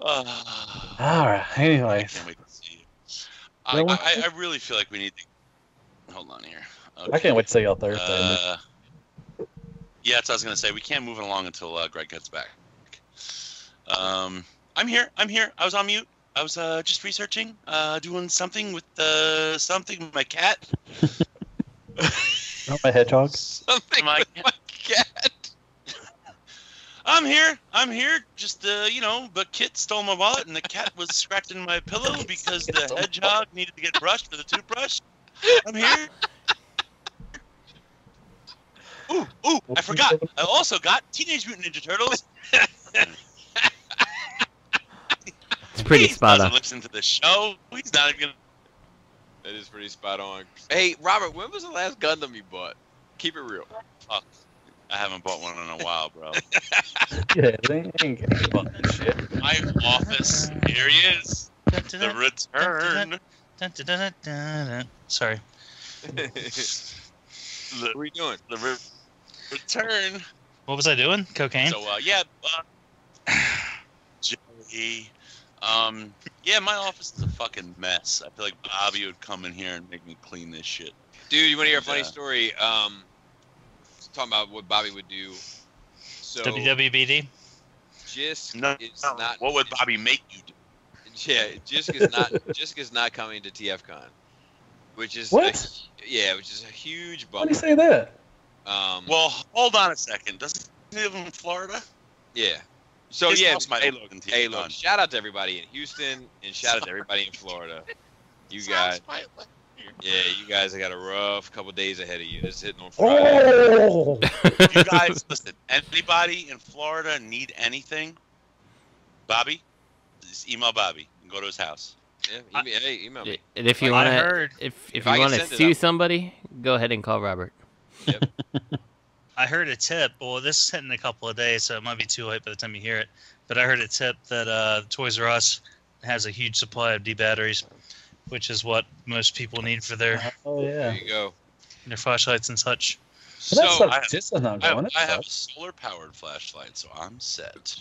All right. Anyways. I can't wait to see you. I really feel like we need to. Hold on here. Okay. I can't wait to see y'all Thursday. Yeah, that's what I was gonna say. We can't move it along until Greg gets back. I'm here. I was on mute. I was just researching, doing something with my cat. Not my hedgehog. Something with my cat. I'm here. Just but Kit stole my wallet and the cat was scratching my pillow because the hedgehog needed to get brushed for the toothbrush. I'm here. Ooh! I forgot. I also got Teenage Mutant Ninja Turtles. It's pretty spot on. Listen to the show. He's not even gonna. That is pretty spot on. Hey, Robert, when was the last Gundam you bought? Keep it real. Fuck. I haven't bought one in a while, bro. Yeah, they ain't getting bought that shit. My office. Here he is. The return. Sorry. What are we doing? The return. What was I doing? Cocaine? So, Joey. Yeah, my office is a fucking mess. I feel like Bobby would come in here and make me clean this shit. Dude, you want to hear a funny story? Talking about what Bobby would do. So WWBD? Jisk is not. What would Bobby make you do? Yeah, Jisk is not coming to TFCon, which is which is a huge bummer. Why do you say that? Well, hold on a second. Doesn't he live in Florida? Yeah. So hey, look, shout out to everybody in Houston and shout out to everybody in Florida. You guys, you guys have got a rough couple days ahead of you. This is hitting on Friday. Oh! You guys, listen. Anybody in Florida need anything? Bobby, just email Bobby and go to his house. Yeah, email me. And if you want to, if you want to sue somebody, go ahead and call Robert. Yep. I heard a tip. Well, this is hitting a couple of days, so it might be too late by the time you hear it. But I heard a tip that Toys R Us has a huge supply of D batteries, which is what most people need for their There you go. Their flashlights and such. So I have a solar-powered flashlight, so I'm set.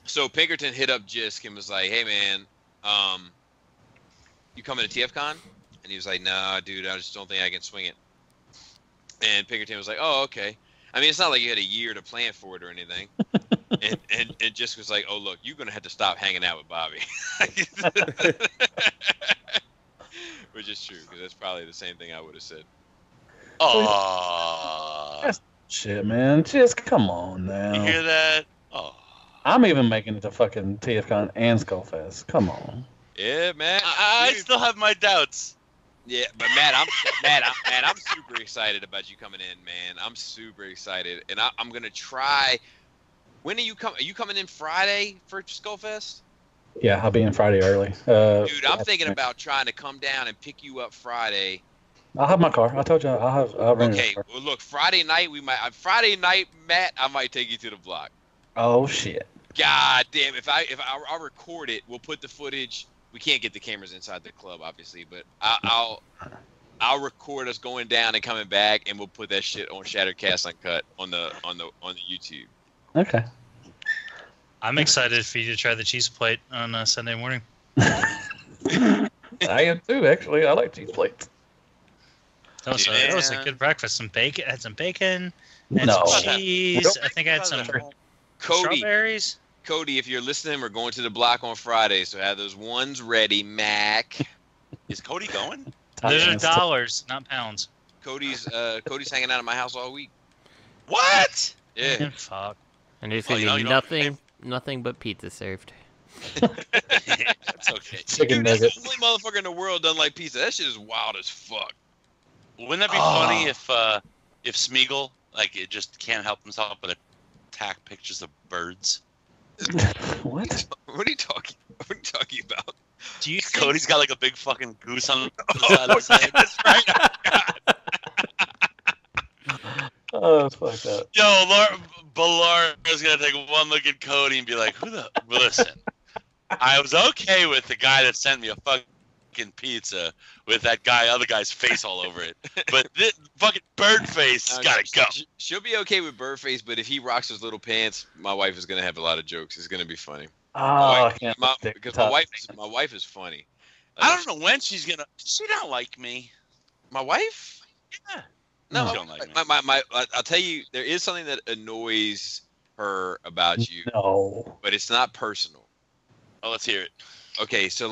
So Pinkerton hit up Jisk and was like, "Hey man, you coming to TFCon?" And he was like, "Nah, dude, I just don't think I can swing it." And Pinkerton was like, "Oh, okay." I mean, it's not like you had a year to plan for it or anything. and Jisk was like, "Oh, look, you're gonna have to stop hanging out with Bobby," which is true because that's probably the same thing I would have said. Oh, shit, man! Just come on now. You hear that? Oh, I'm even making it to fucking TFCon and Skullfest. Come on. Yeah, man. I still have my doubts. Yeah, but Matt, I'm super excited about you coming in, man. I'm super excited, and I'm gonna try. When are you coming? Are you coming in Friday for Skullfest? Yeah, I'll be in Friday early. Dude, I'm thinking about trying to come down and pick you up Friday. I'll have my car. I told you I'll rent Okay, a car. well, look, Friday night Friday night, Matt, I might take you to the block. Oh shit. God damn! I'll record it. We'll put the footage. We can't get the cameras inside the club, obviously, but I'll record us going down and coming back, and we'll put that shit on Shattered Cast Uncut on the YouTube. Okay. I'm excited for you to try the cheese plate on Sunday morning. I am too, actually. I like cheese plates. That was a good breakfast. Some bacon. Had some bacon. Had No. some cheese. I think I had some strawberries. Cody, if you're listening, we're going to the block on Friday, so have those ones ready, Mac. Is Cody going? Those are dollars, not pounds. Cody's hanging out at my house all week. What? Yeah. Fuck. And there's gonna be nothing but pizza served. That's okay. Chicken Dude, that's nuggets. the only motherfucker in the world doesn't like pizza. That shit is wild as fuck. Wouldn't that be funny if Smeagol it just can't help himself but attack pictures of birds? What? What are you talking about? Do you think Cody's got a big fucking goose on the side of his head. That's right. Oh, that's fucked up. Yo, Laura's gonna take one look at Cody and be like, listen, I was okay with the guy that sent me a fucking pizza with that other guy's face all over it. But this fucking bird face gotta go. She'll be okay with Birdface, but if he rocks his little pants, my wife is gonna have a lot of jokes. It's gonna be funny. Oh, I can't. Because my wife is funny. I don't know when she's gonna. Does she not like me? My wife? Yeah. No, She don't like me. I'll tell you, there is something that annoys her about you. No. But it's not personal. Oh, let's hear it. Okay, so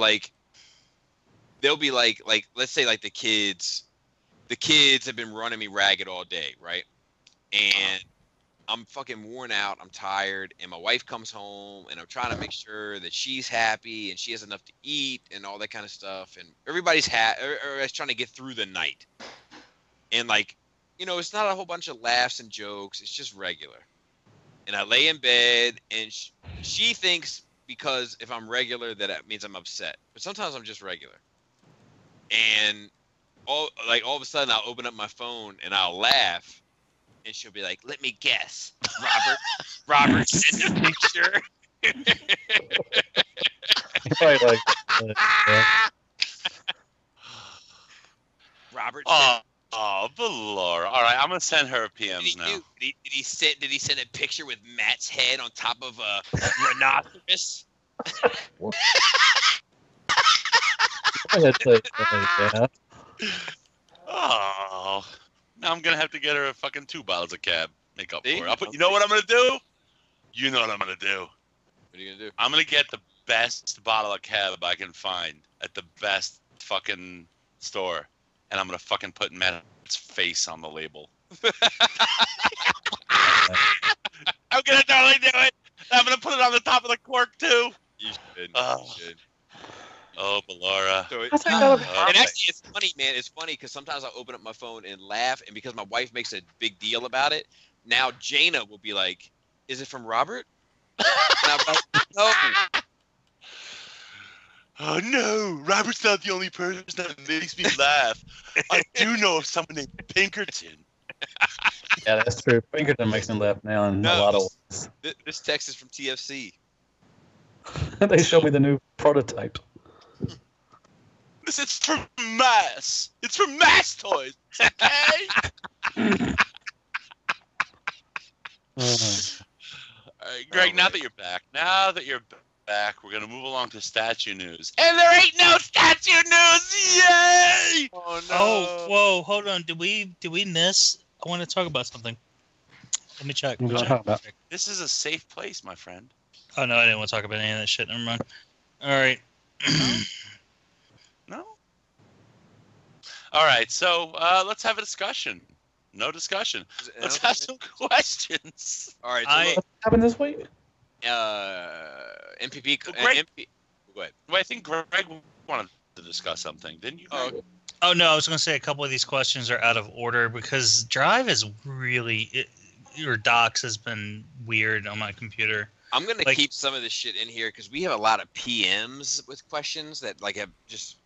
they'll be like let's say the kids have been running me ragged all day, right? And I'm fucking worn out, I'm tired, and my wife comes home, and I'm trying to make sure that she's happy and she has enough to eat and all that kind of stuff, and everybody's trying to get through the night. And it's not a whole bunch of laughs and jokes, it's just regular. And I lay in bed, and she thinks because if I'm regular that means I'm upset. But sometimes I'm just regular. And all of a sudden I'll open up my phone and I'll laugh, and she'll be like, "Let me guess, Robert sent a picture." Probably Robert. Oh, Laura. All right, I'm gonna send her PMs now. Did he send a picture with Matt's head on top of a rhinoceros? yeah. Oh, now I'm gonna have to get her a fucking 2 bottles of cab. Make up for it. You know what I'm gonna do? You know what I'm gonna do? What are you gonna do? I'm gonna get the best bottle of cab I can find at the best fucking store, and I'm gonna fucking put Matt's face on the label. I'm gonna totally do it. I'm gonna put it on the top of the cork too. You should. Oh, Laura. So and actually, it's funny, man. It's funny because sometimes I'll open up my phone and laugh, and because my wife makes a big deal about it, now Jaina will be like, "Is it from Robert?" And I'm like, "No." Oh no, Robert's not the only person that makes me laugh. I do know of someone named Pinkerton. Yeah, that's true. Pinkerton makes me laugh now in a lot of ways. This text is from TFC. They showed me the new prototype. This is from Mass. It's from Mass Toys. Okay. All right, Greg. Now that you're back, we're gonna move along to statue news. And there ain't no statue news. Yay! Oh no! Oh, whoa! Hold on. Did we miss? I want to talk about something. Let me check. This is a safe place, my friend. Oh no, I didn't want to talk about any of that shit. Never mind. All right. No. All right. So let's have a discussion. No discussion. Let's have some questions. All right. What happened this week? MPP. Well, Greg, Go ahead. Well, I think Greg wanted to discuss something, didn't you? Oh no, I was going to say a couple of these questions are out of order because Drive is really, or Docs has been weird on my computer. I'm going to keep some of this shit in here because we have a lot of PMs with questions that like have just,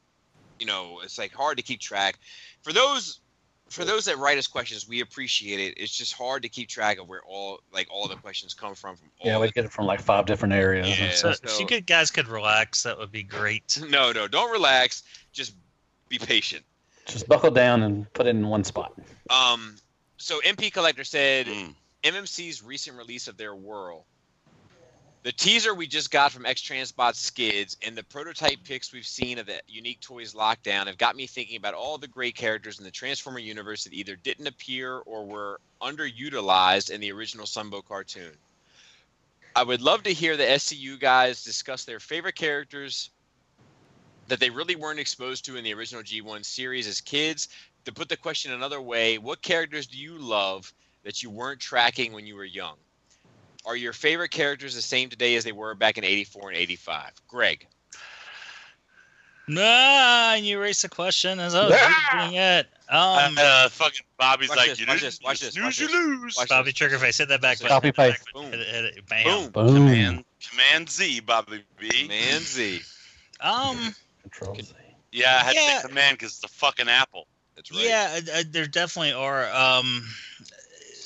it's like hard to keep track. For those that write us questions, we appreciate it. It's just hard to keep track of where all the questions come from. Yeah, we get it from like 5 different areas. Yeah, so if you guys could relax, that would be great. No, don't relax. Just be patient. Just buckle down and put it in one spot. So MP Collector said MMC's recent release of their Whirl. The teaser we just got from X-Transbot Skids and the prototype pics we've seen of the Unique Toys Lockdown have got me thinking about all the great characters in the Transformer universe that either didn't appear or were underutilized in the original Sunbow cartoon. I would love to hear the SCU guys discuss their favorite characters that they really weren't exposed to in the original G1 series as kids. To put the question another way, what characters do you love that you weren't tracking when you were young? Are your favorite characters the same today as they were back in 84 and 85? Greg. Nah, you erased the question as I was doing it. Fucking Bobby's watch like, this, you watch this. you lose. Bobby Triggerface, hit that back button. Copy paste. Boom. Bam. Boom. Command Z, Bobby B. Command Z. Control Z. Yeah, I had to say command because it's a fucking apple. That's right. Yeah, there definitely are.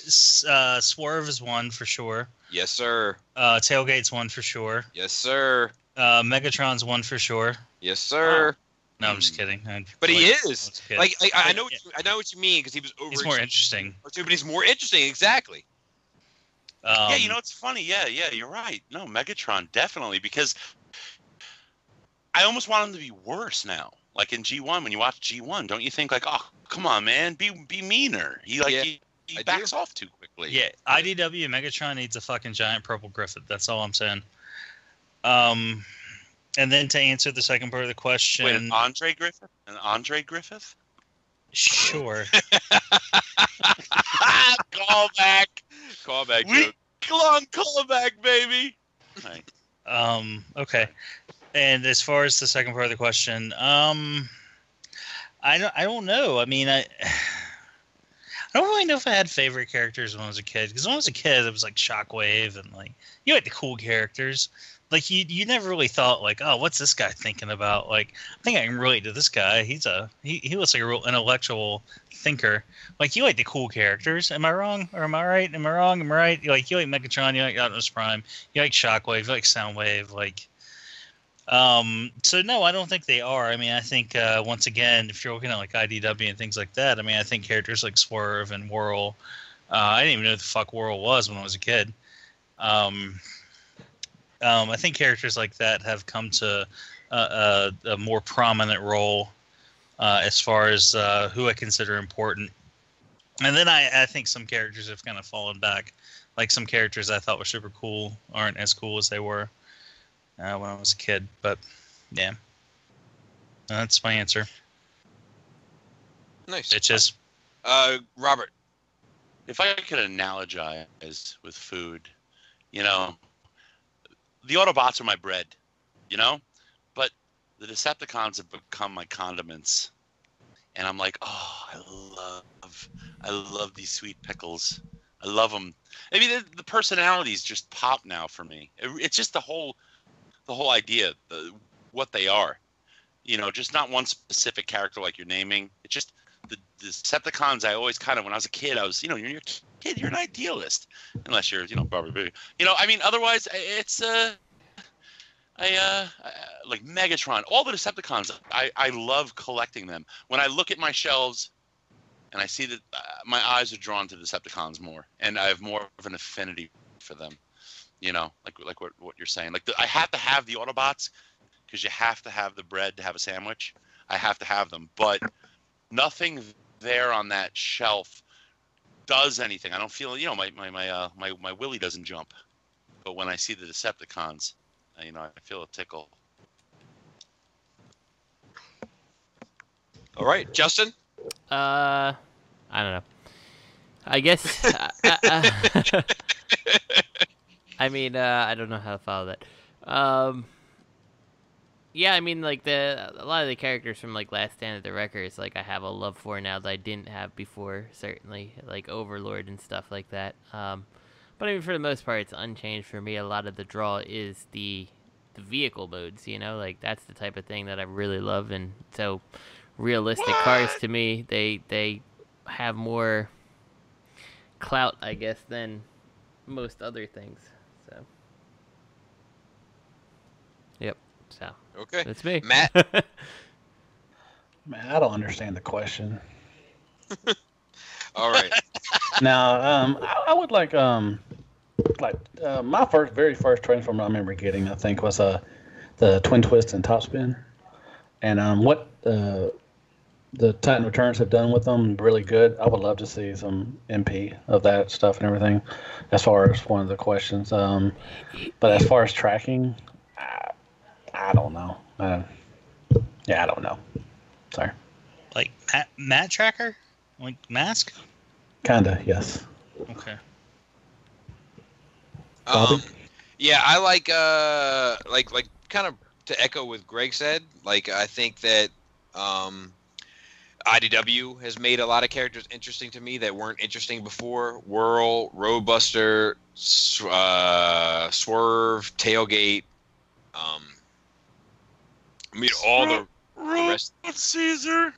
Swerve is one for sure. Yes, sir. Tailgate's one for sure. Yes, sir. Megatron's one for sure. Yes, sir. No, I'm just kidding. But he is. Like I know what you mean because he was over. He's more interesting. But he's more interesting, exactly. Yeah, it's funny. Yeah, you're right. No, Megatron definitely because I almost want him to be worse now. Like in G1, when you watch G1, don't you think like, oh, come on, man, be meaner? He backs off too quickly. Yeah, IDW Megatron needs a fucking giant purple Griffith. That's all I'm saying. And then to answer the second part of the question, wait, an Andre Griffith? An Andre Griffith? Sure. Callback. Week long callback, baby. Right. Okay. And as far as the second part of the question, I don't know. I mean, I don't really know if I had favorite characters when I was a kid. Because when I was a kid, it was like Shockwave and like you had the cool characters. Like you never really thought like, oh, what's this guy thinking about? Like, I think I can relate to this guy. He looks like a real intellectual thinker. Like you like the cool characters. Am I wrong or am I right? Am I wrong? Am I right? You like Megatron. You like Optimus Prime. You like Shockwave. You like Soundwave. Like. So no, I don't think they are. I mean, I think once again, if you're looking at like IDW and things like that, I mean, I think characters like Swerve and Whirl. I didn't even know what the fuck Whirl was when I was a kid. I think characters like that have come to a more prominent role as far as who I consider important. And then I think some characters have kind of fallen back. Like some characters I thought were super cool aren't as cool as they were when I was a kid. But yeah, that's my answer. Nice. Bitches. Robert. If I could analogize with food, the Autobots are my bread, but the Decepticons have become my condiments. And I'm like, oh, I love these sweet pickles. I love them. I mean, the personalities just pop now for me. It's just the whole idea, what they are. Just not one specific character like you're naming. It's just the Decepticons. I always kind of, when I was a kid, I was, you're a kid, you're an idealist, unless you're, Barbie Boo. I mean, otherwise, it's like Megatron, all the Decepticons. I love collecting them. When I look at my shelves, and I see that my eyes are drawn to the Decepticons more, and I have more of an affinity for them. Like what you're saying. Like I have to have the Autobots because you have to have the bread to have a sandwich. I have to have them, but nothing there on that shelf does anything. I don't feel, my willy doesn't jump. But when I see the Decepticons, I feel a tickle. All right, Justin. I don't know. I guess I mean, I don't know how to follow that. Yeah, I mean, like a lot of the characters from like Last Stand of the Wreckers, like I have a love for now that I didn't have before. Certainly, like Overlord and stuff like that. But I mean, for the most part, it's unchanged for me. A lot of the draw is the vehicle modes. You know, like that's the type of thing that I really love. And so, realistic cars to me, they have more clout, I guess, than most other things. So, yep. So okay, that's me, Matt. Man, I don't understand the question. All right. Now, I would like my very first transform I remember getting, I think, was the Twin Twist and Top Spin, and what the Titan Returns have done with them, really good. I would love to see some MP of that stuff and everything, as far as one of the questions. But as far as tracking, I don't know. Yeah, I don't know. Sorry. Like Matt Tracker? Like Mask? Kinda, yes. Okay. Yeah, I like kind of to echo what Greg said. Like, I think that IDW has made a lot of characters interesting to me that weren't interesting before. Whirl, Roadbuster, Swerve, Tailgate. I mean, all the rest. Caesar.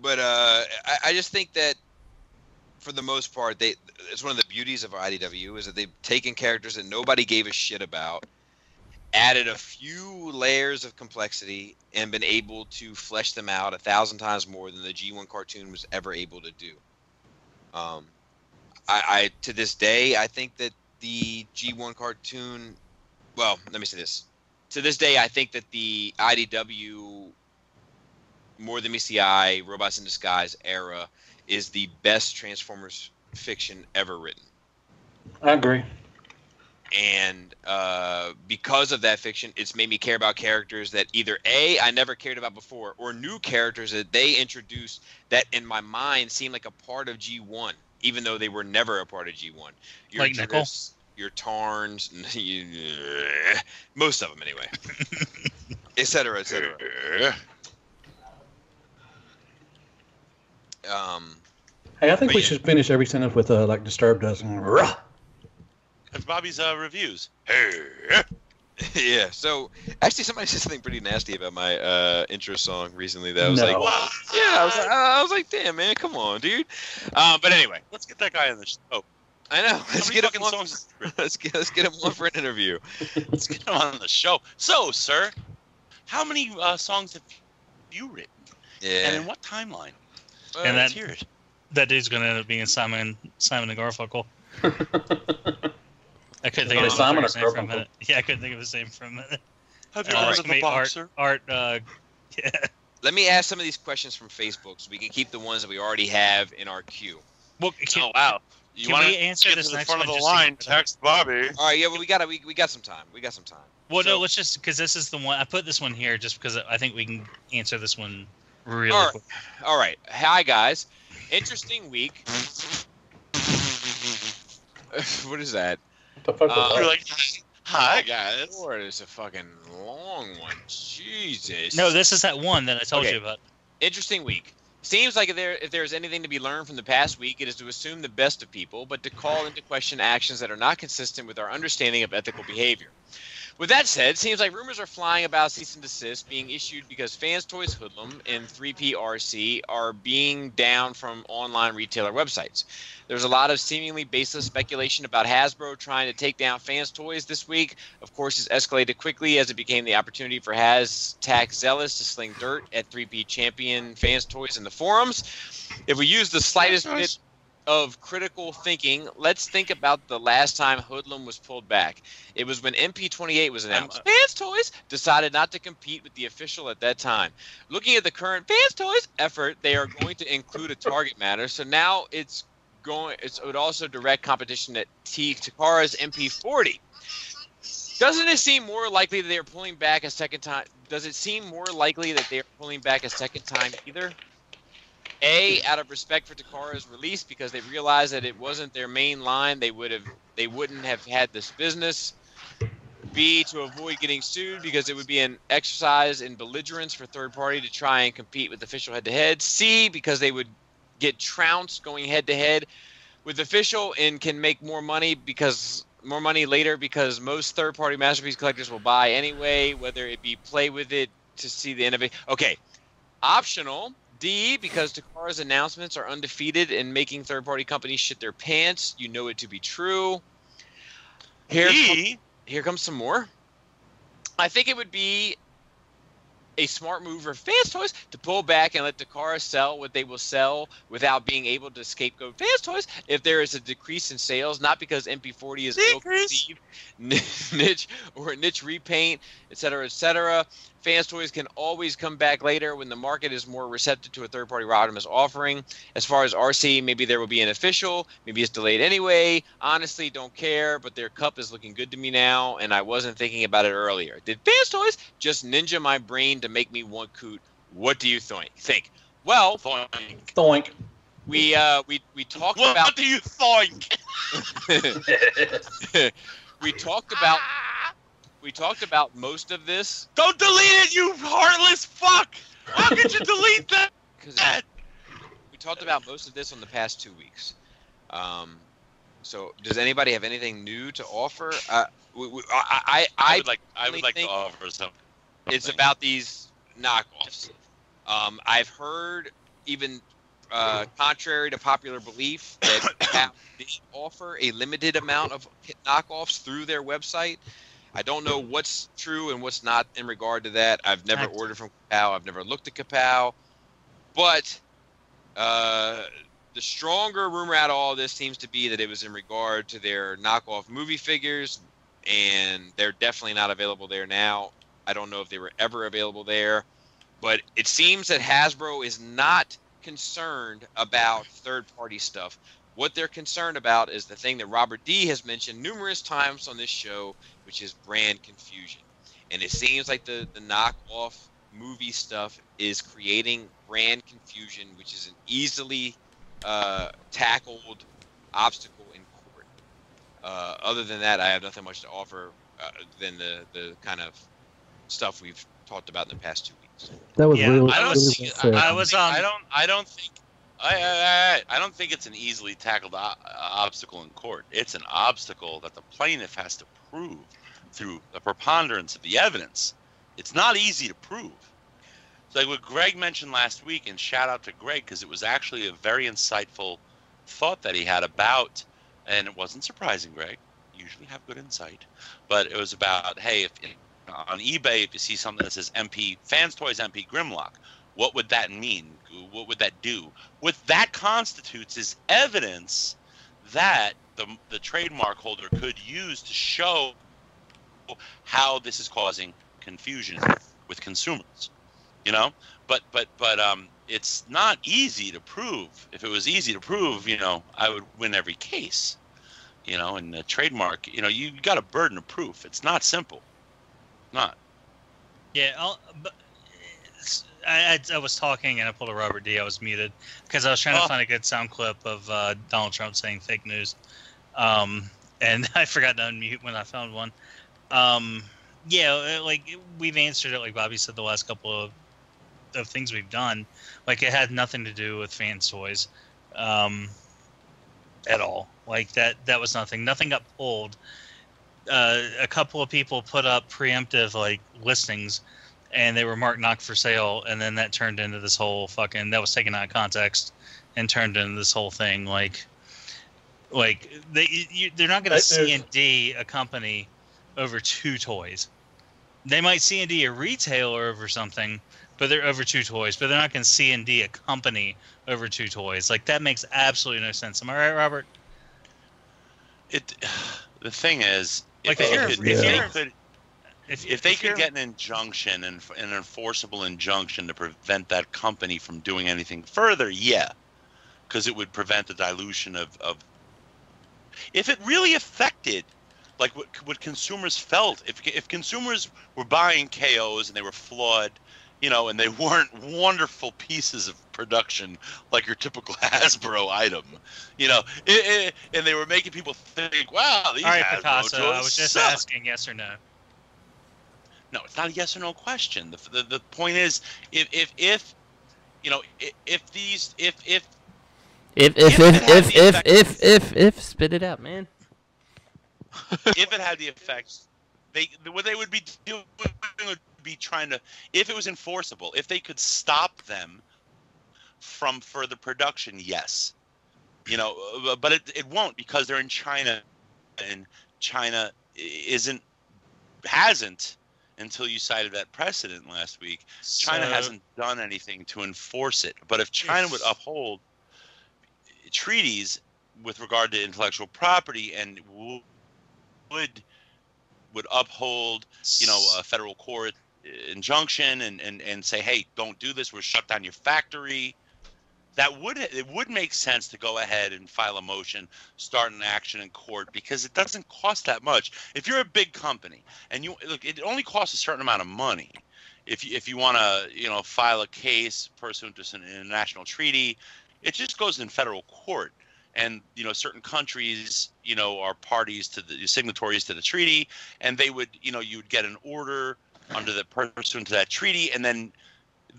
But I just think that for the most part, it's one of the beauties of IDW is that they've taken characters that nobody gave a shit about, added a few layers of complexity, and been able to flesh them out 1,000 times more than the G1 cartoon was ever able to do. I to this day, I think that the G1 cartoon, well, let me say this. To this day, I think that the IDW, more than meets the eye, Robots in Disguise era is the best Transformers fiction ever written. I agree. And because of that fiction, it's made me care about characters that either A, I never cared about before, or new characters that they introduced that in my mind seem like a part of G1, even though they were never a part of G1. Your like Nickel? Your Tarns, most of them anyway, et cetera, et cetera. Hey, I think we should finish every sentence with like Disturbed does. That's Bobby's reviews. Yeah. So actually, somebody said something pretty nasty about my intro song recently. That I was like, what? Yeah. I was like, damn, man, come on, dude. But anyway, let's get that guy on the show. I know. Let's get him on. Let's get him on for an interview. Let's get him on the show. So, sir, how many songs have you written? Yeah. And in what timeline? And let's hear it. That dude's going to end up being Simon and Garfunkel. I couldn't think of his name for a minute. Yeah, I couldn't think of his name for a minute. Have you heard of the boxer? Yeah. Let me ask some of these questions from Facebook so we can keep the ones that we already have in our queue. Well, wow. Can we answer this next front one? Of the line, text Bobby. All right, yeah, well, we got some time. Well, no, let's just because this is the one I put this one here just because I think we can answer this one really quick. All right. Hi guys. Interesting week. What is that? What the fuck was that? You're like, hi guys. Lord, it's a fucking long one. Jesus. No, this is that one that I told you about. Interesting week. Seems like if there's anything to be learned from the past week, it is to assume the best of people, but to call into question actions that are not consistent with our understanding of ethical behavior. With that said, seems like rumors are flying about cease and desist being issued because Fans Toys Hoodlum and 3PRC are being down from online retailer websites. There's a lot of seemingly baseless speculation about Hasbro trying to take down Fans Toys this week. Of course, it's escalated quickly as it became the opportunity for Hashtag Zealous to sling dirt at 3P champion Fans Toys in the forums. If we use the slightest bit of critical thinking, let's think about the last time Hoodlum was pulled back. It was when MP28 was announced. Fans Toys decided not to compete with the official at that time. Looking at the current Fans Toys effort, they are going to include a target matter. So now it would also direct competition at Takara's MP40. Doesn't it seem more likely that they are pulling back a second time? Does it seem more likely that they are pulling back a second time either? Out of respect for Takara's release, because they realized that it wasn't their main line, they wouldn't have had this business. B, to avoid getting sued because it would be an exercise in belligerence for third party to try and compete with official head-to-head. C, because they would get trounced going head-to-head with official and can make more money later because most third-party masterpiece collectors will buy anyway, whether it be play with it to see the innovation. Okay, optional. D, because Takara's announcements are undefeated in making third-party companies shit their pants. You know it to be true. Here comes some more. I think it would be a smart move for Fans Toys to pull back and let Takara sell what they will sell without being able to scapegoat Fans Toys if there is a decrease in sales, not because MP40 is ill-conceived, niche repaint, etc., etc. Fans Toys can always come back later when the market is more receptive to a third-party Rodimus offering. As far as RC, maybe there will be an official. Maybe it's delayed anyway. Honestly, don't care, but their cup is looking good to me now, and I wasn't thinking about it earlier. Did Fans Toys just ninja my brain to make me want Coot? What do you think? Well, Thoink. We talked about... What do you think? We talked about most of this. Don't delete it, you heartless fuck! How could you delete that? We talked about most of this on the past 2 weeks. So, does anybody have anything new to offer? I would like to offer something. It's about these knockoffs. I've heard, even contrary to popular belief, that Capcom did offer a limited amount of knockoffs through their website. I don't know what's true and what's not in regard to that. I've never ordered from Kapow. I've never looked at Kapow. But the stronger rumor out of all this seems to be that it was in regard to their knockoff movie figures, and they're definitely not available there now. I don't know if they were ever available there. But it seems that Hasbro is not concerned about third-party stuff. What they're concerned about is the thing that Robert D. has mentioned numerous times on this show, which is brand confusion. And it seems like the knockoff movie stuff is creating brand confusion, which is an easily tackled obstacle in court. Other than that, I have nothing much to offer than the kind of stuff we've talked about in the past 2 weeks. That was really. I don't think it's an easily tackled obstacle in court. It's an obstacle that the plaintiff has to prove through the preponderance of the evidence. It's not easy to prove. It's like what Greg mentioned last week, and shout out to Greg because it was actually a very insightful thought that he had about, and it wasn't surprising, Greg. You usually have good insight, but it was about, hey, if on eBay, if you see something that says MP Fans Toys MP Grimlock, what would that mean? What would that do? What that constitutes is evidence that the trademark holder could use to show how this is causing confusion with consumers. You know, but it's not easy to prove. If it was easy to prove, I would win every case. And the trademark, you got a burden of proof. It's not simple. Not. Yeah, but I was talking and I pulled a Robert D. I was muted because I was trying to find a good sound clip of Donald Trump saying fake news, and I forgot to unmute when I found one. Yeah, like we've answered it, like Bobby said, the last couple of things we've done. Like it had nothing to do with Fans Toys at all. Like that was nothing. Nothing got pulled. A couple of people put up preemptive like listings, and they were marked not for sale, and then that turned into this whole that was taken out of context and turned into this whole thing. Like they're not going to C&D a company over 2 toys. They might C&D a retailer over something, but they're over 2 toys. But they're not going to C&D a company over 2 toys. Like that makes absolutely no sense. Am I right, Robert? The thing is, if they could get an injunction, an enforceable injunction to prevent that company from doing anything further, yeah, because it would prevent the dilution of. If it really affected, like what consumers felt, if consumers were buying KOs and they were flawed, and they weren't wonderful pieces of production like your typical Hasbro item, and they were making people think, wow, these All right, Hasbro Picasso, toys I was just suck. asking yes or no. No, it's not a yes or no question. The point is, if spit it out, man. if it had the effects, what they would be doing would be trying to, if it was enforceable, if they could stop them from further production, yes, but it won't, because they're in China, and China hasn't, until you cited that precedent last week. China hasn't done anything to enforce it. But if China would uphold treaties with regard to intellectual property and would uphold, a federal court injunction and say, hey, don't do this, we'll shut down your factory, it would make sense to go ahead and file a motion, start an action in court, because it doesn't cost that much. If you're a big company and it only costs a certain amount of money if you want to, file a case pursuant to an international treaty. It just goes in federal court. And, certain countries, are parties to the signatories to the treaty, and they would, you would get an order under the pursuant to that treaty, and then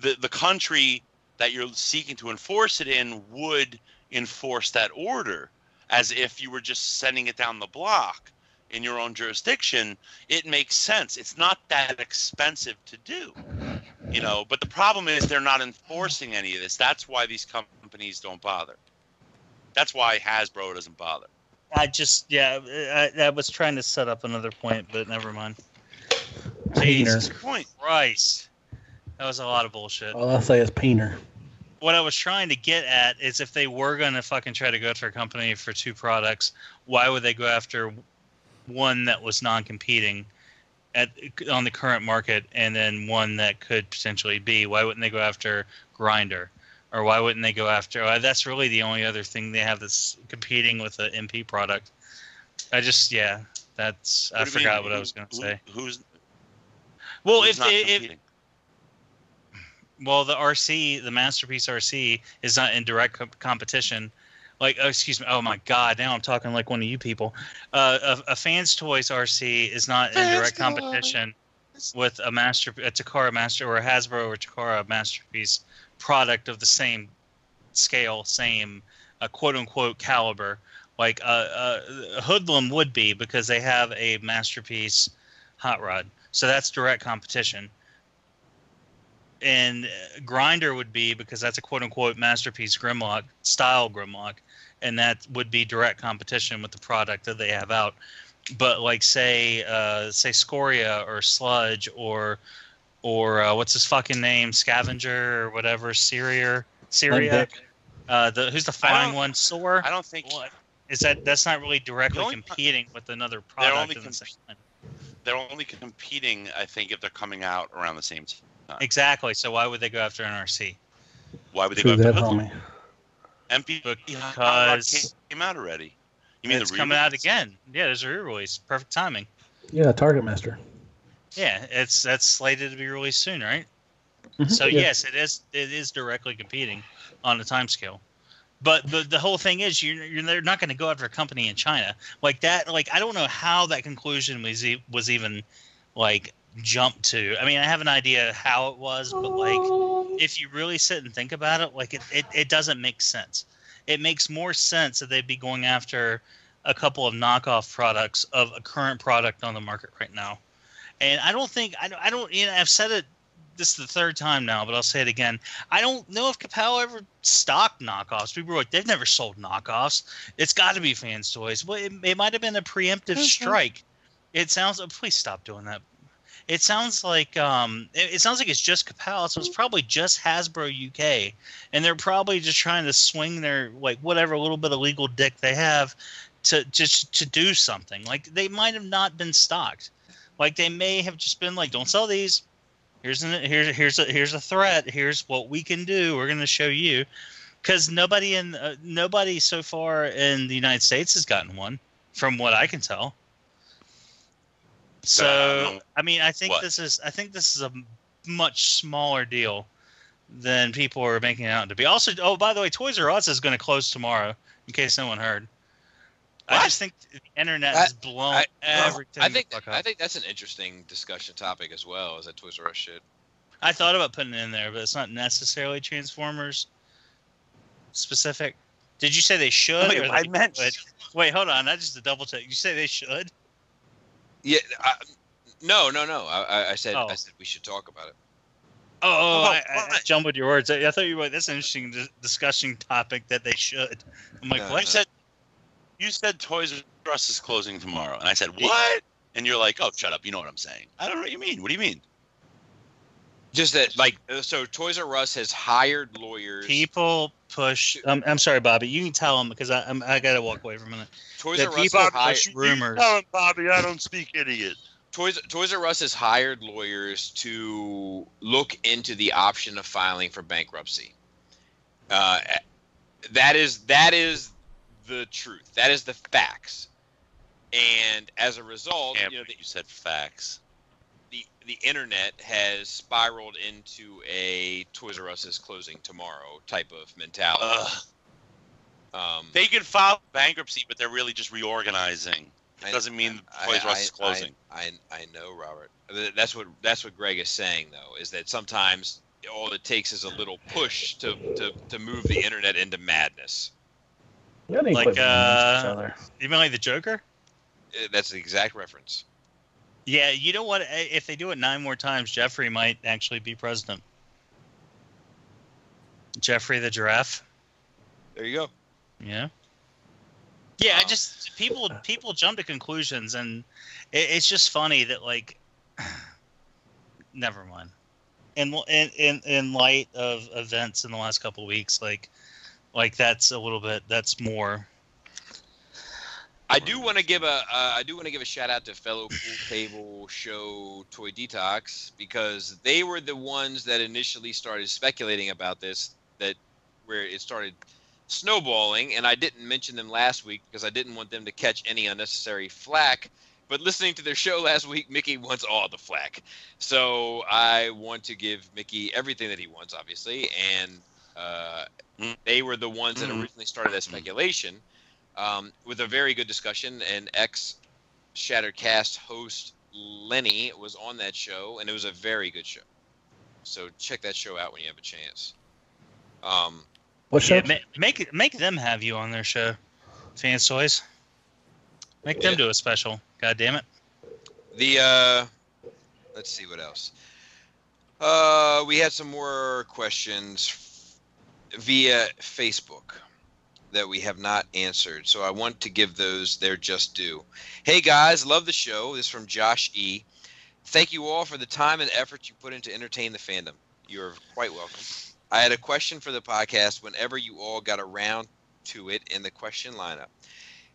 the country that you're seeking to enforce it in would enforce that order as if you were just sending it down the block in your own jurisdiction. It makes sense. It's not that expensive to do, but the problem is they're not enforcing any of this. That's why these companies don't bother. That's why Hasbro doesn't bother. I was trying to set up another point, but never mind. Jesus Christ. That was a lot of bullshit. All I say is peener. What I was trying to get at is, if they were going to fucking try to go after a company for two products, why would they go after one that was non-competing on the current market, and then one that could potentially be? Why wouldn't they go after Grindr? Or why wouldn't they go after... that's really the only other thing they have that's competing with an MP product. I forgot what I was going to say. Well, the RC, the Masterpiece RC, is not in direct competition. Excuse me. Oh my God! Now I'm talking like one of you people. A Fans Toys RC is not in direct competition with a Takara Master or a Hasbro or Takara Masterpiece product of the same scale, same quote unquote caliber. Like Hoodlum would be, because they have a Masterpiece hot rod, so that's direct competition. And Grindr would be, because that's a quote-unquote Masterpiece Grimlock, style, and that would be direct competition with the product that they have out. But say Scoria or Sludge or what's his fucking name, Scavenger or whatever, Syria. Who's the flying one? Soar. I don't think that's not really directly competing with another product. They're only competing, I think, if they're coming out around the same time. Exactly. So why would they go after an RC? Why would they go after homie? MP because came out already. You mean it's coming out again? Yeah, there's a re-release. Perfect timing. Yeah, Target Master. Yeah, that's slated to be released soon, right? Mm-hmm, so yes, it is directly competing on a timescale. But the whole thing is, they're not going to go after a company in China like that. I don't know how that conclusion was even jumped to. I mean, I have an idea how it was, but if you really sit and think about it, it doesn't make sense. It makes more sense that they'd be going after a couple of knockoff products of a current product on the market right now. And I don't think I've said it. This is the third time now, but I'll say it again. I don't know if Capel ever stocked knockoffs. People were like, they've never sold knockoffs. It's got to be Fans Toys. Well, it might have been a preemptive strike. It sounds. Please stop doing that. It sounds like it's just Capel, so it's probably just Hasbro UK, and they're probably just trying to swing their whatever little bit of legal dick they have to do something. They might have not been stocked. They may have just been don't sell these. Here's a threat. Here's what we can do. We're going to show you, because nobody so far in the United States has gotten one, from what I can tell. So I mean, I think this is a much smaller deal than people are making it out to be. Also, oh, by the way, Toys R Us is going to close tomorrow, in case no one heard. What? I just think the internet has blown everything. I think that's an interesting discussion topic as well, is that Toys R Us shit. I thought about putting it in there, but it's not necessarily Transformers specific. Did you say they should? Wait, hold on. I just to double check. You say they should? Yeah. No. I said we should talk about it. I jumbled your words. I thought you were like, that's an interesting discussion topic that they should. I'm like, what? You said Toys R Us is closing tomorrow, and I said what? And you're like, oh, shut up. You know what I'm saying? I don't know what you mean. What do you mean? Just that, so Toys R Us has hired lawyers. People push. I'm sorry, Bobby. You can tell them because I got to walk away for a minute. Toys R Us has hired rumors. Tell him, Bobby. I don't speak idiot. Toys R Us has hired lawyers to look into the option of filing for bankruptcy. That is the truth. That is the facts. And as a result, you said facts. The internet has spiraled into a Toys R Us is closing tomorrow type of mentality. They could file bankruptcy, but they're really just reorganizing. It doesn't mean Toys R Us is closing. I know, Robert. That's what Greg is saying, though, is that sometimes all it takes is a little push to move the internet into madness. Like you mean like the Joker? That's the exact reference. Yeah, you know what? If they do it 9 more times, Jeffrey might actually be president. Jeffrey the giraffe. There you go. Yeah. Yeah, I just people jump to conclusions, and it's just funny that never mind. In light of events in the last couple of weeks, like that's more. I do want to give a shout out to fellow Pool Table Show Toy Detox, because they were the ones that initially started speculating about this, where it started snowballing, and I didn't mention them last week because I didn't want them to catch any unnecessary flack. But listening to their show last week, Mickey wants all the flack, so I want to give Mickey everything that he wants, obviously, and they were the ones that originally started that speculation. With a very good discussion, and ex-Shattered host Lenny was on that show, and it was a very good show. So check that show out when you have a chance. What show? Yeah, make them have you on their show, Fans Toys. Make them do a special. God damn it. Let's see what else. We had some more questions via Facebook that we have not answered, so I want to give those their just due. Hey guys, love the show. This is from Josh E. Thank you all for the time and effort you put into entertain the fandom. You're quite welcome. I had a question for the podcast whenever you all got around to it in the question lineup.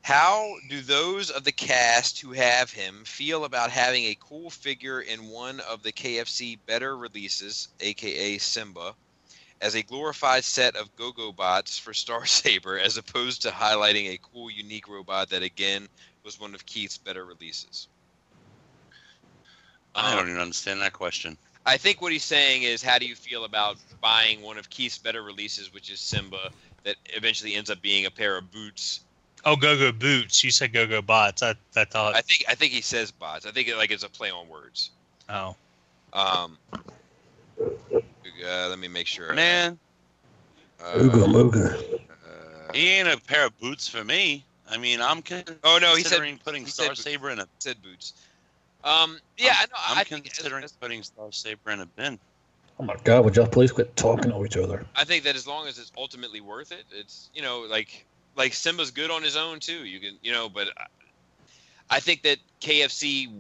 How do those of the cast who have him feel about having a cool figure in one of the KFC better releases, aka Simba, as a glorified set of Go-Go bots for Star Saber, as opposed to highlighting a cool, unique robot that, again, was one of Keith's better releases? I don't even understand that question. I think what he's saying is, how do you feel about buying one of Keith's better releases, which is Simba, that eventually ends up being a pair of boots? Oh, Go-Go boots. You said Go-Go bots. I thought. I think he says bots. I think it's a play on words. Oh. Let me make sure. Man. Ooga mooga. He ain't a pair of boots for me. I mean, I'm considering putting Star Saber in a said boots. I'm considering putting Star Saber in a bin. Oh my God! Would y'all please quit talking to each other? I think that as long as it's ultimately worth it, it's like Simba's good on his own too. You can but I think that KFC,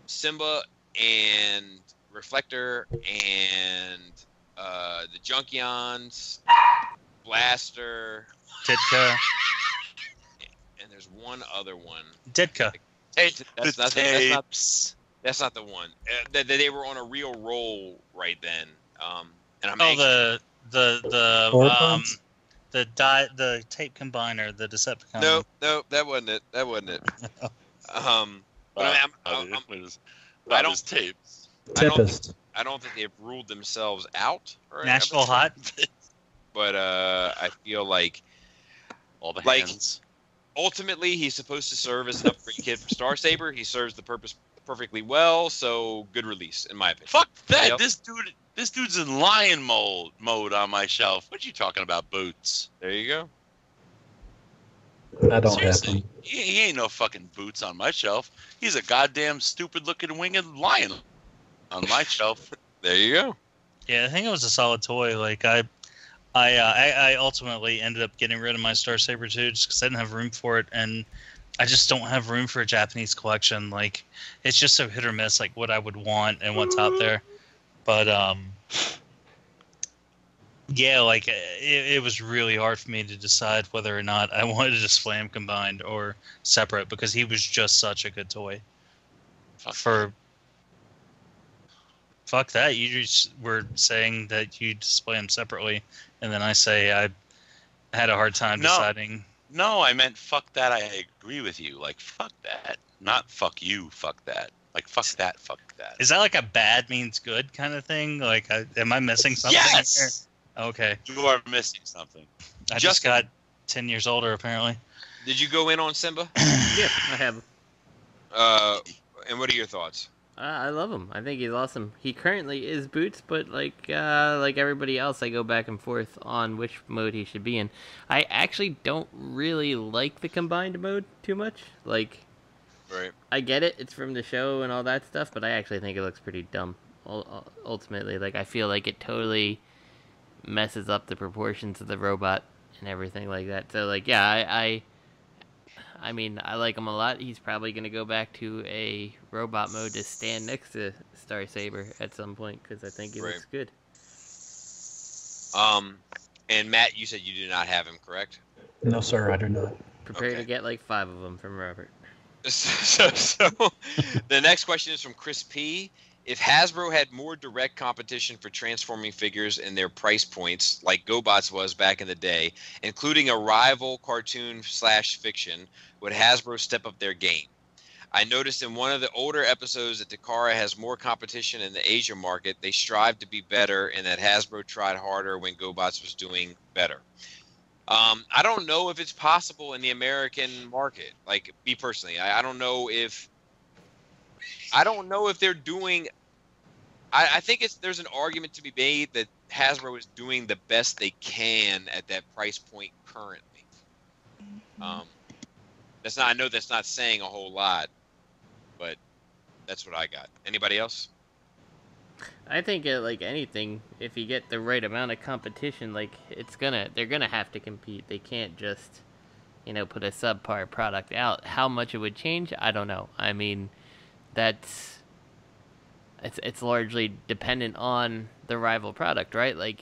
Simba, and Reflector, and the Junkions, Blaster, Ditka, and there's one other one. Ditka. That's not the one. They were on a real roll right then. And I'm the tape combiner, the Decepticon. No, that wasn't it. But I don't. Tempest. I don't think they've ruled themselves out. Nashville Hot. But I feel like all the hands. Ultimately, he's supposed to serve as an upgrade kit for Star Saber. He serves the purpose perfectly well, so good release in my opinion. Fuck that! This dude's in lion mode on my shelf. What you talking about, Boots? There you go. I don't Seriously, have them. He ain't no fucking Boots on my shelf. He's a goddamn stupid-looking winged lion on my shelf. There you go. Yeah, I think it was a solid toy. Like I ultimately ended up getting rid of my Star Saber 2 just because I didn't have room for it, and I just don't have room for a Japanese collection. Like, it's just so hit or miss, like what I would want and what's out there. But yeah, like it was really hard for me to decide whether or not I wanted to display him combined or separate because he was just such a good toy. Fuck that! You just were saying that you display them separately, and then I say I had a hard time deciding. No, I meant fuck that. I agree with you. Like fuck that, not fuck you. Fuck that. Like fuck that. Fuck that. Is that like a bad means good kind of thing? Like, am I missing something? Yes. Here? Okay. You are missing something. I just got 10 years older, apparently. Did you go in on Simba? Yeah, I have. And what are your thoughts? I love him. I think he's awesome. He currently is Boots, but like everybody else, I go back and forth on which mode he should be in. I actually don't really like the combined mode too much. Like, right. I get it. It's from the show and all that stuff, but I actually think it looks pretty dumb. Ultimately, like I feel like it totally messes up the proportions of the robot and everything like that. So like, yeah, I mean, I like him a lot. He's probably going to go back to a robot mode to stand next to Star Saber at some point because I think he looks good. And Matt, you said you do not have him, correct? No, sir, I do not. Prepare to get like 5 of them from Robert. So the next question is from Chris P. If Hasbro had more direct competition for transforming figures and their price points, like GoBots was back in the day, including a rival cartoon/fiction, would Hasbro step up their game? I noticed in one of the older episodes that Takara has more competition in the Asia market. They strive to be better, and that Hasbro tried harder when GoBots was doing better. I don't know if it's possible in the American market. Like me personally, I don't know if they're doing. I think there's an argument to be made that Hasbro is doing the best they can at that price point currently. That's not. I know that's not saying a whole lot, but that's what I got. Anybody else? I think like anything, if you get the right amount of competition, like they're gonna have to compete. They can't just, put a subpar product out. How much it would change, I don't know. I mean, it's largely dependent on the rival product, right? Like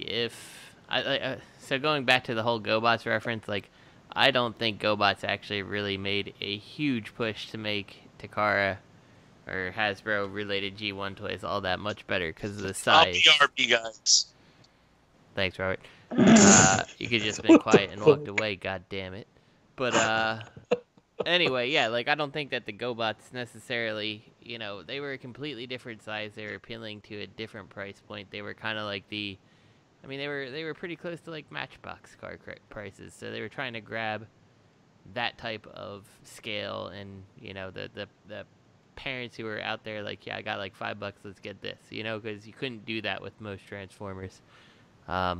so going back to the whole GoBots reference, like I don't think GoBots actually really made a huge push to make Takara or Hasbro related G1 toys all that much better because of the size. BRB guys. Thanks, Robert. You could just been quiet and walked away. God damn it. But anyway, yeah, like I don't think that the GoBots necessarily, they were a completely different size. They were appealing to a different price point. They were kind of like they were pretty close to like Matchbox car prices. So they were trying to grab that type of scale and the parents who were out there like, yeah, I got like $5, let's get this, because you couldn't do that with most Transformers. I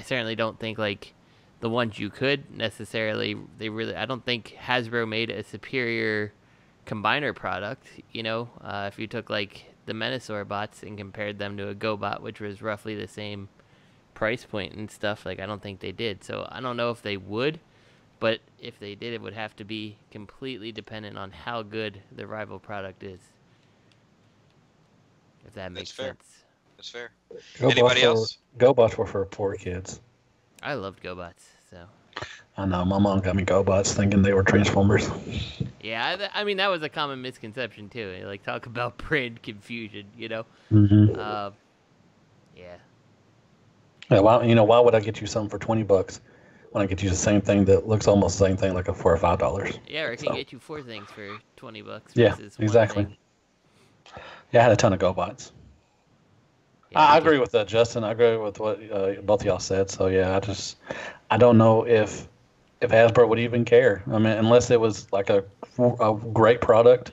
certainly don't think like the ones you could necessarily, I don't think Hasbro made a superior combiner product. If you took like the Menasor bots and compared them to a GoBot, which was roughly the same price point and stuff, like I don't think they did. So I don't know if they would. But if they did, it would have to be completely dependent on how good the rival product is. If that makes sense. That's fair. Anybody else? GoBots were for poor kids. I loved GoBots, so. I know. My mom got me GoBots thinking they were Transformers. Yeah, I mean, that was a common misconception, too. Like, talk about brand confusion, Mm-hmm. Yeah. Why would I get you something for $20? When I get you the same thing that looks almost the same thing, like for $5. Yeah, or I can get you 4 things for $20. Yeah, versus exactly. one thing. Yeah, I had a ton of GoBots. I agree with that, Justin. I agree with what both of y'all said. So yeah, I don't know if Hasbro would even care. I mean, unless it was like a great product,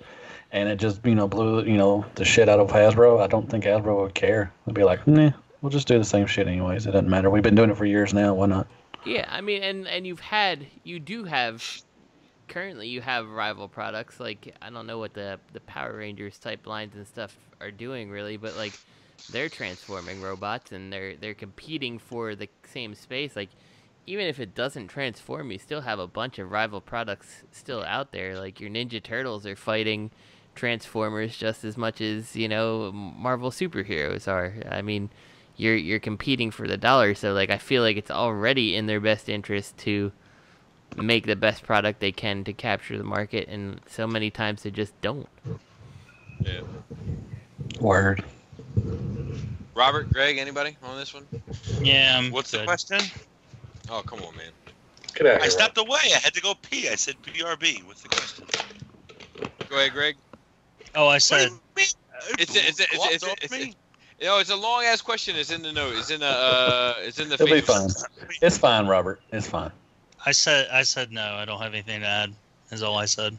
and it just blew the shit out of Hasbro. I don't think Hasbro would care. They'd be like, nah, we'll just do the same shit anyways. It doesn't matter. We've been doing it for years now. Why not? Yeah, I mean, and currently you have rival products. Like, I don't know what the Power Rangers type lines and stuff are doing really, but like they're transforming robots and they're competing for the same space. Like, even if it doesn't transform, you still have a bunch of rival products still out there. Like, your Ninja Turtles are fighting Transformers just as much as, Marvel superheroes are. I mean, you're competing for the dollar, so like I feel like it's already in their best interest to make the best product they can to capture the market, and so many times they just don't. Yeah. Word. Robert, Greg, anybody on this one? Yeah. What's the question? Oh, come on, man. Get out of I here. stepped away. I had to go pee. I said BRB. What's the question? Go ahead, Greg. Oh, I said. It's a long ass question. It's in the note. It's in the It'll be fine. It's fine, Robert. It's fine. I said no. I don't have anything to add. Is all I said.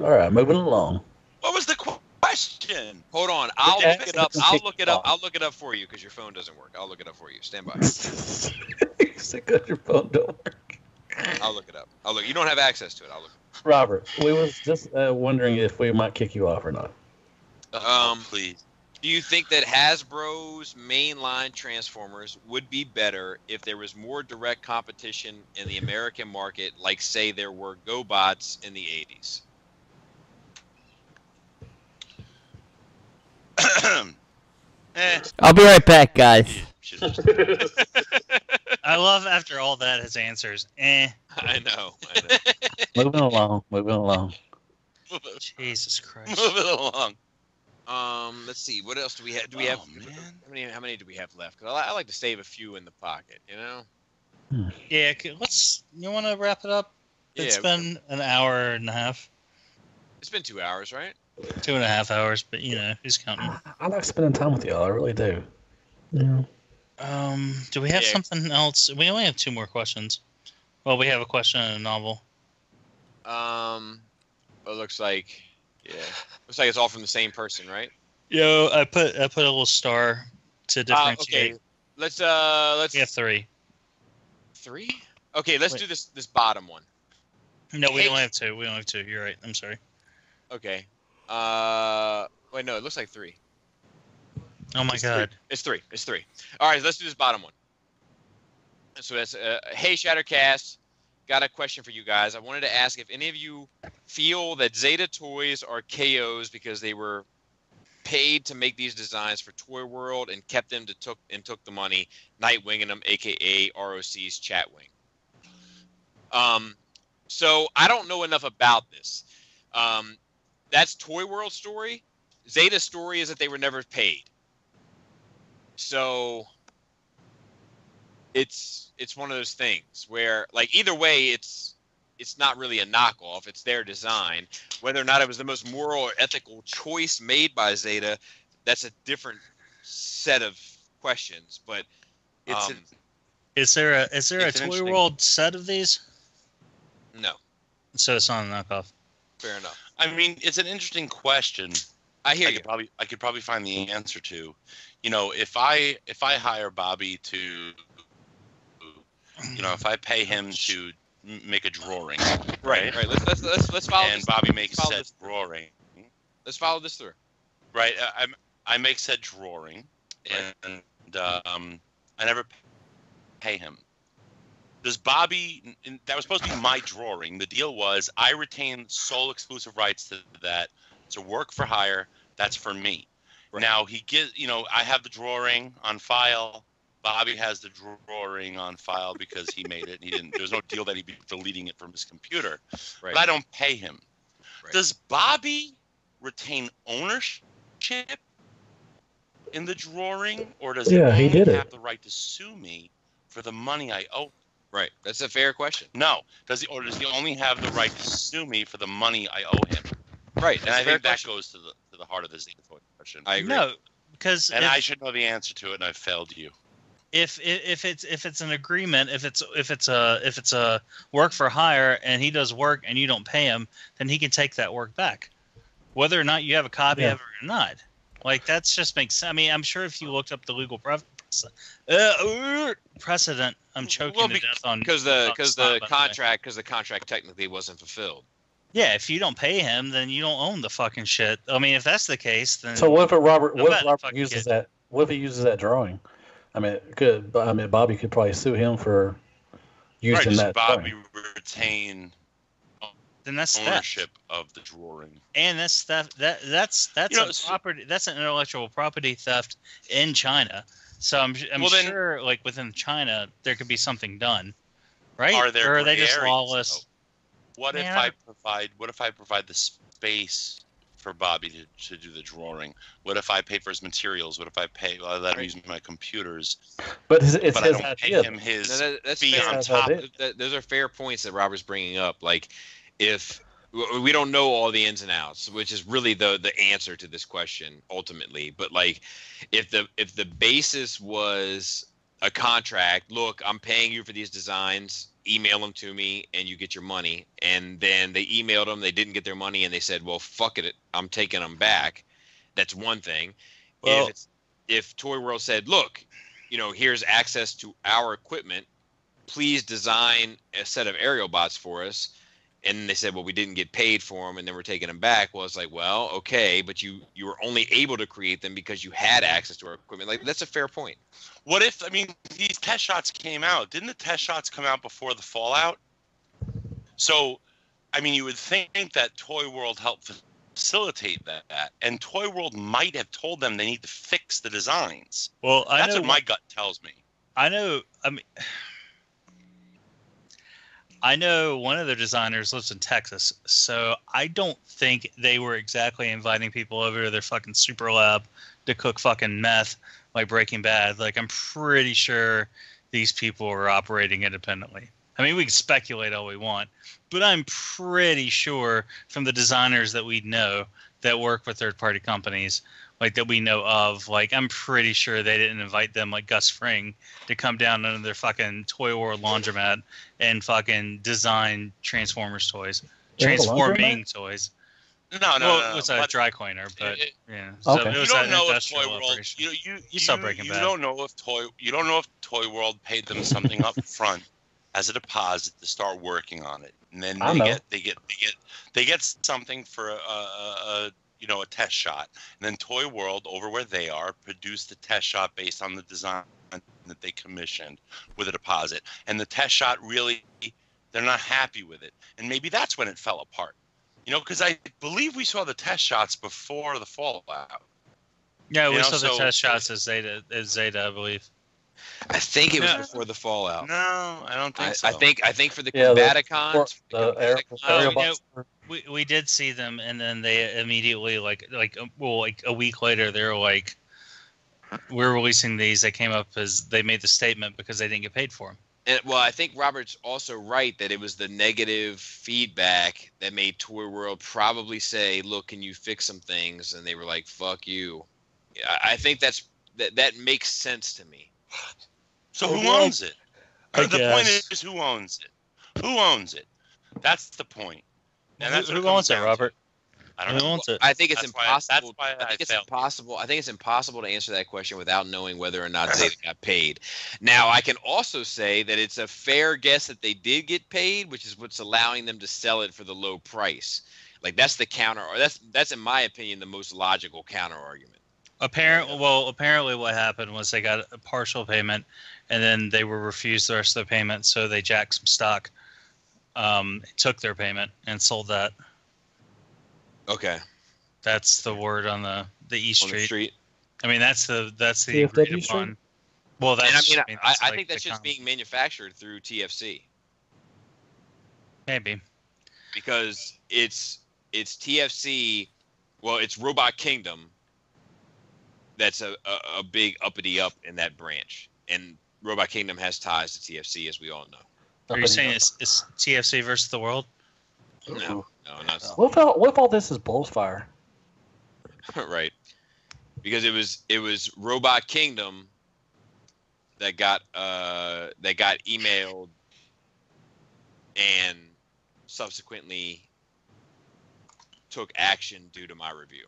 All right, moving along. What was the question? Hold on. I'll look it up. I'll look it up for you because your phone doesn't work. I'll look it up for you. Stand by. Because your phone don't work. I'll look it up. You don't have access to it. I'll look. Robert, we was just wondering if we might kick you off or not. Please. Do you think that Hasbro's mainline Transformers would be better if there was more direct competition in the American market, like say there were GoBots in the 80s? I'll be right back, guys. I love after all that his answers. I know. Moving along. Jesus Christ. Moving along. Let's see. What else do we have? Man. How many do we have left? 'Cause I like to save a few in the pocket. Yeah. You want to wrap it up? It's been an hour and a half. It's been 2 hours, right? 2.5 hours, but who's counting? I like spending time with y'all. I really do. Yeah. Do we have something else? We only have 2 more questions. Well, we have a question and a novel. It looks like, looks like it's all from the same person, right? Yo, I put a little star to differentiate. Okay. Let's. We have 3. 3? Okay, let's do this bottom one. No, we only have 2. You're right. I'm sorry. Okay. Wait, no, it looks like 3. Oh my God. 3. It's 3. All right, let's do this bottom one. So that's hey Shattercast, got a question for you guys. I wanted to ask if any of you feel that Zeta Toys are KOs because they were paid to make these designs for Toy World and kept them took the money, Nightwing them, aka ROC's Chatwing. So I don't know enough about this. That's Toy World's story. Zeta's story is that they were never paid. So it's one of those things where, like, either way, it's not really a knockoff. It's their design. Whether or not it was the most moral or ethical choice made by Zeta, that's a different set of questions. But is there a Toy World set of these? No. So it's not a knockoff. Fair enough. I mean, it's an interesting question. I hear you. I could probably find the answer to. If I hire Bobby to, if I pay him to make a drawing, right. Let's follow. And Bobby makes said drawing. Let's follow this through. Right. I make said drawing, and I never pay him. Does Bobby? That was supposed to be my drawing. The deal was I retain sole exclusive rights to that. To work for hire. That's for me. Right. Now he gives. I have the drawing on file. Bobby has the drawing on file because he made it. He didn't. There's no deal that he'd be deleting it from his computer. Right. But I don't pay him. Right. Does Bobby retain ownership in the drawing, or does he only have the right to sue me for the money I owe? Right. That's a fair question. No. Does he only have the right to sue me for the money I owe him? Right. And I think that goes to the heart of the Zeta Toy question. I agree. No, because I should know the answer to it, and I've failed you. If it's an agreement, if it's a work for hire, and he does work and you don't pay him, then he can take that work back, whether or not you have a copy of it or not. Like, that's just makes sense. I mean, I'm sure if you looked up the legal precedent, I'm choking to death on because the contract technically wasn't fulfilled. Yeah, if you don't pay him, then you don't own the fucking shit. I mean, if that's the case, then so what if Robert uses that? What if he uses that drawing? I mean, Bobby could probably sue him for using that. Bobby retain then that's ownership of the drawing, and that's theft. That's property. That's an intellectual property theft in China. So I'm sure, like, within China, there could be something done, right? Or are they just lawless? What if I provide the space for Bobby to do the drawing? What if I pay for his materials? What if I let him use my computers? But I don't pay him his fee on top. Those are fair points that Robert's bringing up. Like, if we don't know all the ins and outs, which is really the answer to this question ultimately. But like, if the basis was a contract, look, I'm paying you for these designs, email them to me and you get your money. And then they emailed them, they didn't get their money, and they said, well, fuck it, I'm taking them back. That's one thing. Well, if Toy World said, look, here's access to our equipment, please design a set of aerial bots for us. And they said, well, we didn't get paid for them, and then we're taking them back. Well, it's like, well, okay, but you were only able to create them because you had access to our equipment. Like, that's a fair point. What if, these test shots came out? Didn't the test shots come out before the Fallout? So, you would think that Toy World helped facilitate that, and Toy World might have told them they need to fix the designs. Well, that's what my gut tells me. I know one of their designers lives in Texas, so I don't think they were exactly inviting people over to their fucking super lab to cook fucking meth like Breaking Bad. Like, I'm pretty sure these people were operating independently. We can speculate all we want, but I'm pretty sure from the designers that we know that work with third-party companies, like, that we know of, like, I'm pretty sure they didn't invite them, like Gus Fring, to come down under their fucking Toy World laundromat and fucking design Transformers toys. Transforming toys. No. It was a dry cleaner, but yeah. So okay. You don't know if Toy World. You saw Breaking Bad. You don't know if Toy World paid them something up front as a deposit to start working on it, and then they get something for a test shot, and then Toy World, over where they are, produced the test shot based on the design that they commissioned with a deposit. And the test shot, really, they're not happy with it. And maybe that's when it fell apart. Because I believe we saw the test shots before the Fallout. Yeah, we saw the test shots as Zeta, I believe. I think it was before the Fallout. No, I don't think so. I think for the Combaticons. We did see them, and then they immediately like a week later they were like, we're releasing these. They came up as they made the statement because they didn't get paid for them. And, well, I think Robert's also right that it was the negative feedback that made Toy World probably say, look, can you fix some things? And they were like, fuck you. I think that makes sense to me. So who owns it? The point is, who owns it? Who owns it? That's the point. And that's who owns it, Robert? I don't know. Who owns it? I think it's impossible. I think it's impossible to answer that question without knowing whether or not Zeta got paid. Now, I can also say that it's a fair guess that they did get paid, which is what's allowing them to sell it for the low price. Like, that's the counter, or that's in my opinion the most logical counter argument. Apparently what happened was they got a partial payment, and then they were refused the rest of the payment, so they jacked some stock, took their payment, and sold that. Okay. That's the word on the East on Street. The street. That's the TFW agreed upon. Well, that's. I think that's just being manufactured through TFC. Maybe. Because it's TFC. Well, it's Robot Kingdom. That's a big uppity up in that branch, and Robot Kingdom has ties to TFC, as we all know. Are you saying it's TFC versus the world? No, not. What if all this is Bullsfire? Right. because it was Robot Kingdom that got emailed and subsequently took action due to my review.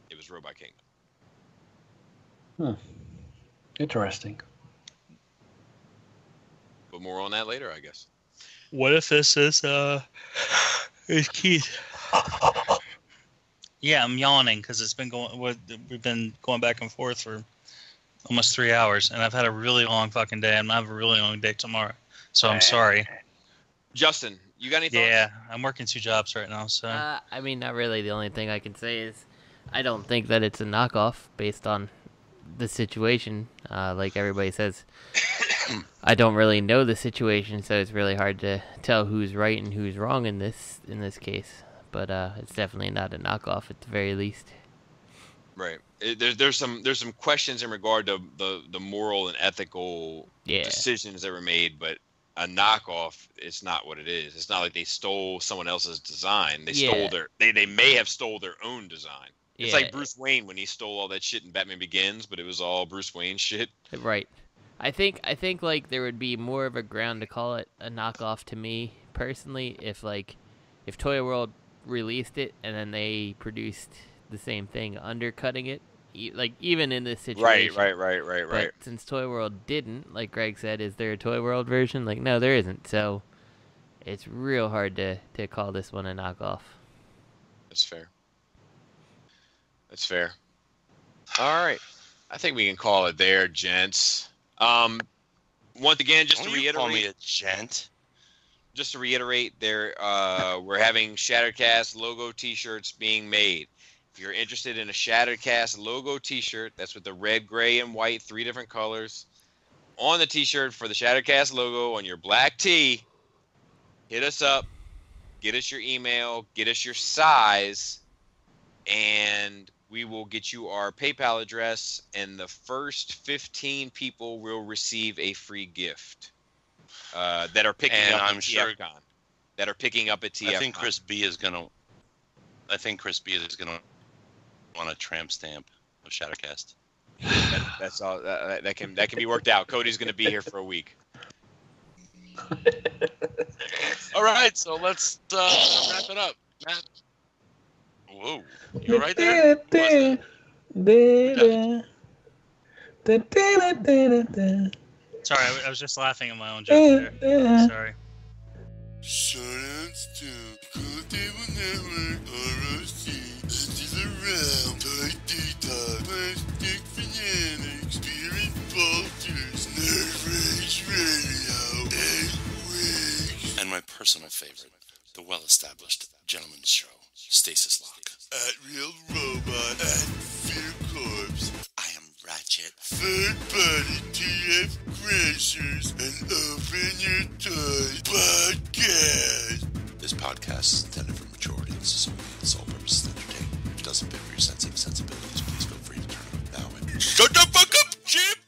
It was Robot Kingdom. Interesting. But more on that later, I guess. What if this is Keith? Yeah, I'm yawning because we've been going back and forth for almost 3 hours, and I've had a really long fucking day. I'm gonna have a really long day tomorrow, so I'm sorry. Justin, you got any thoughts? Yeah, I'm working 2 jobs right now, so. I mean, not really. The only thing I can say is I don't think that it's a knockoff based on the situation. Like everybody says, I don't really know the situation, so it's really hard to tell who's right and who's wrong in this case. But it's definitely not a knockoff at the very least. Right. There's some questions in regard to the moral and ethical decisions that were made, but a knockoff, it's not what it is. It's not like they stole someone else's design. They stole they may have stole their own design. It's like Bruce Wayne when he stole all that shit in Batman Begins, but it was all Bruce Wayne shit. Right. I think like there would be more of a ground to call it a knockoff to me personally if Toy World released it and then they produced the same thing undercutting it, like even in this situation. Right. But since Toy World didn't, like Greg said, is there a Toy World version? Like, no, there isn't. So it's real hard to call this one a knockoff. That's fair. All right. I think we can call it there, gents. Once again, just to reiterate, call me a gent. Just to reiterate, we're having Shatteredcast logo T-shirts being made. If you're interested in a Shatteredcast logo T-shirt, that's with the red, gray, and white, 3 different colors, on the T-shirt for the Shatteredcast logo on your black tee, hit us up, get us your email, get us your size, and we will get you our PayPal address, and the first 15 people will receive a free gift that are picking up at TFCon. That are picking up at TFCon. I think Chris B is gonna want a tramp stamp of Shadowcast. That's all. That can be worked out. Cody's gonna be here for a week. All right, so let's wrap it up, Matt. Whoa, you right there? Sorry, I was just laughing at my own joke there. Sorry. Shoutouts to Courthouse Network, ROC, Edges Around, Toy Detox, Plastic Fanatics, Spirit Vultures, Nerve Rage Radio, and Wigs. And my personal favorite, the well-established Gentleman's Show, Stasis Lock. At Real Robot, at Fear Corpse. I am Ratchet. Third Party TF Crashers, and Open Your Toys Podcast. This podcast is intended for mature audiences only and sole purposes entertainment. If it doesn't fit with your sensitive sensibilities, please feel free to turn it up now and... Shut the fuck up, Chip!